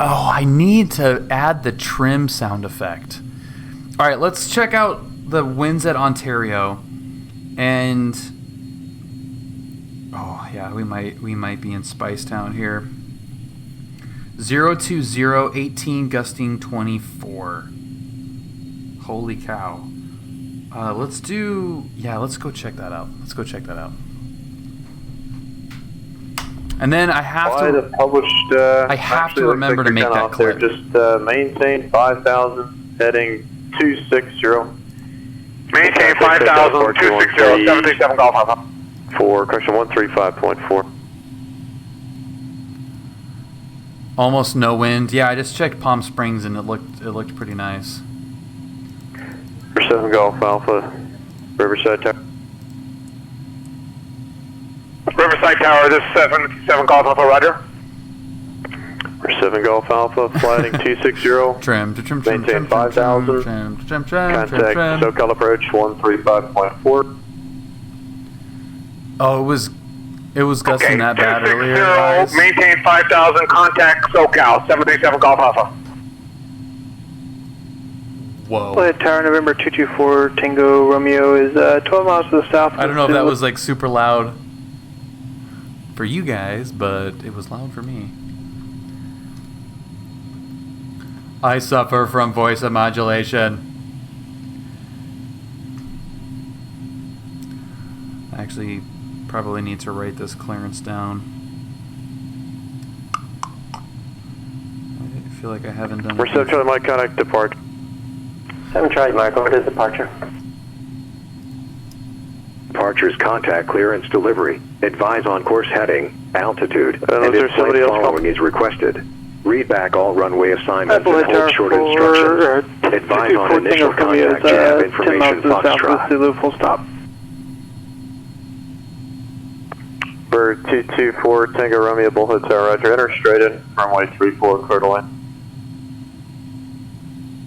Oh, I need to add the trim sound effect. All right, let's check out the winds at Ontario. And oh yeah, we might be in Spicetown here. 020, 18, gusting 24. Holy cow. Let's go check that out. And then I have to. The published. I have to remember to make that clear. Just maintain 5,000, heading 260. Maintain 5,000, 260, 737 Golf Alpha. For correction 135.4. Almost no wind. Yeah, I just checked Palm Springs and it looked pretty nice. For 7 Golf Alpha, Riverside Tower. Riverside Tower, this is 7 Golf Alpha, roger. 7 Golf Alpha, flighting 260. Trim, maintain 5,000. Contact SoCal approach 135.4. Oh, it was gusting that bad earlier, guys. Maintain 5,000, contact SoCal, 737 Golf Alpha. Whoa. Flight Tower November 224 Tango Romeo is 12 miles to the south. I don't know if that was like super loud for you guys, but it was loud for me. I suffer from voice modulation. I actually probably need to write this clearance down. I feel like I haven't done it. Reception Charlie Mike, contact depart. 7 Charlie Mike, what is departure? Departures, contact, clearance, delivery. Advise on course heading, altitude, and if flight following is requested. Read back all runway assignments and hold short instructions. Advise on initial contact, jab information, Foxtrot. Zulu, full stop. Bird 224 Tango Romeo Bullhead Tower, roger. Enter straight in, runway 34, clear to land.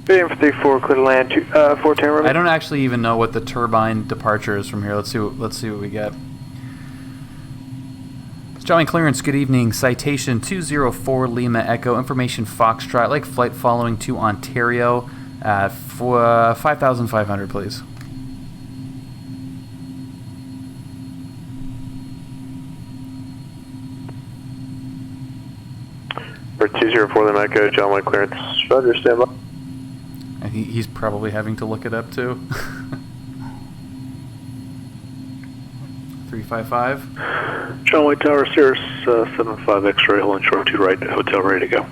Being for 34, clear to land, 410 Romeo. I don't actually even know what the turbine departure is from here. Let's see what we get. Johnny Clearance, good evening. Citation 204 Lima Echo, information Foxtrot, like flight following to Ontario, for 5,500, please. For 204 Lima Echo, John Wayne Clearance, roger, stand by. I think he's probably having to look it up too. 355. John White Tower, Cirrus 75 X-ray, holding short 2 right, hotel ready to go.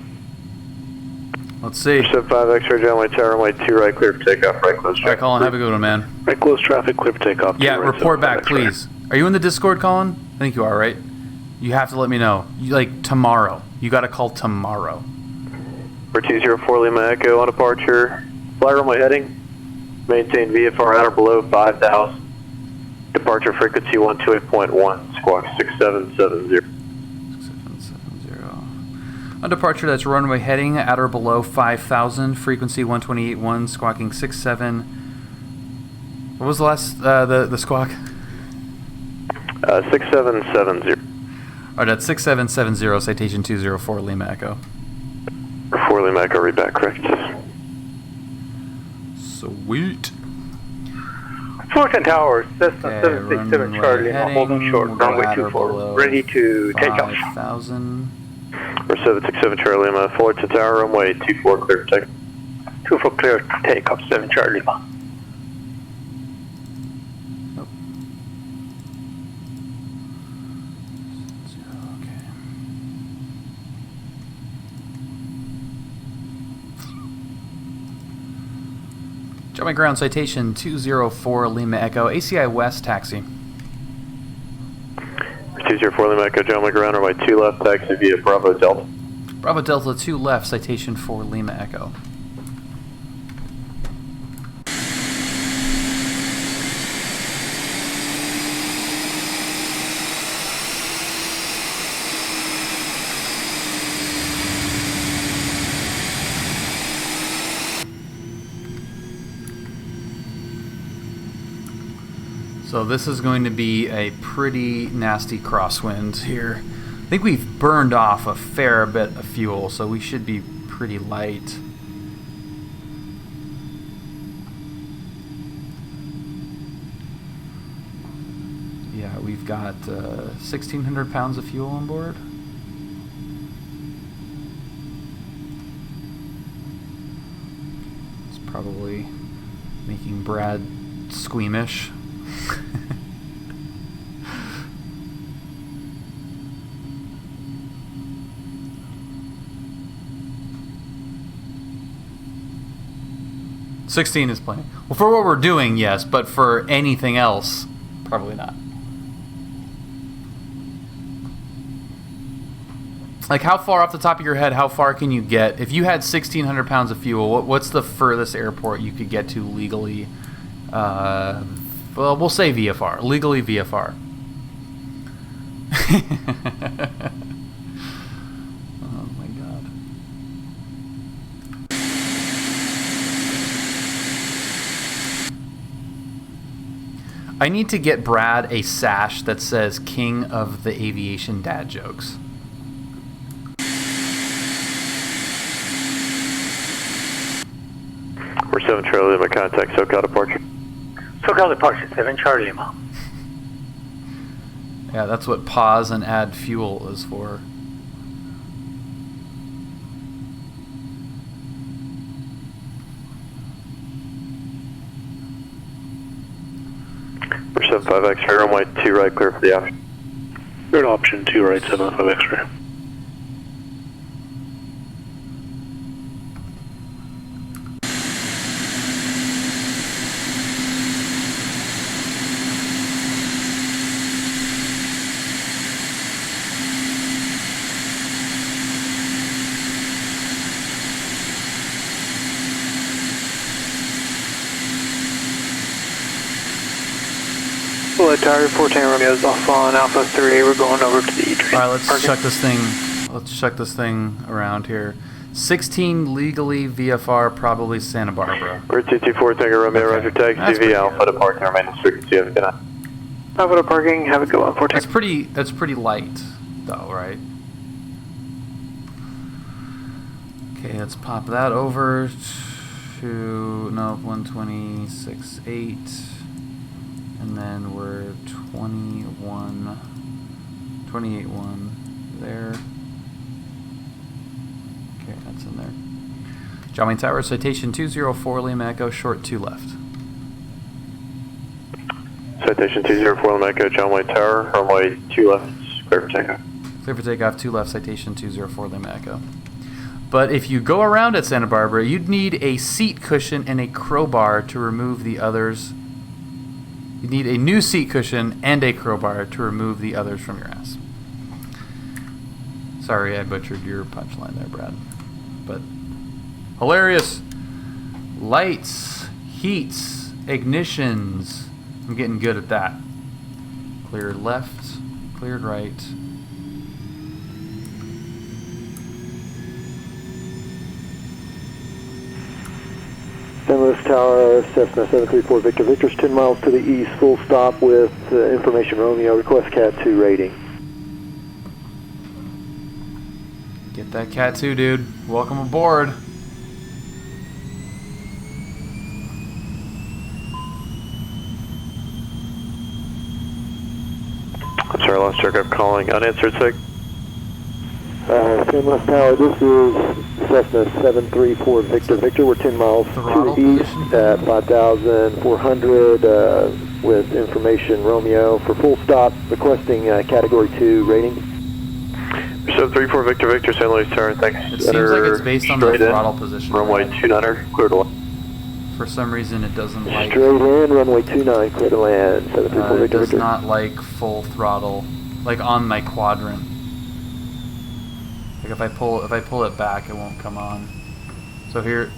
Let's see. 75 X-ray, John White Tower, runway 2 right, clear for takeoff, right close traffic. Alright, Colin, have a good one, man. Right close traffic, clear for takeoff. Yeah, right, report back, please. Are you in the Discord, Colin? I think you are, right? You have to let me know. Like, tomorrow. You gotta call tomorrow. For 204 Lima Echo, on departure, fly runway heading, maintain VFR at or below 5,000. Departure frequency 128.1, squawk 6770. 6770. On departure, that's runway heading at or below 5,000, frequency 128.1, squawking 67. What was the last, the squawk? 6770. Alright, that's 6770, citation 204 Lima Echo. 4 Lima Echo, read back, correct. Sweet. Fulton Tower, Cessna 767 Charlie, holding short, runway 24, ready to take off. 5,000. For 767 Charlie Lima, Fullerton Tower, runway 24, clear for takeoff. 24 clear to take off, 7 Charlie Lima. Nope. John ground citation 204 Lima Echo, ACI West taxi. 204 Lima Echo, John ground, runway 2 left, taxi via Bravo Delta. Bravo Delta 2 left, citation 4 Lima Echo. So this is going to be a pretty nasty crosswind here. I think we've burned off a fair bit of fuel, so we should be pretty light. Yeah, we've got 1,600 pounds of fuel on board. It's probably making Brad squeamish. $16 is plenty. Well, for what we're doing, yes, but for anything else, probably not. Like, how far off the top of your head, how far can you get? If you had 1,600 pounds of fuel, what's the furthest airport you could get to legally? Well, we'll say VFR. Legally VFR. Oh my god. I need to get Brad a sash that says King of the Aviation Dad Jokes. We're 7 Charlie Lima, contact SoCal departure. SoCal departure, 7 Charlie Lima. Yeah, that's what pause and add fuel is for. We're 75 X-ray, runway 2 right, clear for the option. Third option, 2 right, 75 X-ray. Flight Tower 14 Romeo's off on Alpha 3. We're going over to the train. All right, let's check this thing. Let's check this thing around here. 16 legally VFR, probably Santa Barbara. We're 224 Tango Romeo, Roger, taxi via Alpha departure, maintenance frequency of good. Alpha to parking, have it go on 14. That's pretty light, though, right? Okay, let's pop that over to 126.8. And then we're 28.1 there. Okay, that's in there. John Wayne Tower, citation 204 Lima Echo, short 2 left. Citation 204 Lima Echo, John Wayne Tower, runway 2 left, clear for takeoff. Clear for takeoff, 2 left, citation 204 Lima Echo. But if you go around at Santa Barbara, you'd need a seat cushion and a crowbar to remove the others. You need a new seat cushion and a crowbar to remove the others from your ass. Sorry, I butchered your punchline there, Brad. But hilarious. Lights, heats, ignitions. I'm getting good at that. Cleared left, cleared right. St. Louis Tower, Cessna 734 Victor. Victor's 10 miles to the east, full stop with information Romeo. Request Cat 2 rating. Get that Cat 2, dude. Welcome aboard. I'm sorry, last check, I'm calling unanswered sick. St. Louis Tower, this is Cessna 734 Victor. Victor, we're 10 miles to the east at 5,400 with information Romeo for full stop, requesting Category 2 rating. 734 Victor, Victor, St. Louis Tower, thanks. It seems like it's based on the throttle position. Runway 29, clear to land. For some reason, it doesn't like... Straight in, runway 29, clear to land. 734 it does Victor. not like full throttle, like on my quadrant. Like if I pull it back, it won't come on. So here...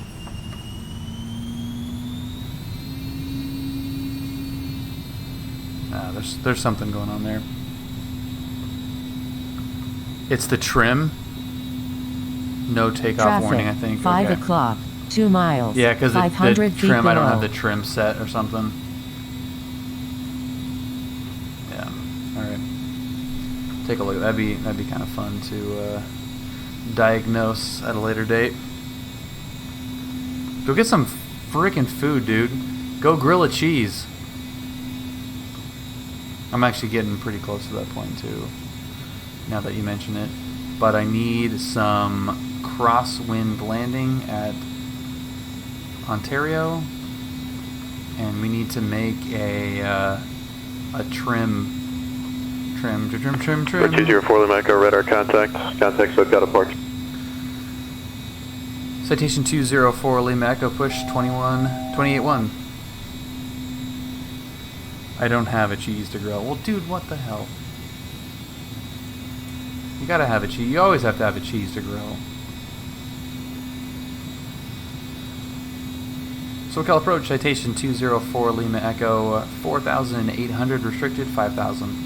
there's something going on there. It's the trim. No takeoff Traffic, warning, I think. 5 okay. o'clock, 2 miles. Yeah, because the 500 feet trim, I don't below. have the trim set or something. Yeah. All right. Take a look. That'd be kind of fun to diagnose at a later date. Go get some freaking food, dude. Go grill a cheese. I'm actually getting pretty close to that point too, now that you mention it. But I need some crosswind landing at Ontario, and we need to make a trim. 204 Lima Echo, radar contact SoCal departure. Citation 204 Lima Echo, push 28.1. I don't have a cheese to grill. Well, dude, what the hell? You gotta have a cheese. You always have to have a cheese to grill. SoCal approach, citation 204 Lima Echo, 4,800 restricted, 5,000.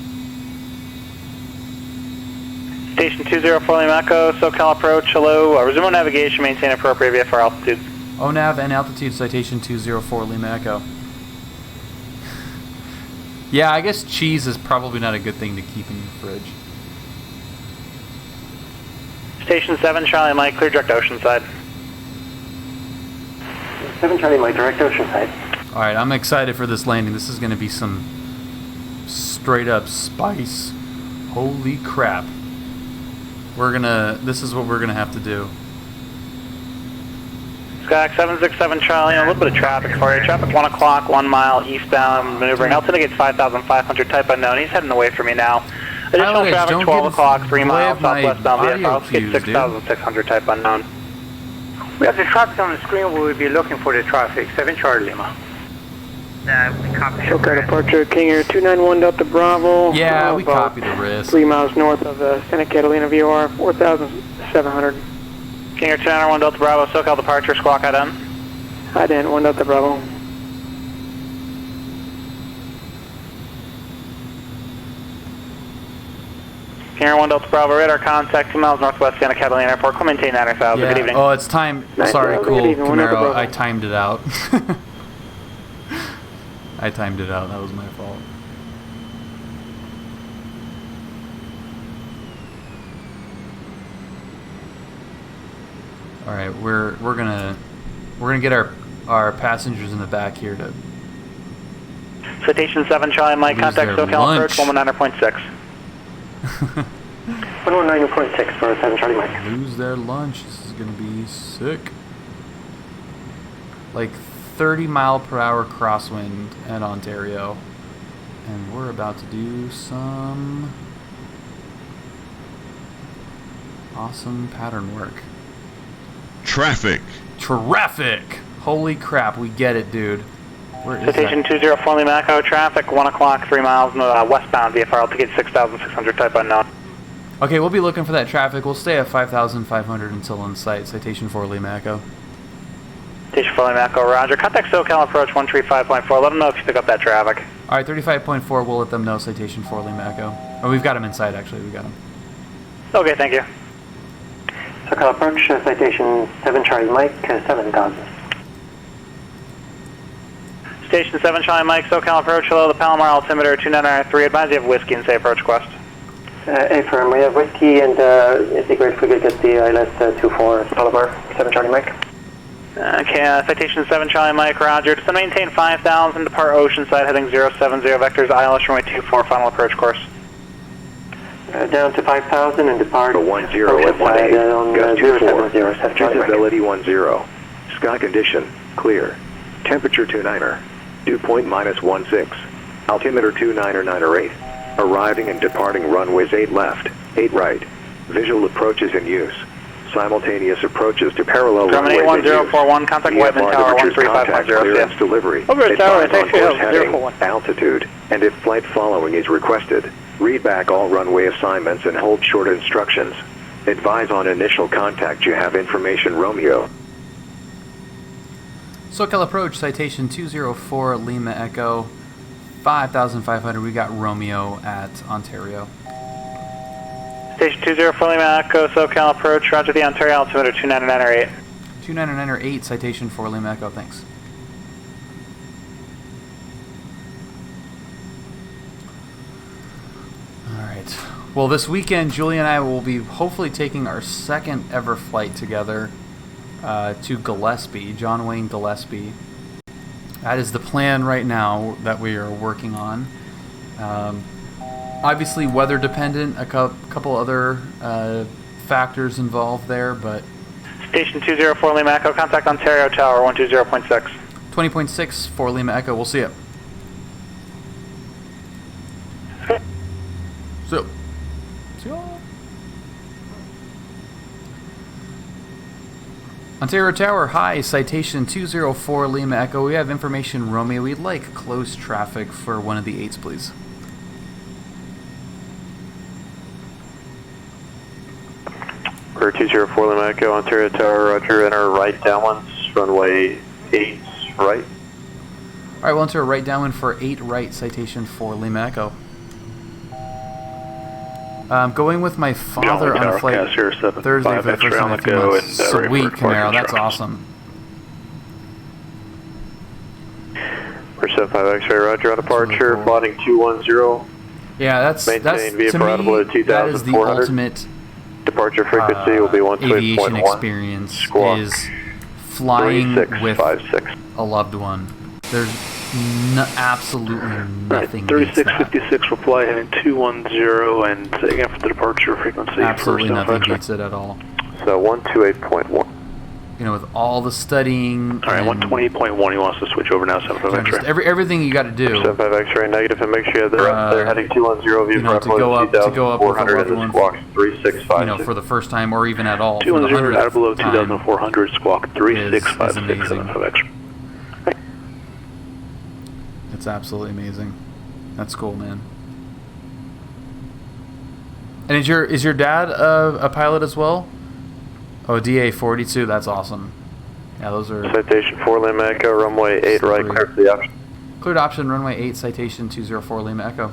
Station 204 Lima Echo, SoCal approach, hello. Resume on navigation, maintain appropriate VFR altitude. ONAV and altitude, citation 204 Lima Echo. Yeah, I guess cheese is probably not a good thing to keep in your fridge. Station 7, Charlie Mike, clear direct Oceanside. 7 Charlie Mike, direct Oceanside. Alright, I'm excited for this landing. This is going to be some straight up spice. Holy crap. This is what we're gonna have to do. Skyhawk 767 Charlie, a little bit of traffic for you. Traffic 1 o'clock, 1 mile eastbound, maneuvering. Altimeter gets 5,500, type unknown. He's heading away from me now. Additional traffic 12 o'clock, 3 miles southwestbound VFR. Let's get 6,600, type unknown. We have the traffic on the screen. We will be looking for the traffic. 7 Charlie Lima. We copy. SoCal departure, King Air 291 Delta Bravo. Yeah, we copy the risk. 3 miles north of Santa Catalina VOR, 4,700. King Air 291 Delta Bravo, SoCal departure, squawk head in. Head in, 1 Delta Bravo. King Air 1 Delta Bravo, radar contact 2 miles northwest Santa Catalina Airport. Call maintain 90,000. Yeah. Good evening. Oh, it's time. Sorry, cool, Camaro. I timed it out. I timed it out. That was my fault. All right, we're gonna get our passengers in the back here to. Citation 7 Charlie Mike, contact SoCal approach 119.6. 119.6 for 7 Charlie Mike. Lose their lunch. This is gonna be sick. Like 30-mile-per-hour crosswind at Ontario, and we're about to do some awesome pattern work. Traffic. Holy crap, we get it, dude. Where is Citation 204 Lima Echo, traffic 1 o'clock, 3 miles westbound VFR, to get 6,600, type unknown. Okay, we'll be looking for that traffic. We'll stay at 5,500 until in sight. Citation 4 Lima Echo. Citation 4 Lima Echo, roger. Contact SoCal approach 135.4. Let them know if you pick up that traffic. Alright, 35.4, we'll let them know. Citation 4 Lima Echo. Oh, we've got him in sight, actually. We got him. Okay, thank you. SoCal approach, citation 7 Charlie Mike, 7,000. Station 7 Charlie Mike, SoCal approach, hello, the Palomar altimeter 2993, advise you have whiskey and say approach request. Affirm, we have whiskey and it'd be great if we could get the ILS 24 Palomar, 7 Charlie Mike. Okay, citation 7 Charlie Mike, roger. Just to maintain 5,000, depart Oceanside, heading 070 vectors, ILS runway 24, final approach course. Down to 5,000 and depart 10 at 18, gust 24, visibility 10, sky condition, clear, temperature 29er, dew point -16, altimeter 29er 8, arriving and departing runways 8 left, 8 right, visual approaches in use, simultaneous approaches to parallel runways in use. 1041, contact Whiteman Tower 135.0. Clearance delivery, Over tower, advise on course heading, altitude, and if flight following is requested, read back all runway assignments and hold short instructions. Advise on initial contact you have information Romeo. SoCal approach, citation 204 Lima Echo, 5,500. We got Romeo at Ontario. Station 204 Lima Echo, SoCal approach, roger the Ontario altimeter 299 8. 299 8, citation 4 Lima Echo, thanks. Alright. Well, this weekend, Julie and I will be hopefully taking our second ever flight together to Gillespie, John Wayne Gillespie. That is the plan right now that we are working on. Obviously weather dependent, a couple other factors involved there, but... Station 204 Lima Echo, contact Ontario Tower 120.6. 20.6 for Lima Echo, we'll see it. So, Ontario Tower, hi, citation 204 Lima Echo. We have information Romeo. We'd like close traffic for one of the 8s, please. Clear 204 Lima Echo, Ontario Tower, roger, enter right downwinds, runway 8 right. Alright, we'll enter a right downwind for 8 right, citation 4 Lima Echo. I'm going with my father on a flight Thursday for the first time in a few months. Sweet, Camaro, that's awesome. 75 X-ray, roger, on departure, plotting 210. Yeah, that's to me, that is the ultimate departure frequency will be 128.1. Aviation experience Squawk is flying with 3656. a loved one. There's absolutely nothing. 3656 will fly heading 210 and again for the departure frequency. Absolutely nothing beats it at all. So 128.1. You know, with all the studying. All right, 128.1. He wants to switch over now. 75 X-ray. Everything you got to do. 75 X-ray negative, and make sure they're heading 210. View to go up with a loved one. Squawk 3656. You know, for the first time or even at all. 210 out below 2,400. Squawk 3656. Is amazing. 75 X-ray. It's absolutely amazing. That's cool, man. And is your dad a pilot as well? Oh, DA-42, that's awesome. Yeah, those are... Citation 4 Lima Echo, runway 8 right, clear for the option. Cleared option, runway 8, citation 204 Lima Echo.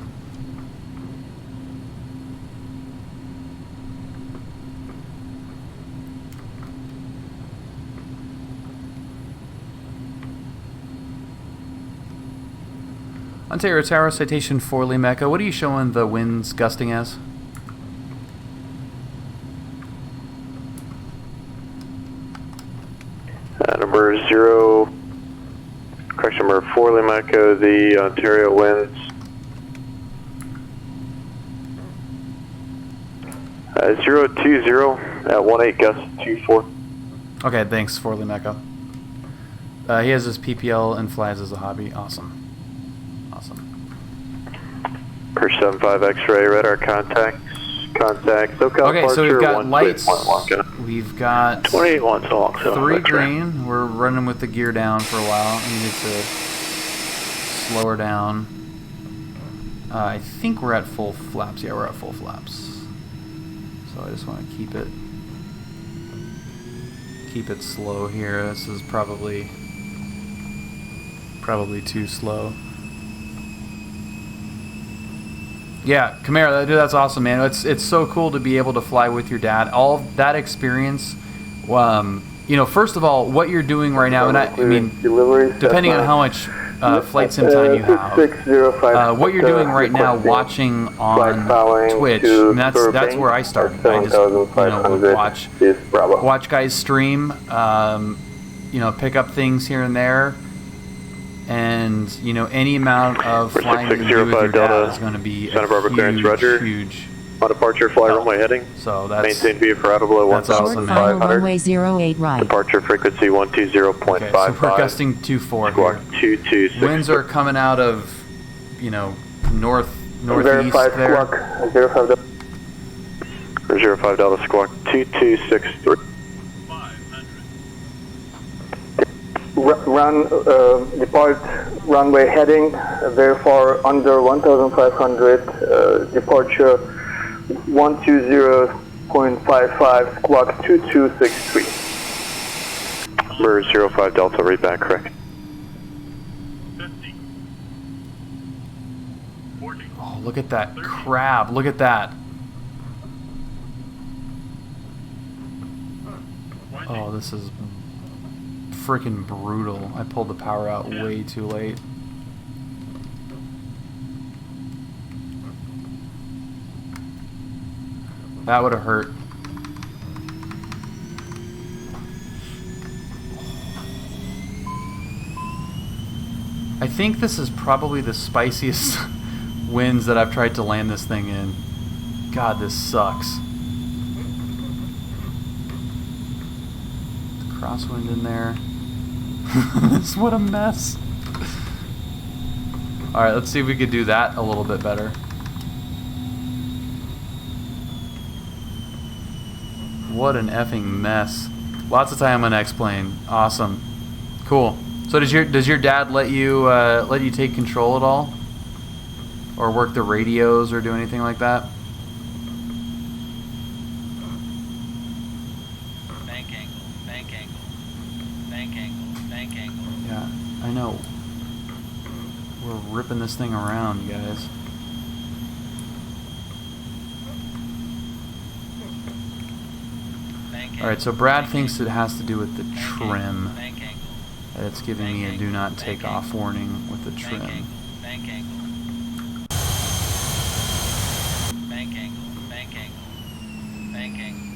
Ontario Tower, citation 4 Lima Echo. What are you showing the winds gusting as? Number 0, correction, number 4 Lima Echo, the Ontario winds. 020 at 18 gust 24. Okay, thanks, 4 Lima Echo. He has his PPL and flies as a hobby. Awesome. Per 75 X-ray, radar contacts. Okay, so we've got lights. We've got 28.1, so long. 3 green. We're running with the gear down for a while. I need to slow her down. I think we're at full flaps. Yeah, we're at full flaps. So I just want to keep it slow here. This is probably too slow. Yeah, Camara, dude, that's awesome, man. It's so cool to be able to fly with your dad. All of that experience, you know, first of all, what you're doing right now, and I mean, depending on how much flight sim time you have, what you're doing right now, watching on Twitch, and that's where I started. I just would watch guys stream, you know, pick up things here and there. And, you know, any amount of flying that you do with your dad is going to be huge. On departure, fly runway heading. So that's... Maintain via for below 1,500. Runway 08 right. Departure frequency 120.55. Okay, so we're gusting 24 here. 226. Winds are coming out of, you know, northeast there. 05 Delta squawk 2263. Depart runway heading very far under 1,500, departure 120.55, squawk 2263. Number 05 Delta, read back, correct. Oh, look at that crab, look at that. Oh, this is freaking brutal. I pulled the power out way too late. That would have hurt. I think this is probably the spiciest winds that I've tried to land this thing in. God, this sucks. Crosswind in there. What a mess. Alright, let's see if we could do that a little bit better. What an effing mess. Lots of time on X-Plane. Awesome. Cool. So does your dad let you take control at all? Or work the radios or do anything like that? Yeah, I know. We're ripping this thing around, you guys. Alright, so Brad thinks it has to do with the trim. It's giving me a do not take off warning with the trim. Bank angle. Bank angle. Bank angle. Bank angle.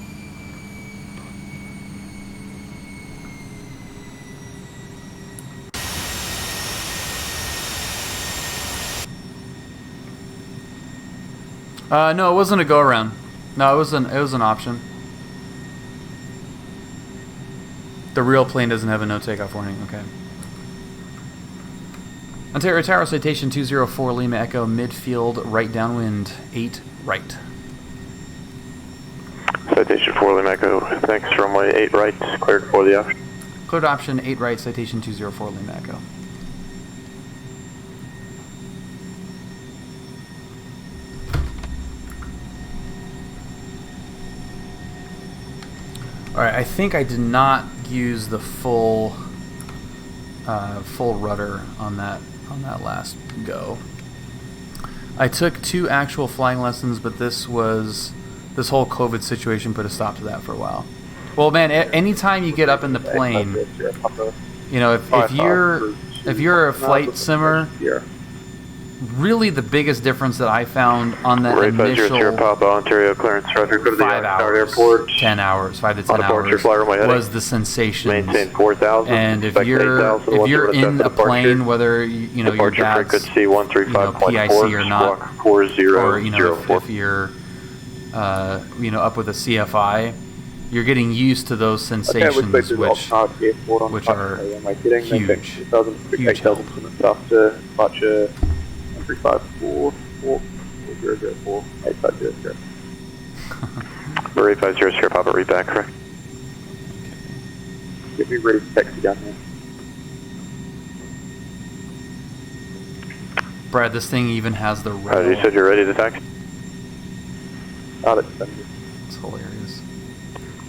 No, it wasn't a go around. No, it was an option. The real plane doesn't have a no takeoff warning. Okay. Ontario Tower, Citation 204 Lima Echo, midfield, right downwind, 8 right. Citation 4 Lima Echo, thanks, runway 8 right, cleared for the option. Cleared option, 8 right, Citation 204 Lima Echo. Alright, I think I did not use the full rudder on that last go. I took 2 actual flying lessons, but this whole COVID situation put a stop to that for a while. Well, man, anytime you get up in the plane, you know, if you're a flight simmer, really the biggest difference that I found on that initial Papa, Ontario clearance, Roger, go to the 5 hours, airport. 10 hours, 5 to 10 hours was the sensations. Maintain 4,000. And if you're in a plane, whether you know your dad's PIC or not, or you know if you're up with a CFI, you're getting used to those sensations, which are huge help. Marie 50 Sierra Papa, read back, correct? Get me ready to taxi down here. Brad, this thing even has the rail. You said you're ready to taxi? It's hilarious.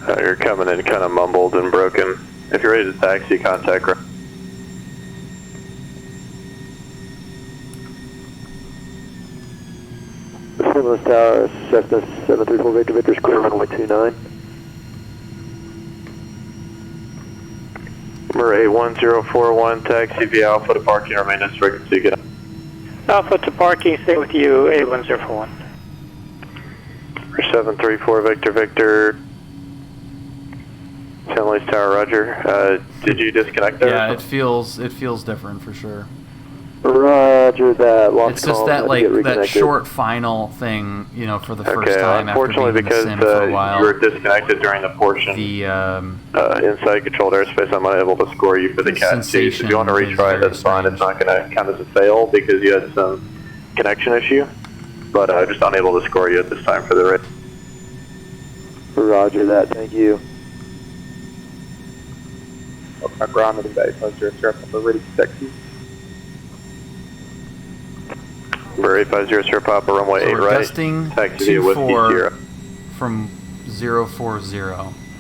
You're coming in kind of mumbled and broken. If you're ready to taxi, contact. Stimulus Tower, Cessna 734 Victor, Victor's clear, runway 29. Murray 1041, taxi via Alpha to parking, or maintenance frequency, get up. Alpha to parking, stay with you, 8141. 734 Victor, Victor, San Luis Tower, Roger. Did you disconnect there? Yeah, it feels different for sure. Roger that. It's just that that short final thing, you know, for the first time after being in the sim for a while. You were disconnected during the portion. The inside controlled airspace, I'm unable to score you for the Cat C. So if you want to retry, that's fine. It's not going to count as a fail because you had some connection issue, but just unable to score you at this time for the race. Roger that. Thank you. I'm grounded in base. I'm ready to taxi. Murray 50 Sierra Papa, runway 8 right. Taxi via Whiskey Sierra. From 040.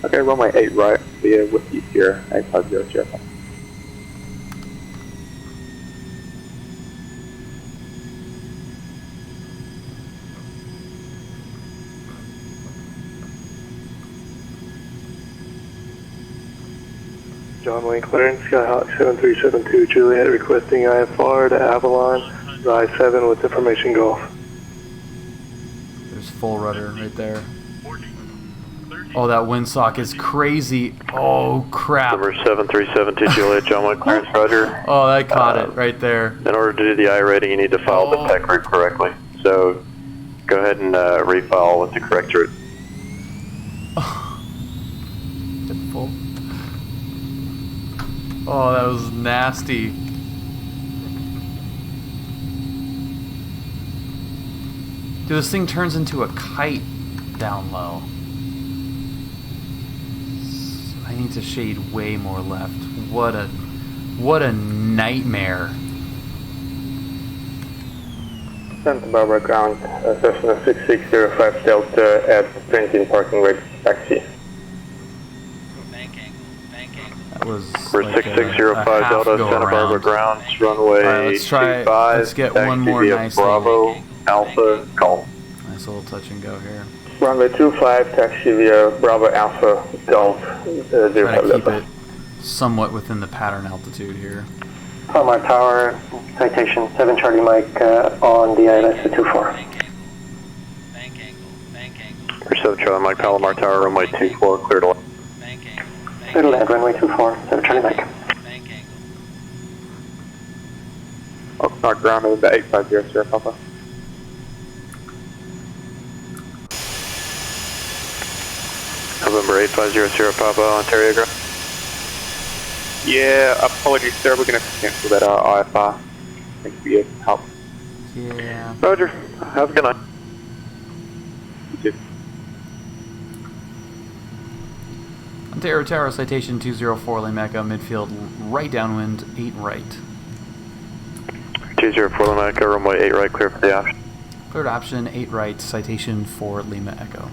Okay, runway 8 right via Whiskey Sierra, 850 Sierra Papa. John Wayne clearance, Skyhawk 7372 Juliet requesting IFR to Avalon, I-7 with information Gulf. There's full rudder right there. Oh, that windsock is crazy. Oh, crap. Number 7372 Juliet, John Wayne clearance, Roger. Oh, I caught it right there. In order to do the I rating, you need to file the tech route correctly. So go ahead and refile with the correct route. Full. Oh, that was nasty. Dude, this thing turns into a kite down low. I need to shade way more left. What a nightmare. Santa Barbara ground, Cessna 6605 Delta at 20 parking rate taxi. That was for like 6605 Delta, Santa Barbara grounds, runway 25. Let's get one more nice Bravo, Alpha, call. Nice little touch and go here. Runway 25, taxi via Bravo Alpha, Golf, 05 Try to keep it somewhat within the pattern altitude here. Palomar Tower, Citation 7 Charlie Mike on the ILS 24. For 7 Charlie Mike, Palomar Tower, runway 24, clear to land. Clear to land, runway 24, 7 Charlie Mike. Oxnard ground over the 850 Sierra Papa. November 850 Sierra Papa, Ontario ground. Yeah, apologies sir, we're going to cancel that IFR. Thanks for your help. Yeah. Roger, have a good night. You too. Ontario Tower, Citation 204 Lima Echo, midfield right downwind, 8 right. 204 Lima Echo, runway 8 right, clear for the option. Cleared option, 8 right, Citation 4 Lima Echo.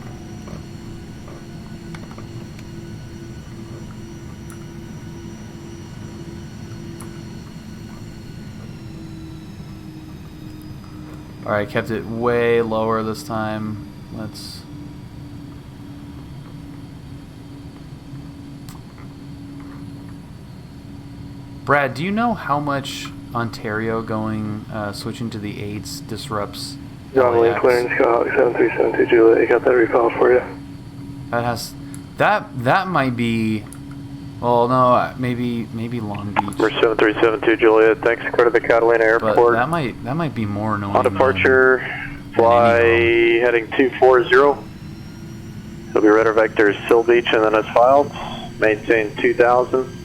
Alright, kept it way lower this time. Let's... Brad, do you know how much Ontario going, switching to the 8s disrupts John Wayne, clearance, Scott, 7372 Juliet, got that refiled for you. That has... That might be... Well, no, maybe Long Beach. We're 7372 Juliet, thanks, clear to the Catalina Airport. But that might be more annoying. On departure, fly heading 240. It'll be radar vector Sill Beach and then as filed. Maintain 2000.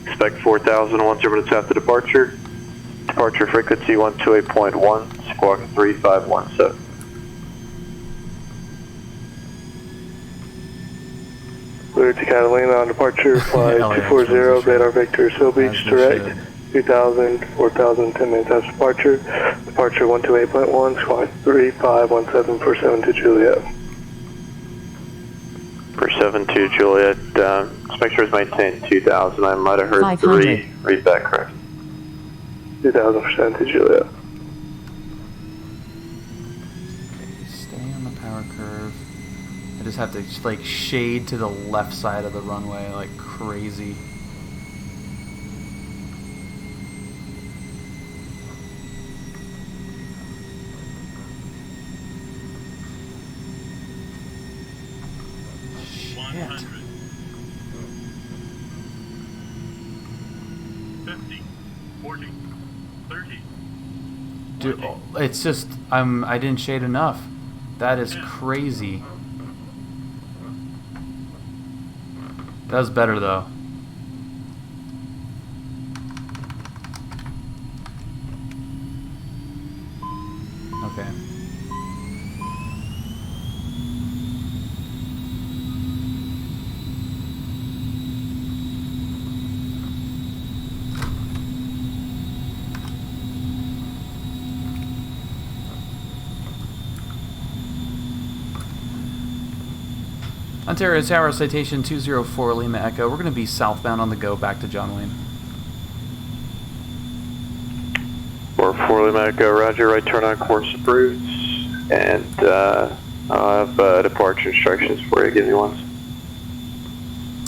Expect 4000 once every minutes after departure. Departure frequency 128.1, squawk 3517. Clear to Catalina on departure, fly 240, radar vector Sill Beach, direct, 2000, 4000, 10 minutes after departure. Departure 128.1, squawk 3517 for 72 Juliet. For 72 Juliet, just make sure it's maintained 2000, I might have heard 3, read that correct. 2000 for 72 Juliet. Stay on the power curve. I just have to like shade to the left side of the runway like crazy. Shit. 50, 40, 30. Dude, it's just I didn't shade enough. That is crazy. That was better though. Okay. Ontario Tower, Citation 204 Lima Echo. We're going to be southbound on the go back to John Wayne. 4 Lima Echo, roger, right turn on course approved. And I'll have departure instructions for you, give me one.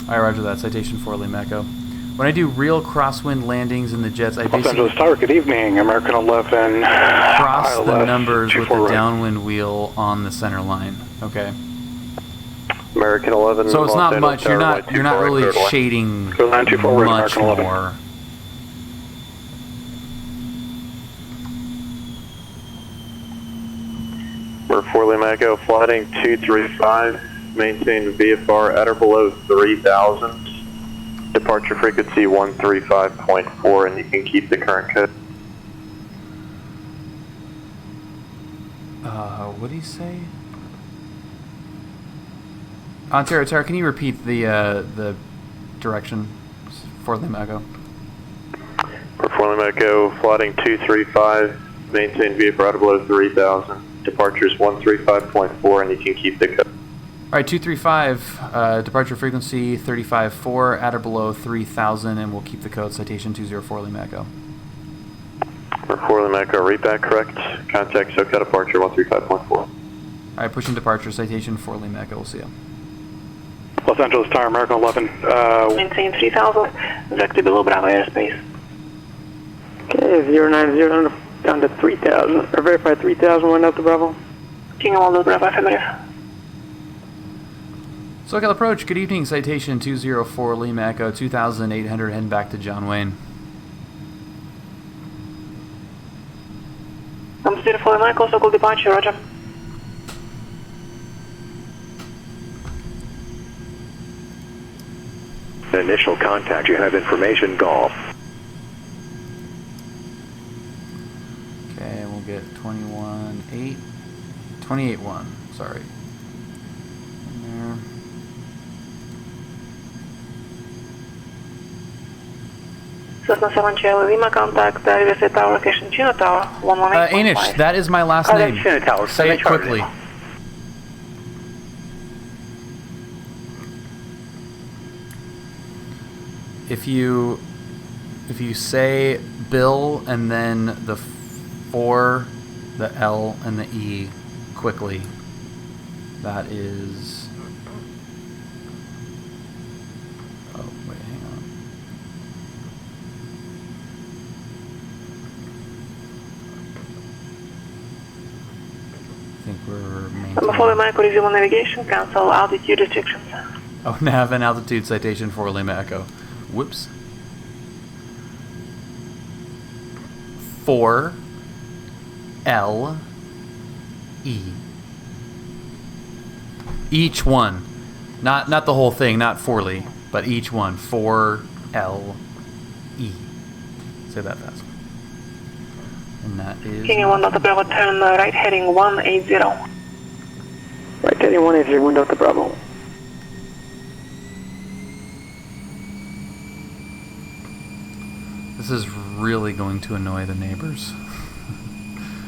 Alright, roger that, Citation 4 Lima Echo. When I do real crosswind landings in the jets, I Los basically Angeles Tower, good evening, American 11. cross the ILS numbers with the 24 right. downwind wheel on the center line. Okay. American 11. So it's Los not Angeles much. Tower, You're runway not. You're not 24, really clear to land. shading Clear line 24 right, much American 11. more. We're 4 Lima Echo, flighting 235, maintain VFR at or below 3000. Departure frequency 135.4, and you can keep the current code. What did he say? Ontario Tower, can you repeat the direction for Lima Echo? We're 4 Lima Echo, flighting 235, maintain VFR at or below 3000. Departure is 135.4, and you can keep the code. All right, 235, departure frequency 35.4, at or below 3000, and we'll keep the code Citation 204 Lima Echo. We're 4 Lima Echo, read back correct. Contact SoCal departure 135.4. All right, pushing departure Citation 4 Lima Echo. We'll see you. Los Angeles Tower, American 11. Maintain 3000, vector below Bravo airspace. Okay, 090 down to 3000, or verify 3000, wind up to Bravo. King of Waldo, Bravo, affirmative. SoCal approach, good evening, Citation 204 Lima Echo 2800, heading back to John Wayne. I'm still for Lima Echo, SoCal departure, roger. Initial contact, you have information, golf. Okay, we'll get 21.8, 28.1, sorry. In there. Cessna 7 Charlie Lima, contact USA Tower, location Chino Tower, 118.5. Anish, that is my last name. Chino Tower, Say it quickly. If you say Bill and then the 4, the L and the E quickly, that is. Oh wait, hang on. I think we're maintaining. Follow Mike, resume navigation, cancel altitude restrictions. Oh, nav and altitude citation for Lima Echo. Whoops. 4 L E. Each one, not the whole thing, not Forley, but each one. 4 L E. Say that fast. And that is. King 1 Delta Bravo, turn right heading 180. Right heading 180, 1 Delta Bravo. This is really going to annoy the neighbors.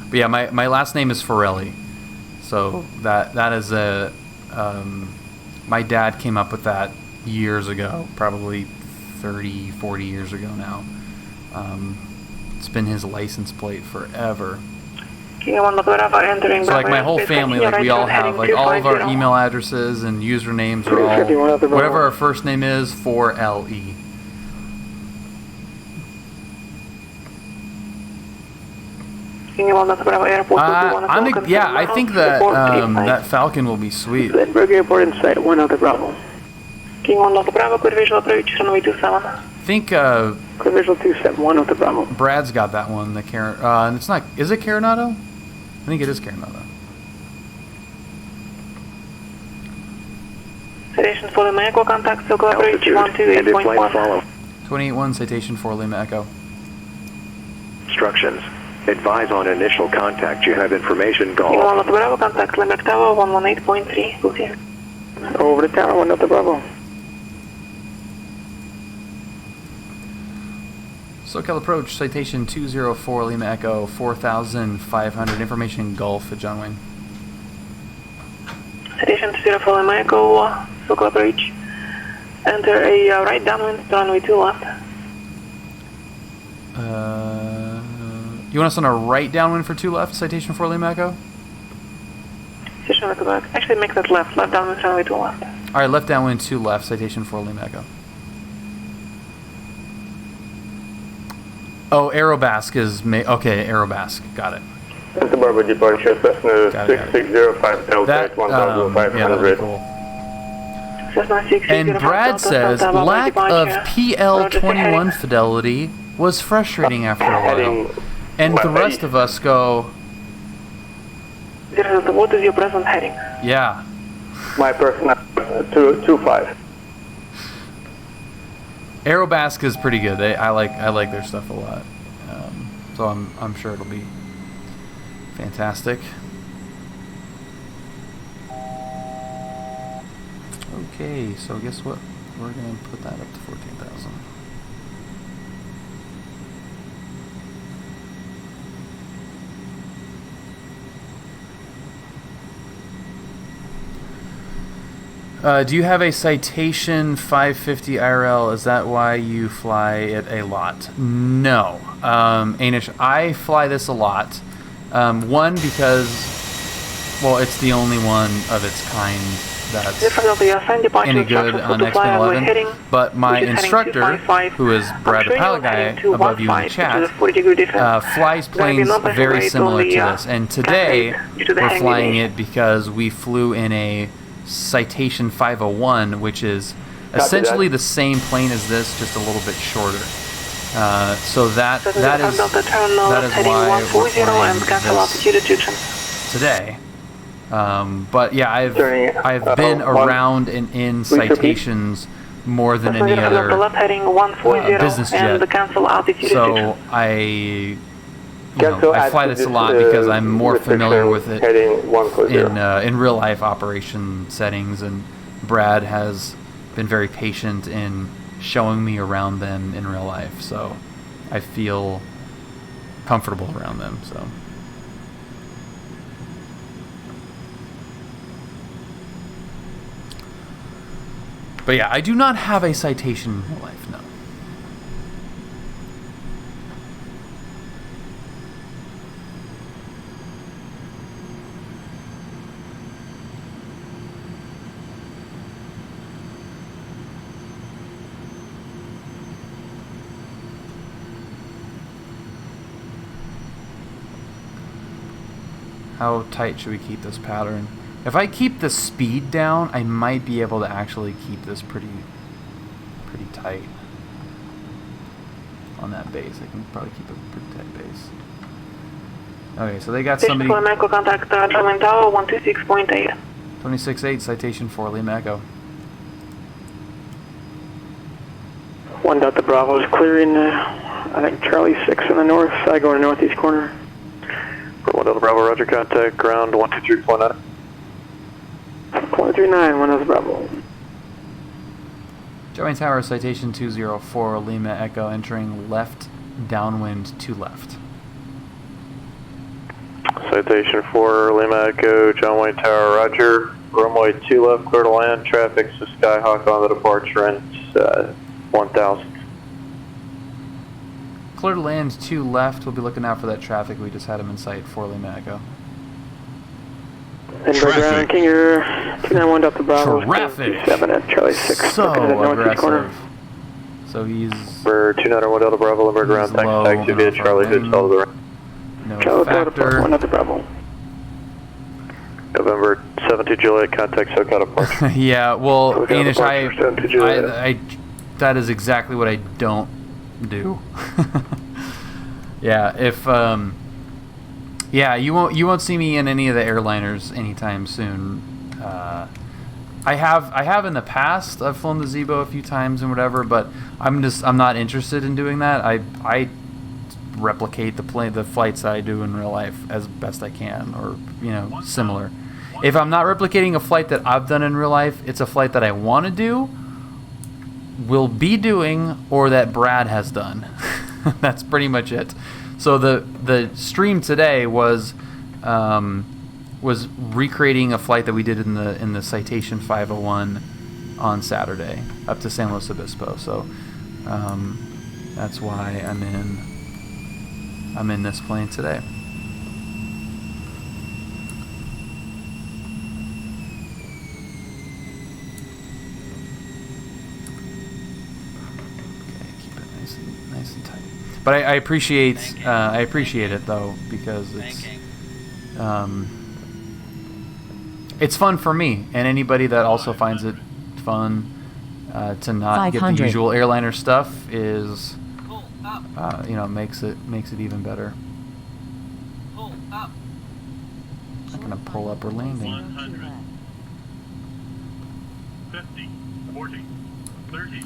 But yeah, my last name is Forelli. So that is a... my dad came up with that years ago, probably 30, 40 years ago now. It's been his license plate forever. So like my whole family, like we all have, like all of our email addresses and usernames are all, whatever our first name is, 4LE. I think that that Falcon will be sweet. Lindbergh Airport in sight, 1 Delta Bravo. King 1 Delta Bravo, clear visual approach, runway 27. I think clear visual 27, 1 Delta Bravo. Brad's got that one, the it's not, is it Coronado? I think it is Coronado. Citation for Lima Echo, contact SoCal approach, 128.1. 28.1, citation for Lima Echo. Instructions. Advise on initial contact. You have information, golf. King 1 Delta Bravo, contact Limerick Tower, 118.3. Go here. Over the tower, 1 Delta Bravo. SoCal approach, citation 204 Lima Echo, 4,500. Information Gulf at John Wayne. Citation 204 Lima Echo, SoCal approach. Enter a right downwind, runway 2 left. You want us on a right downwind for 2 left, citation 4 Lima Echo? Actually, make that left downwind, runway 2 left. Alright, left downwind 2 left, citation 4 Lima Echo. Oh, Aerobask is okay, Aerobask, got it. Santa Barbara departure, Cessna 6605 Delta 1500. Yeah, that'd be cool. And Brad says, lack of PL21 fidelity was frustrating after a while. And the rest of us go... What is your present heading? Yeah. My personal 225. Aerobask is pretty good. I like their stuff a lot. So I'm sure it'll be fantastic. Okay, so guess what? We're gonna put that up to 14,000. Do you have a Citation 550 IRL? Is that why you fly it a lot? No. Anish, I fly this a lot. One, because, well, it's the only one of its kind that's any good on X-11. But my instructor, who is Brad the pilot guy above you in the chat, flies planes very similar to this. And today we're flying it because we flew in a Citation 501, which is essentially the same plane as this, just a little bit shorter. So that is why we're flying this today. But yeah, I've been around and in Citations more than any other business jet. So I fly this a lot because I'm more familiar with it in real life operation settings, and Brad has been very patient in showing me around them in real life, so I feel comfortable around them. So but yeah, I do not have a Citation in real life, no. How tight should we keep this pattern? If I keep the speed down, I might be able to actually keep this pretty tight on that base. I can probably keep a pretty tight base. Okay, so they got somebody. Contact 126.8. 26.8, Citation 4, Lima Echo. 1 Delta Bravo is clearing, I think Charlie 6 in the north, going to northeast corner. 1 Delta Bravo, roger, contact ground 123.9. 139, 1 Delta Bravo. Joey Tower, Citation 204, Lima Echo, entering left, downwind to left. Citation 4, Lima Echo, John Wayne Tower, roger. Runway 2 left, clear to land, traffic's a Skyhawk on the departure end, 1000. Clear to land 2 left. We'll be looking out for that traffic. We just had him in sight for Lima Echo. And by ground, Kinger 291 Delta Bravo. Traffic. 7 at Charlie 6. So aggressive. So he's. For 291 Delta Bravo, Limber ground, taxi via Charlie Hood, all the right. No Charlie factor. 1 Delta Bravo. November 72 Juliet, contact SoCal departure. Yeah, well, Anish, I that is exactly what I don't do. Yeah, if yeah, you won't see me in any of the airliners anytime soon. I have in the past. I've flown the Zebo a few times and whatever, but I'm not interested in doing that. I replicate the flights I do in real life as best I can, or similar. If I'm not replicating a flight that I've done in real life, it's a flight that I want to do, will be doing, or that Brad has done. That's pretty much it. So the stream today was recreating a flight that we did in the Citation 501 on Saturday up to San Luis Obispo. So that's why I'm in this plane today. Nice and tight. But I appreciate it though, because it's fun for me, and anybody that also finds it fun to not get the usual airliner stuff is makes it even better. Not gonna pull up or landing. 100, 50, 40, 30,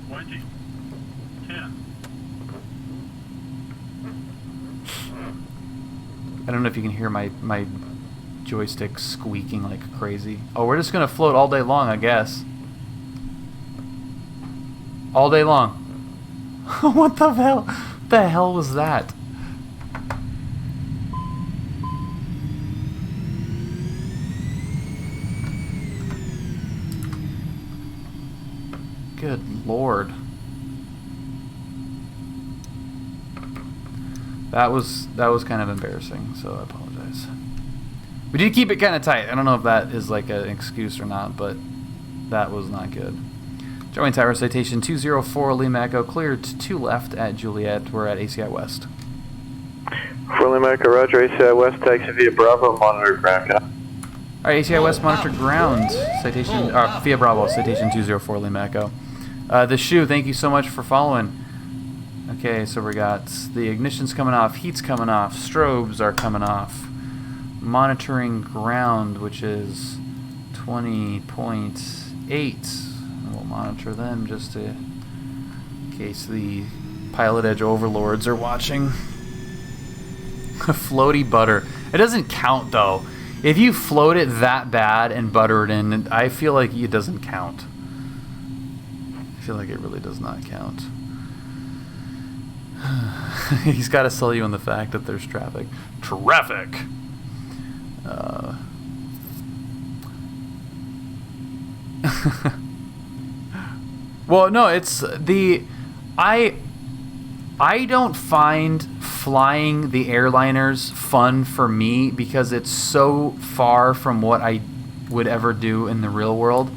20, 10. I don't know if you can hear my joystick squeaking like crazy. Oh, we're just gonna float all day long, I guess. All day long. What the hell? The hell was that? Good Lord. That was kind of embarrassing, so I apologize. We did keep it kind of tight. I don't know if that is like an excuse or not, but that was not good. Join Tower Citation 204 Lima Echo, cleared to 2 left at Juliet. We're at ACI West. 4 Lima Echo, roger. ACI West, taxi via Bravo, monitor ground. Alright, ACI West, monitor ground. Citation, via Bravo, Citation 204 Lima Echo. The Shoe, thank you so much for following. Okay, so we got the ignition's coming off, heat's coming off, strobes are coming off. Monitoring ground, which is 20.8. We'll monitor them just in case the Pilot Edge overlords are watching. Floaty butter. It doesn't count though. If you float it that bad and butter it in, I feel like it doesn't count. I feel like it really does not count. He's got to sell you on the fact that there's traffic. Traffic! Well, no, it's the... I don't find flying the airliners fun for me because it's so far from what I would ever do in the real world.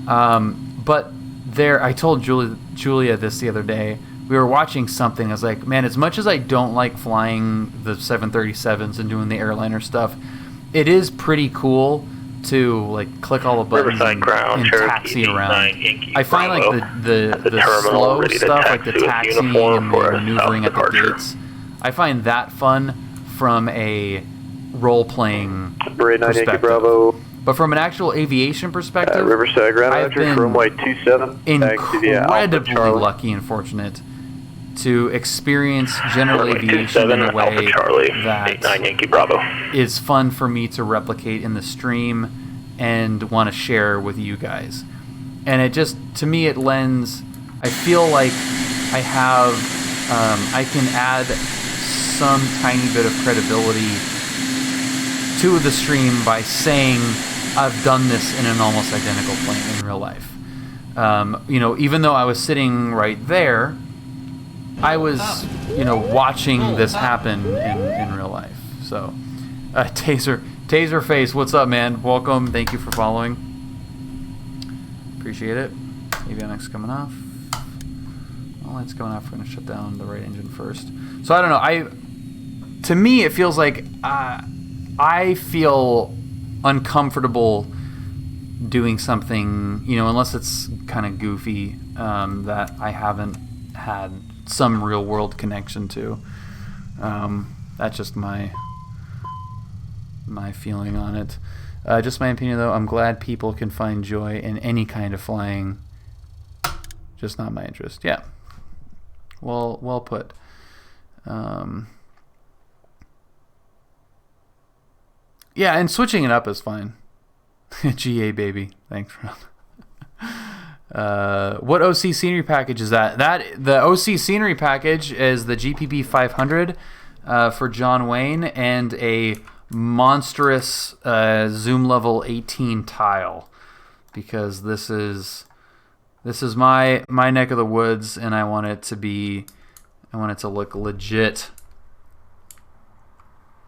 But I told Julia this the other day. We were watching something. I was like, man, as much as I don't like flying the 737s and doing the airliner stuff, it is pretty cool to like click all the buttons and taxi around. I find like the slow stuff, like the taxiing and the maneuvering at the gates, I find that fun from a role-playing perspective. Bravo. But from an actual aviation perspective, Riverside Ground I've been runway 27, incredibly lucky and fortunate to experience general aviation in a way that is fun for me to replicate in the stream and want to share with you guys. And it just, to me, it lends, I feel like I have, I can add some tiny bit of credibility to the stream by saying I've done this in an almost identical plane in real life. You know, even though I was sitting right there, I was, you know, watching this happen in real life. So, Taser Face, what's up, man? Welcome. Thank you for following. Appreciate it. Avionics coming off. All lights going off. We're going to shut down the right engine first. So, I don't know. To me, it feels like I feel uncomfortable doing something, you know, unless it's kind of goofy, that I haven't had some real world connection to. That's just my feeling on it. Just my opinion though, I'm glad people can find joy in any kind of flying, just not my interest. Yeah, well put. Yeah, and switching it up is fine. GA baby, thanks Rob. What OC scenery package is that? The OC scenery package is the GPP 500 for John Wayne and a monstrous zoom level 18 tile, because this is my neck of the woods, and I want it to look legit